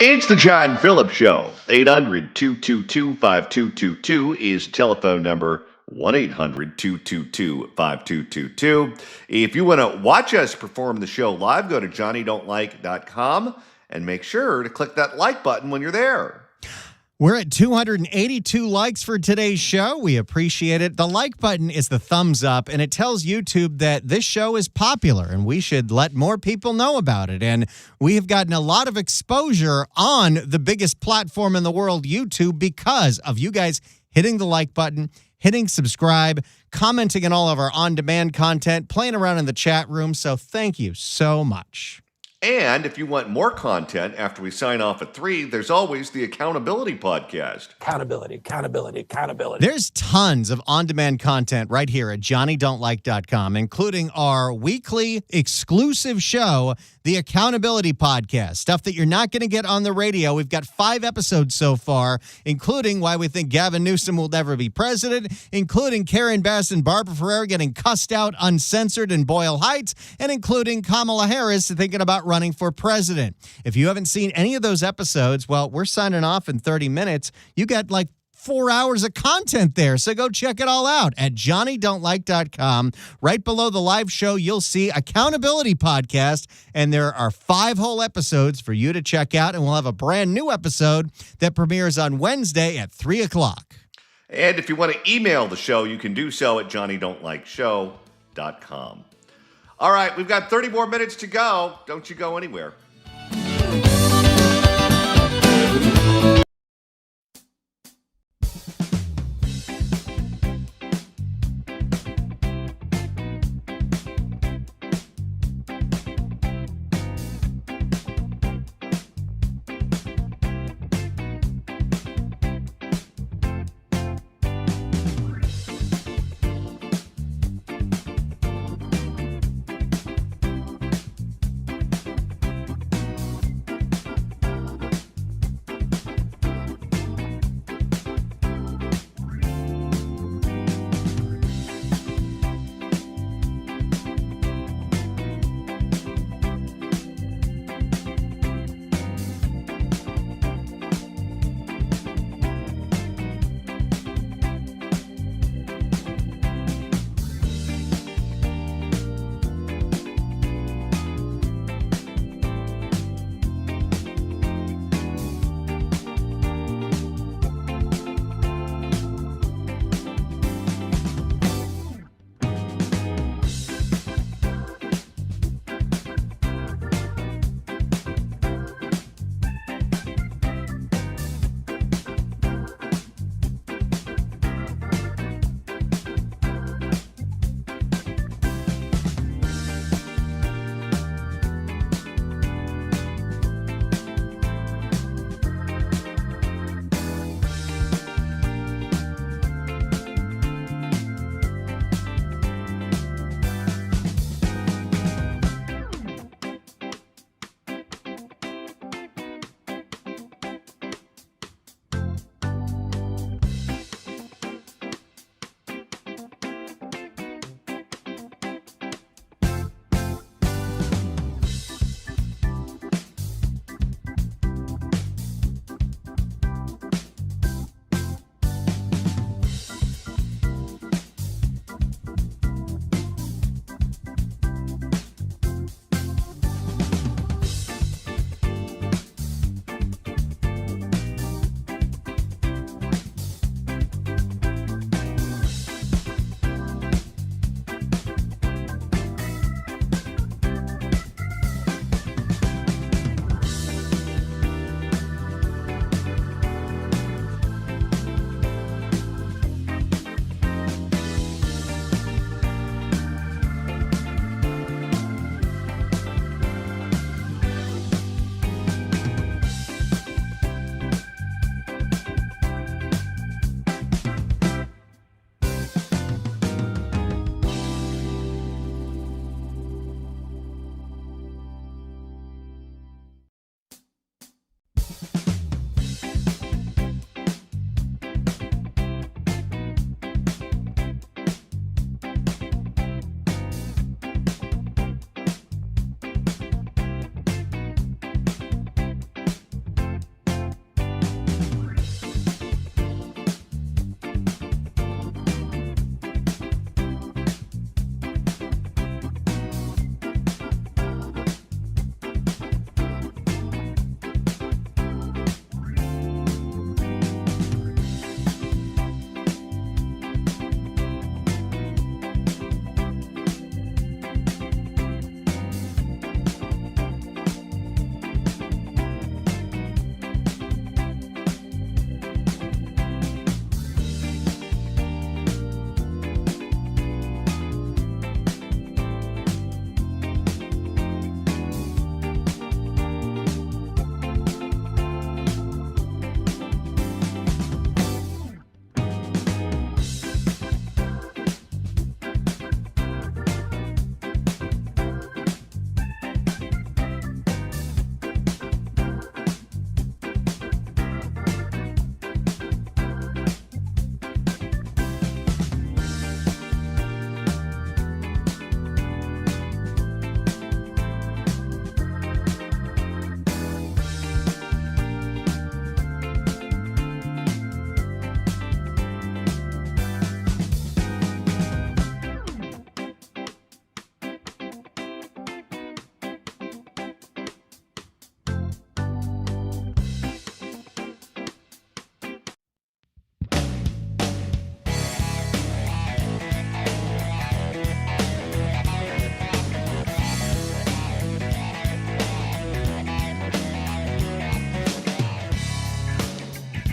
It's the John Phillips Show. 800-222-5222 is telephone number. 1-800-222-5222. If you want to watch us perform the show live, go to johnnydon'tlike.com and make sure to click that like button when you're there. We're at 282 likes for today's show. We appreciate it. The like button is the thumbs up, and it tells YouTube that this show is popular, and we should let more people know about it. And we have gotten a lot of exposure on the biggest platform in the world, YouTube, because of you guys hitting the like button, hitting subscribe, commenting on all of our on-demand content, playing around in the chat room. So thank you so much. And if you want more content after we sign off at 3, there's always the Accountability Podcast. Accountability. There's tons of on-demand content right here at johnnydon'tlike.com, including our weekly exclusive show, the Accountability Podcast, stuff that you're not going to get on the radio. We've got 5 episodes so far, including why we think Gavin Newsom will never be president, including Karen Bass and Barbara Ferrer getting cussed out uncensored in Boyle Heights, and including Kamala Harris thinking about running for president. If you haven't seen any of those episodes, well, we're signing off in 30 minutes. You got like 4 hours of content there, so go check it all out at johnnydon'tlike.com. Right below the live show, you'll see Accountability Podcast, and there are 5 whole episodes for you to check out, and we'll have a brand new episode that premieres on Wednesday at 3 o'clock. And if you want to email the show, you can do so at johnnydon'tlikeshow.com. All right, we've got 30 more minutes to go. Don't you go anywhere.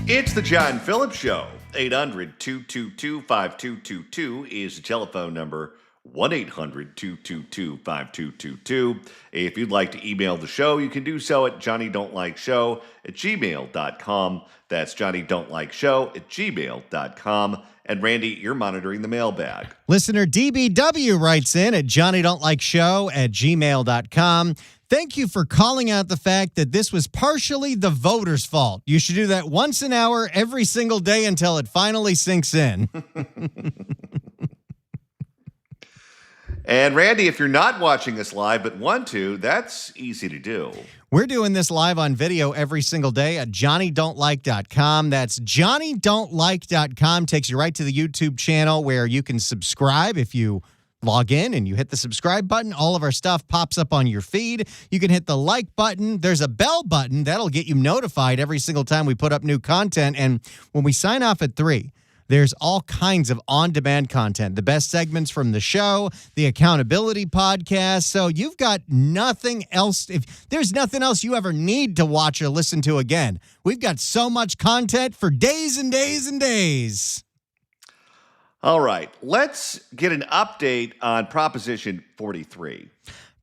It's the John Phillips Show. 800-222-5222 is the telephone number. 1-800-222-5222. If you'd like to email the show, you can do so at johnnydon'tlikeshow@gmail.com. That's johnnydon'tlikeshow@gmail.com. And Randy, you're monitoring the mailbag. Listener DBW writes in at johnnydon'tlikeshow@gmail.com. Thank you for calling out the fact that this was partially the voters' fault. You should do that once an hour every single day until it finally sinks in. And Randy, if you're not watching us live but want to, that's easy to do. We're doing this live on video every single day at johnnydon'tlike.com. That's johnnydon'tlike.com. Takes you right to the YouTube channel where you can subscribe. If you log in and you hit the subscribe button, all of our stuff pops up on your feed. You can hit the like button. There's a bell button that'll get you notified every single time we put up new content. And when we sign off at 3, there's all kinds of on-demand content, the best segments from the show, the accountability podcast. So you've got nothing else. If there's nothing else you ever need to watch or listen to again, we've got so much content for days and days and days. All right, let's get an update on Proposition 43.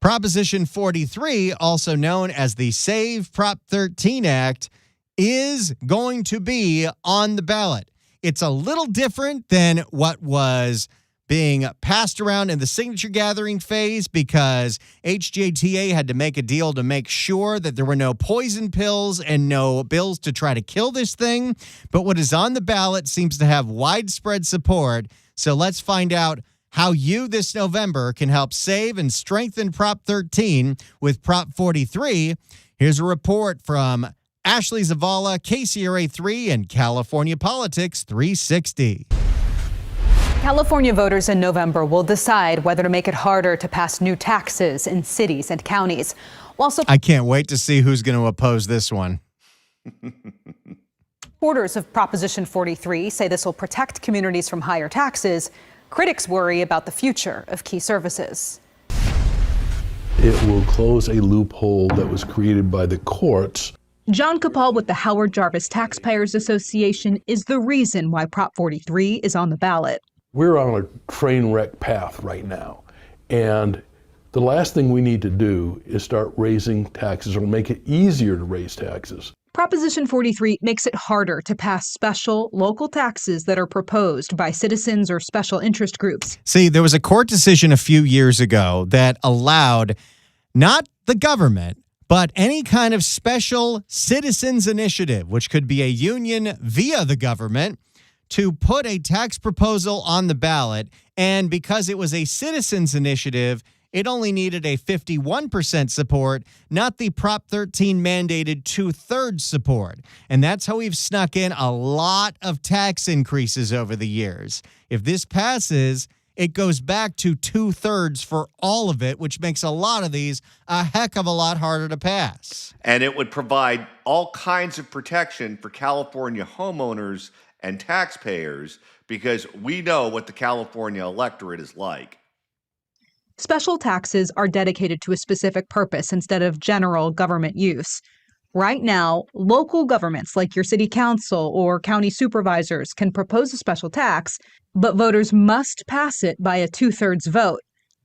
Proposition 43, also known as the Save Prop 13 Act, is going to be on the ballot. It's a little different than what was being passed around in the signature gathering phase because HJTA had to make a deal to make sure that there were no poison pills and no bills to try to kill this thing. But what is on the ballot seems to have widespread support. So let's find out how you this November can help save and strengthen Prop 13 with Prop 43. Here's a report from Ashley Zavala, KCRA 3, and California Politics 360. California voters in November will decide whether to make it harder to pass new taxes in cities and counties. I can't wait to see who's going to oppose this one. Supporters of Proposition 43 say this will protect communities from higher taxes. Critics worry about the future of key services. It will close a loophole that was created by the courts. John Capal with the Howard Jarvis Taxpayers Association is the reason why Prop 43 is on the ballot. We're on a train wreck path right now, and the last thing we need to do is start raising taxes or make it easier to raise taxes. Proposition 43 makes it harder to pass special local taxes that are proposed by citizens or special interest groups. See, there was a court decision a few years ago that allowed not the government, but any kind of special citizens initiative, which could be a union via the government, to put a tax proposal on the ballot. And because it was a citizens initiative, it only needed a 51% support, not the Prop 13 mandated 2/3 support. And that's how we've snuck in a lot of tax increases over the years. If this passes, it goes back to 2/3 for all of it, which makes a lot of these a heck of a lot harder to pass. And it would provide all kinds of protection for California homeowners and taxpayers because we know what the California electorate is like. Special taxes are dedicated to a specific purpose instead of general government use. Right now, local governments like your city council or county supervisors can propose a special tax, but voters must pass it by a 2/3 vote.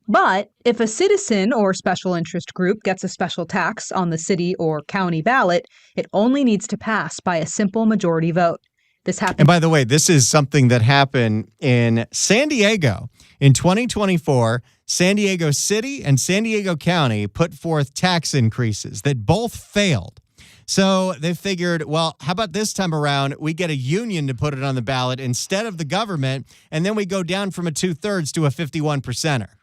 But if a citizen or special interest group gets a special tax on the city or county ballot, it only needs to pass by a simple majority vote. This happened. And by the way, this is something that happened in San Diego in 2024. San Diego City and San Diego County put forth tax increases that both failed. So they figured, well, how about this time around, we get a union to put it on the ballot instead of the government, and then we go down from a 2/3 to a 51%er.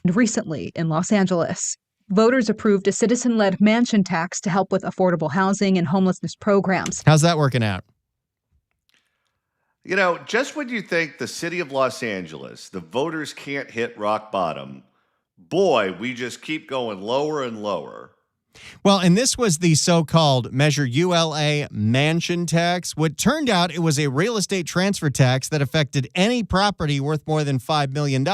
Recently in Los Angeles, voters approved a citizen-led mansion tax to help with affordable housing and homelessness programs. How's that working out? You know, just when you think the city of Los Angeles, the voters can't hit rock bottom, boy, we just keep going lower and lower. Well, and this was the so-called Measure ULA mansion tax. What turned out, it was a real estate transfer tax that affected any property worth more than $5 million,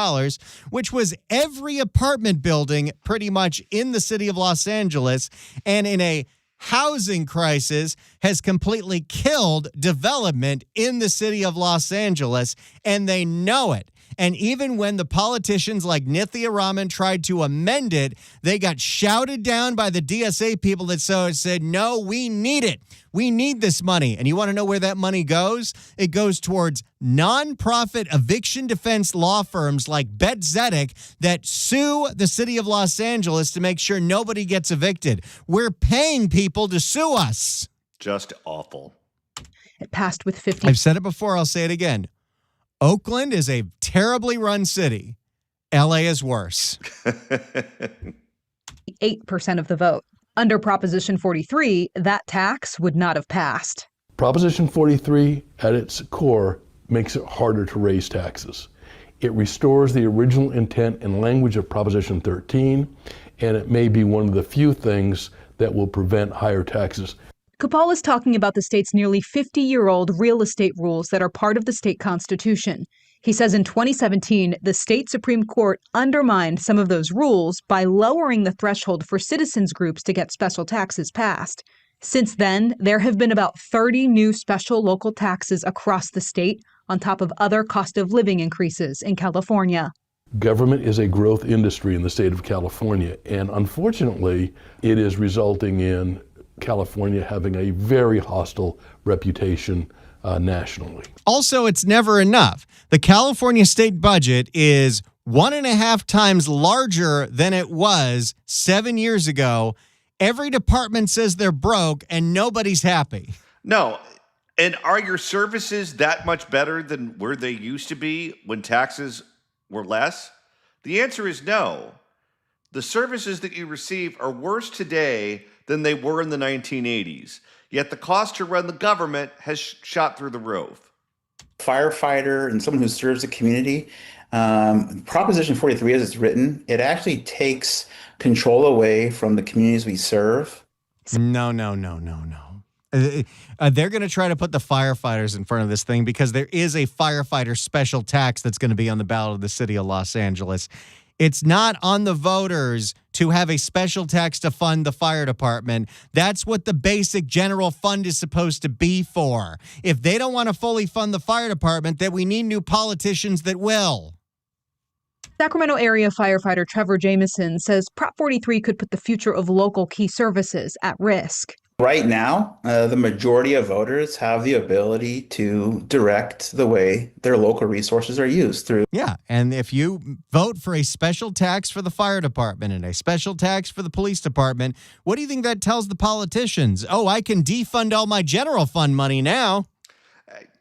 which was every apartment building pretty much in the city of Los Angeles. And in a housing crisis has completely killed development in the city of Los Angeles, and they know it. And even when the politicians like Nithya Raman tried to amend it, they got shouted down by the DSA people that said, no, we need it. We need this money. And you want to know where that money goes? It goes towards nonprofit eviction defense law firms like Bet Zedek that sue the city of Los Angeles to make sure nobody gets evicted. We're paying people to sue us. Just awful. It passed with 50. I've said it before. I'll say it again. Oakland is a terribly run city. LA is worse. 8% of the vote. Under Proposition 43, that tax would not have passed. Proposition 43, at its core, makes it harder to raise taxes. It restores the original intent and language of Proposition 13, and it may be one of the few things that will prevent higher taxes. Kapal is talking about the state's nearly 50-year-old real estate rules that are part of the state constitution. He says in 2017, the state Supreme Court undermined some of those rules by lowering the threshold for citizens groups to get special taxes passed. Since then, there have been about 30 new special local taxes across the state, on top of other cost of living increases in California. Government is a growth industry in the state of California, and unfortunately, it is resulting in California having a very hostile reputation nationally. Also, it's never enough. The California state budget is 1.5 times larger than it was 7 years ago. Every department says they're broke and nobody's happy. No. And are your services that much better than where they used to be when taxes were less? The answer is no. The services that you receive are worse today than they were in the 1980s. Yet the cost to run the government has shot through the roof. Firefighter and someone who serves the community, Proposition 43 as it's written, it actually takes control away from the communities we serve. No. They're going to try to put the firefighters in front of this thing because there is a firefighter special tax that's going to be on the ballot of the city of Los Angeles. It's not on the voters to have a special tax to fund the fire department. That's what the basic general fund is supposed to be for. If they don't want to fully fund the fire department, then we need new politicians that will. Sacramento area firefighter Trevor Jameson says Prop 43 could put the future of local key services at risk. Right now, the majority of voters have the ability to direct the way their local resources are used through. Yeah, and if you vote for a special tax for the fire department and a special tax for the police department, what do you think that tells the politicians? Oh, I can defund all my general fund money now.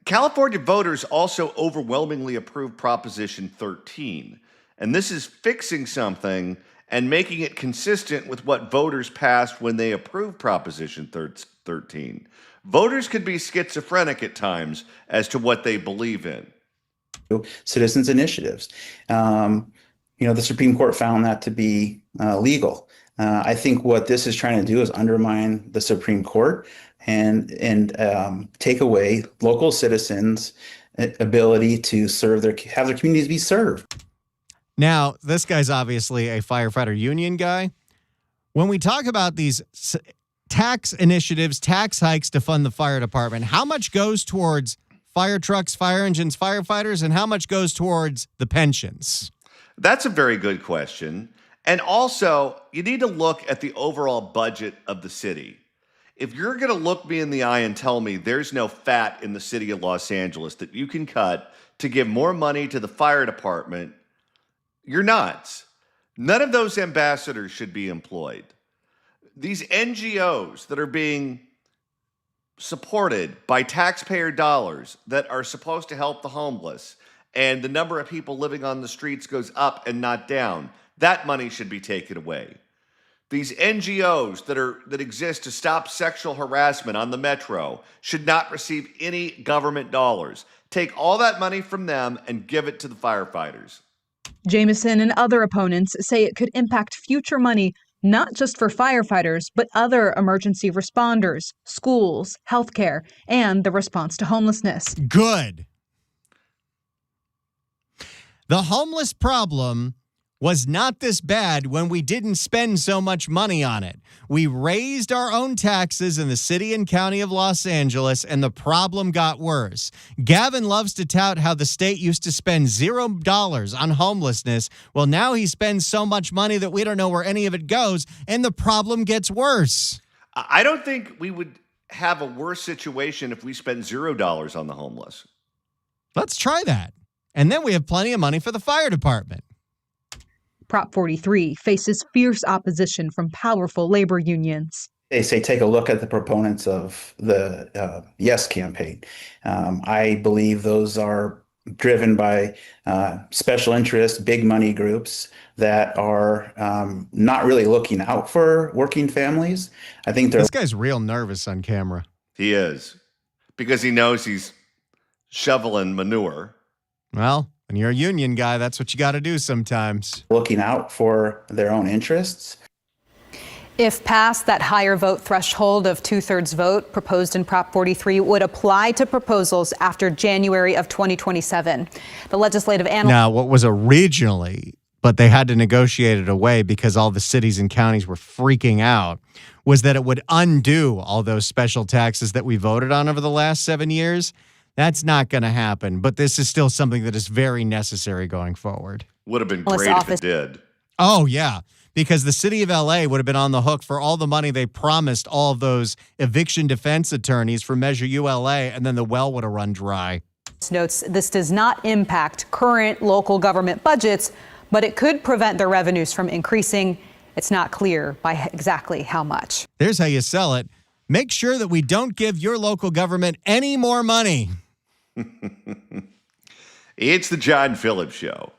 California voters also overwhelmingly approved Proposition 13, and this is fixing something and making it consistent with what voters passed when they approved Proposition 13. Voters could be schizophrenic at times as to what they believe in. Citizens initiatives. The Supreme Court found that to be legal. I think what this is trying to do is undermine the Supreme Court and take away local citizens' ability to have their communities be served. Now, this guy's obviously a firefighter union guy. When we talk about these tax initiatives, tax hikes to fund the fire department, how much goes towards fire trucks, fire engines, firefighters, and how much goes towards the pensions? That's a very good question. And also, you need to look at the overall budget of the city. If you're going to look me in the eye and tell me there's no fat in the city of Los Angeles that you can cut to give more money to the fire department, you're nuts. None of those ambassadors should be employed. These NGOs that are being supported by taxpayer dollars that are supposed to help the homeless, and the number of people living on the streets goes up and not down, that money should be taken away. These NGOs that exist to stop sexual harassment on the metro should not receive any government dollars. Take all that money from them and give it to the firefighters. Jameson and other opponents say it could impact future money, not just for firefighters, but other emergency responders, schools, healthcare, and the response to homelessness. Good. The homeless problem was not this bad when we didn't spend so much money on it. We raised our own taxes in the city and county of Los Angeles, and the problem got worse. Gavin loves to tout how the state used to spend $0 on homelessness. Well, now he spends so much money that we don't know where any of it goes, and the problem gets worse. I don't think we would have a worse situation if we spent $0 on the homeless. Let's try that. And then we have plenty of money for the fire department. Prop 43 faces fierce opposition from powerful labor unions. They say take a look at the proponents of the Yes campaign. I believe those are driven by special interest, big money groups that are not really looking out for working families. I think this guy's real nervous on camera. He is, because he knows he's shoveling manure. Well, when you're a union guy, that's what you got to do sometimes. Looking out for their own interests. If passed, that higher vote threshold of 2/3 vote proposed in Prop 43 would apply to proposals after January of 2027. The legislative analyst. Now, what was originally, but they had to negotiate it away because all the cities and counties were freaking out, was that it would undo all those special taxes that we voted on over the last 7 years. That's not going to happen, but this is still something that is very necessary going forward. Would have been great if it did. Oh, yeah, because the city of L.A. would have been on the hook for all the money they promised all of those eviction defense attorneys for Measure ULA, and then the well would have run dry. Notes this does not impact current local government budgets, but it could prevent their revenues from increasing. It's not clear by exactly how much. There's how you sell it. Make sure that we don't give your local government any more money. It's the John Phillips Show.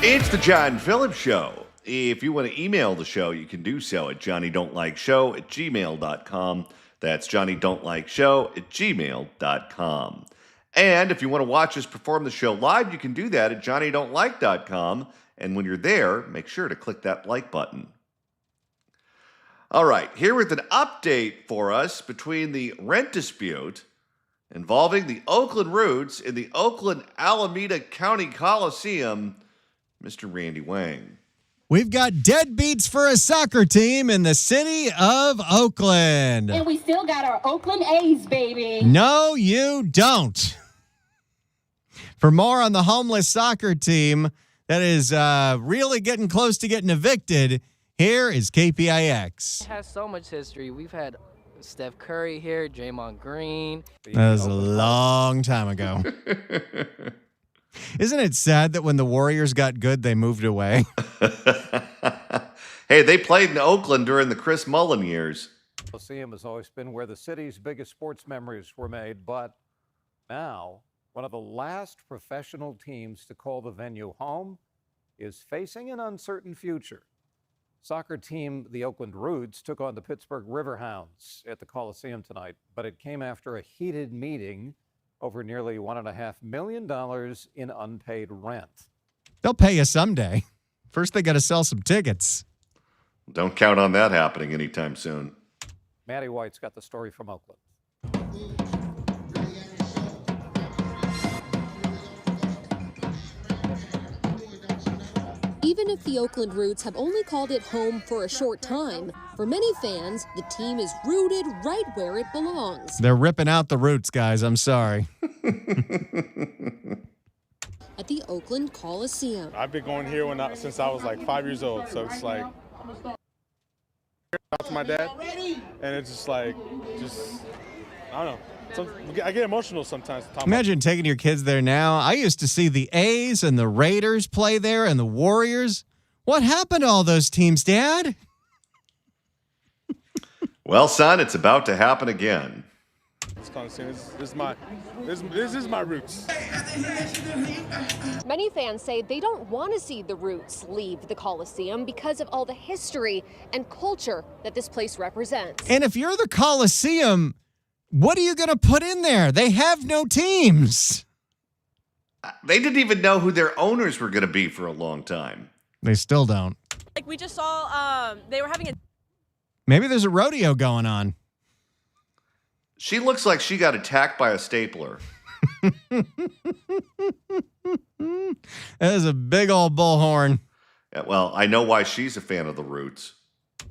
It's the John Phillips Show. If you want to email the show, you can do so at johnnydon'tlikeshow@gmail.com. That's johnnydon'tlikeshow@gmail.com. And if you want to watch us perform the show live, you can do that at johnnydon'tlike.com. And when you're there, make sure to click that like button. All right, here with an update for us between the rent dispute involving the Oakland Roots in the Oakland Alameda County Coliseum, Mr. Randy Wang. We've got deadbeats for a soccer team in the city of Oakland. And we still got our Oakland A's, baby. No, you don't. For more on the homeless soccer team that is really getting close to getting evicted, here is KPIX. It has so much history. We've had Steph Curry here, Draymond Green. That was a long time ago. Isn't it sad that when the Warriors got good, they moved away? Hey, they played in Oakland during the Chris Mullin years. Coliseum has always been where the city's biggest sports memories were made, but now one of the last professional teams to call the venue home is facing an uncertain future. Soccer team, the Oakland Roots, took on the Pittsburgh Riverhounds at the Coliseum tonight, but it came after a heated meeting over nearly $1.5 million in unpaid rent. They'll pay you someday. First, they got to sell some tickets. Don't count on that happening anytime soon. Maddie White's got the story from Oakland. Even if the Oakland Roots have only called it home for a short time, for many fans, the team is rooted right where it belongs. They're ripping out the Roots, guys. I'm sorry. At the Oakland Coliseum. I've been going here since I was like 5 years old, so it's like out to my dad, and it's just like, I don't know. I get emotional sometimes. Imagine taking your kids there now. I used to see the A's and the Raiders play there and the Warriors. What happened to all those teams, Dad? Well, son, it's about to happen again. This is my roots. Many fans say they don't want to see the Roots leave the Coliseum because of all the history and culture that this place represents. And if you're the Coliseum, what are you going to put in there? They have no teams. They didn't even know who their owners were going to be for a long time. They still don't. Like we just saw, they were having a... Maybe there's a rodeo going on. She looks like she got attacked by a stapler. That is a big old bullhorn. Yeah, well, I know why she's a fan of the Roots.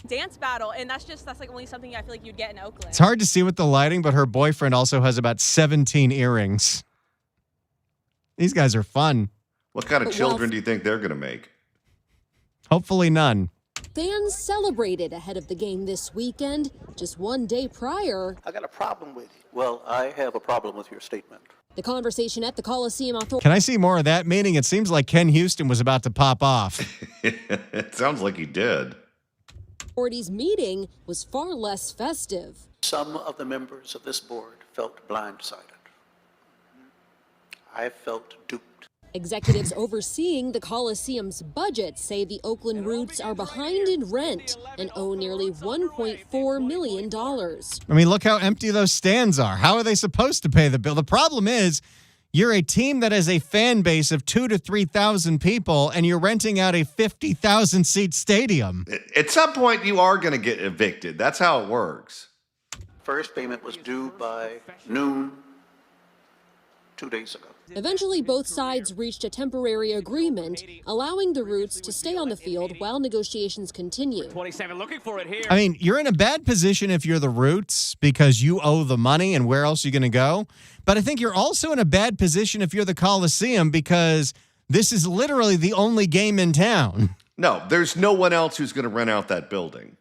dance battle, and that's like only something I feel like you'd get in Oakland. It's hard to see with the lighting, but her boyfriend also has about 17 earrings. These guys are fun. What kind of children do you think they're going to make? Hopefully none. Fans celebrated ahead of the game this weekend. Just one day prior, I got a problem with you. Well, I have a problem with your statement. The conversation at the Coliseum authority. Can I see more of that? Meaning it seems like Ken Houston was about to pop off. It sounds like he did. Authorities meeting was far less festive. Some of the members of this board felt blindsided. I felt duped. Executives overseeing the Coliseum's budget say the Oakland Roots are behind in rent and owe nearly $1.4 million. I mean, look how empty those stands are. How are they supposed to pay the bill? The problem is you're a team that has a fan base of 2,000 to 3,000 people, and you're renting out a 50,000-seat stadium. At some point, you are going to get evicted. That's how it works. First payment was due by noon 2 days ago. Eventually, both sides reached a temporary agreement, allowing the Roots to stay on the field while negotiations continue. 27 looking for it here. I mean, you're in a bad position if you're the Roots because you owe the money and where else are you going to go? But I think you're also in a bad position if you're the Coliseum because this is literally the only game in town. No, there's no one else who's going to rent out that building.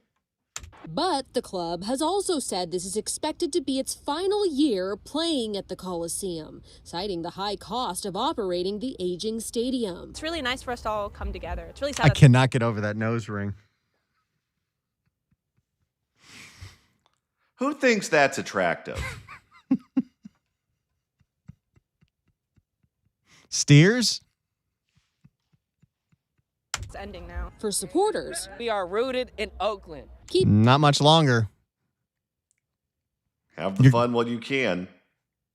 But the club has also said this is expected to be its final year playing at the Coliseum, citing the high cost of operating the aging stadium. It's really nice for us to all come together. It's really sad. I cannot get over that nose ring. Who thinks that's attractive? Steers? ending now. For supporters, we are rooted in Oakland. Not much longer. Have the fun while you can.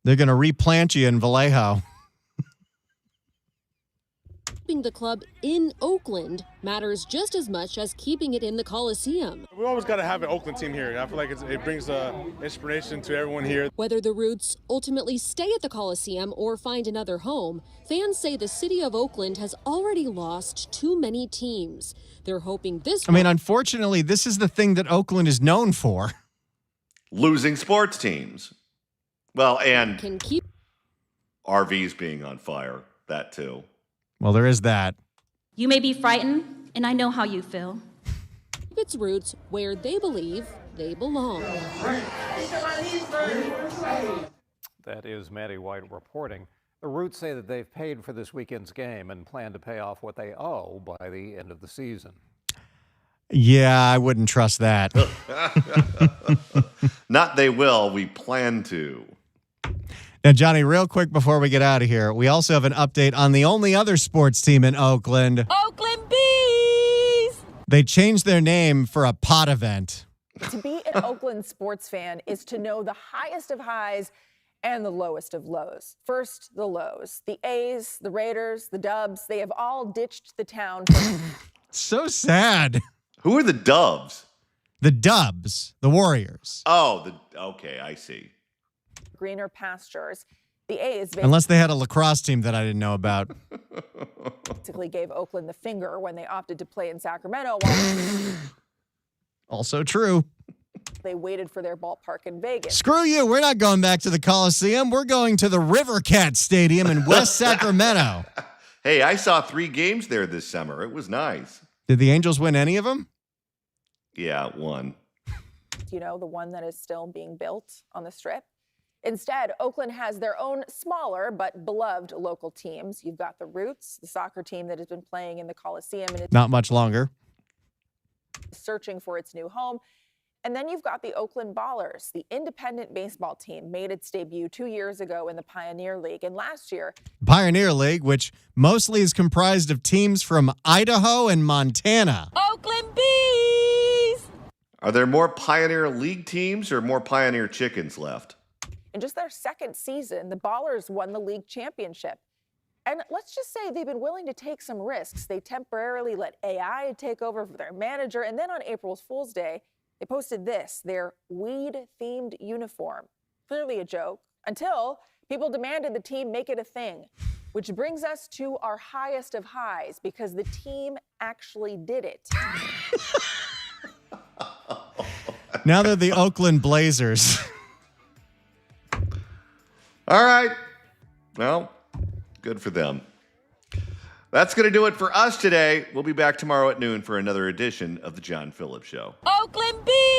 They're going to replant you in Vallejo. Keeping the club in Oakland matters just as much as keeping it in the Coliseum. We always got to have an Oakland team here. I feel like it brings inspiration to everyone here. Whether the Roots ultimately stay at the Coliseum or find another home, fans say the city of Oakland has already lost too many teams. They're hoping this Unfortunately, this is the thing that Oakland is known for. Losing sports teams. Well, and can keep RVs being on fire. That too. Well, there is that. You may be frightened, and I know how you feel. its roots where they believe they belong. That is Maddie White reporting. The Roots say that they've paid for this weekend's game and plan to pay off what they owe by the end of the season. Yeah, I wouldn't trust that. Not they will. We plan to. Now, Johnny, real quick before we get out of here, we also have an update on the only other sports team in Oakland. Oakland Bees! They changed their name for a pot event. To be an Oakland sports fan is to know the highest of highs and the lowest of lows. First, the lows. The A's, the Raiders, the Dubs, they have all ditched the town. So sad. Who are the Dubs? The Dubs, the Warriors. Oh, okay, I see. Greener pastures. The A's unless they had a lacrosse team that I didn't know about. Basically gave Oakland the finger when they opted to play in Sacramento. Also true. They waited for their ballpark in Vegas. Screw you. We're not going back to the Coliseum. We're going to the River Cat Stadium in West Sacramento. Hey, I saw 3 games there this summer. It was nice. Did the Angels win any of them? Yeah, 1. You know, the one that is still being built on the Strip. Instead, Oakland has their own smaller but beloved local teams. You've got the Roots, the soccer team that has been playing in the Coliseum and is not much longer, searching for its new home. And then you've got the Oakland Ballers, the independent baseball team, made its debut 2 years ago in the Pioneer League. And last year, Pioneer League, which mostly is comprised of teams from Idaho and Montana. Oakland Bees! Are there more Pioneer League teams or more Pioneer Chickens left? in just their second season, the Ballers won the league championship. And let's just say they've been willing to take some risks. They temporarily let AI take over for their manager. And then on April Fool's Day, they posted this, their weed-themed uniform. Clearly a joke, until people demanded the team make it a thing. Which brings us to our highest of highs, because the team actually did it. Now they're the Oakland Blazers. All right. Well, good for them. That's going to do it for us today. We'll be back tomorrow at noon for another edition of The John Phillips Show. Oakland Bees!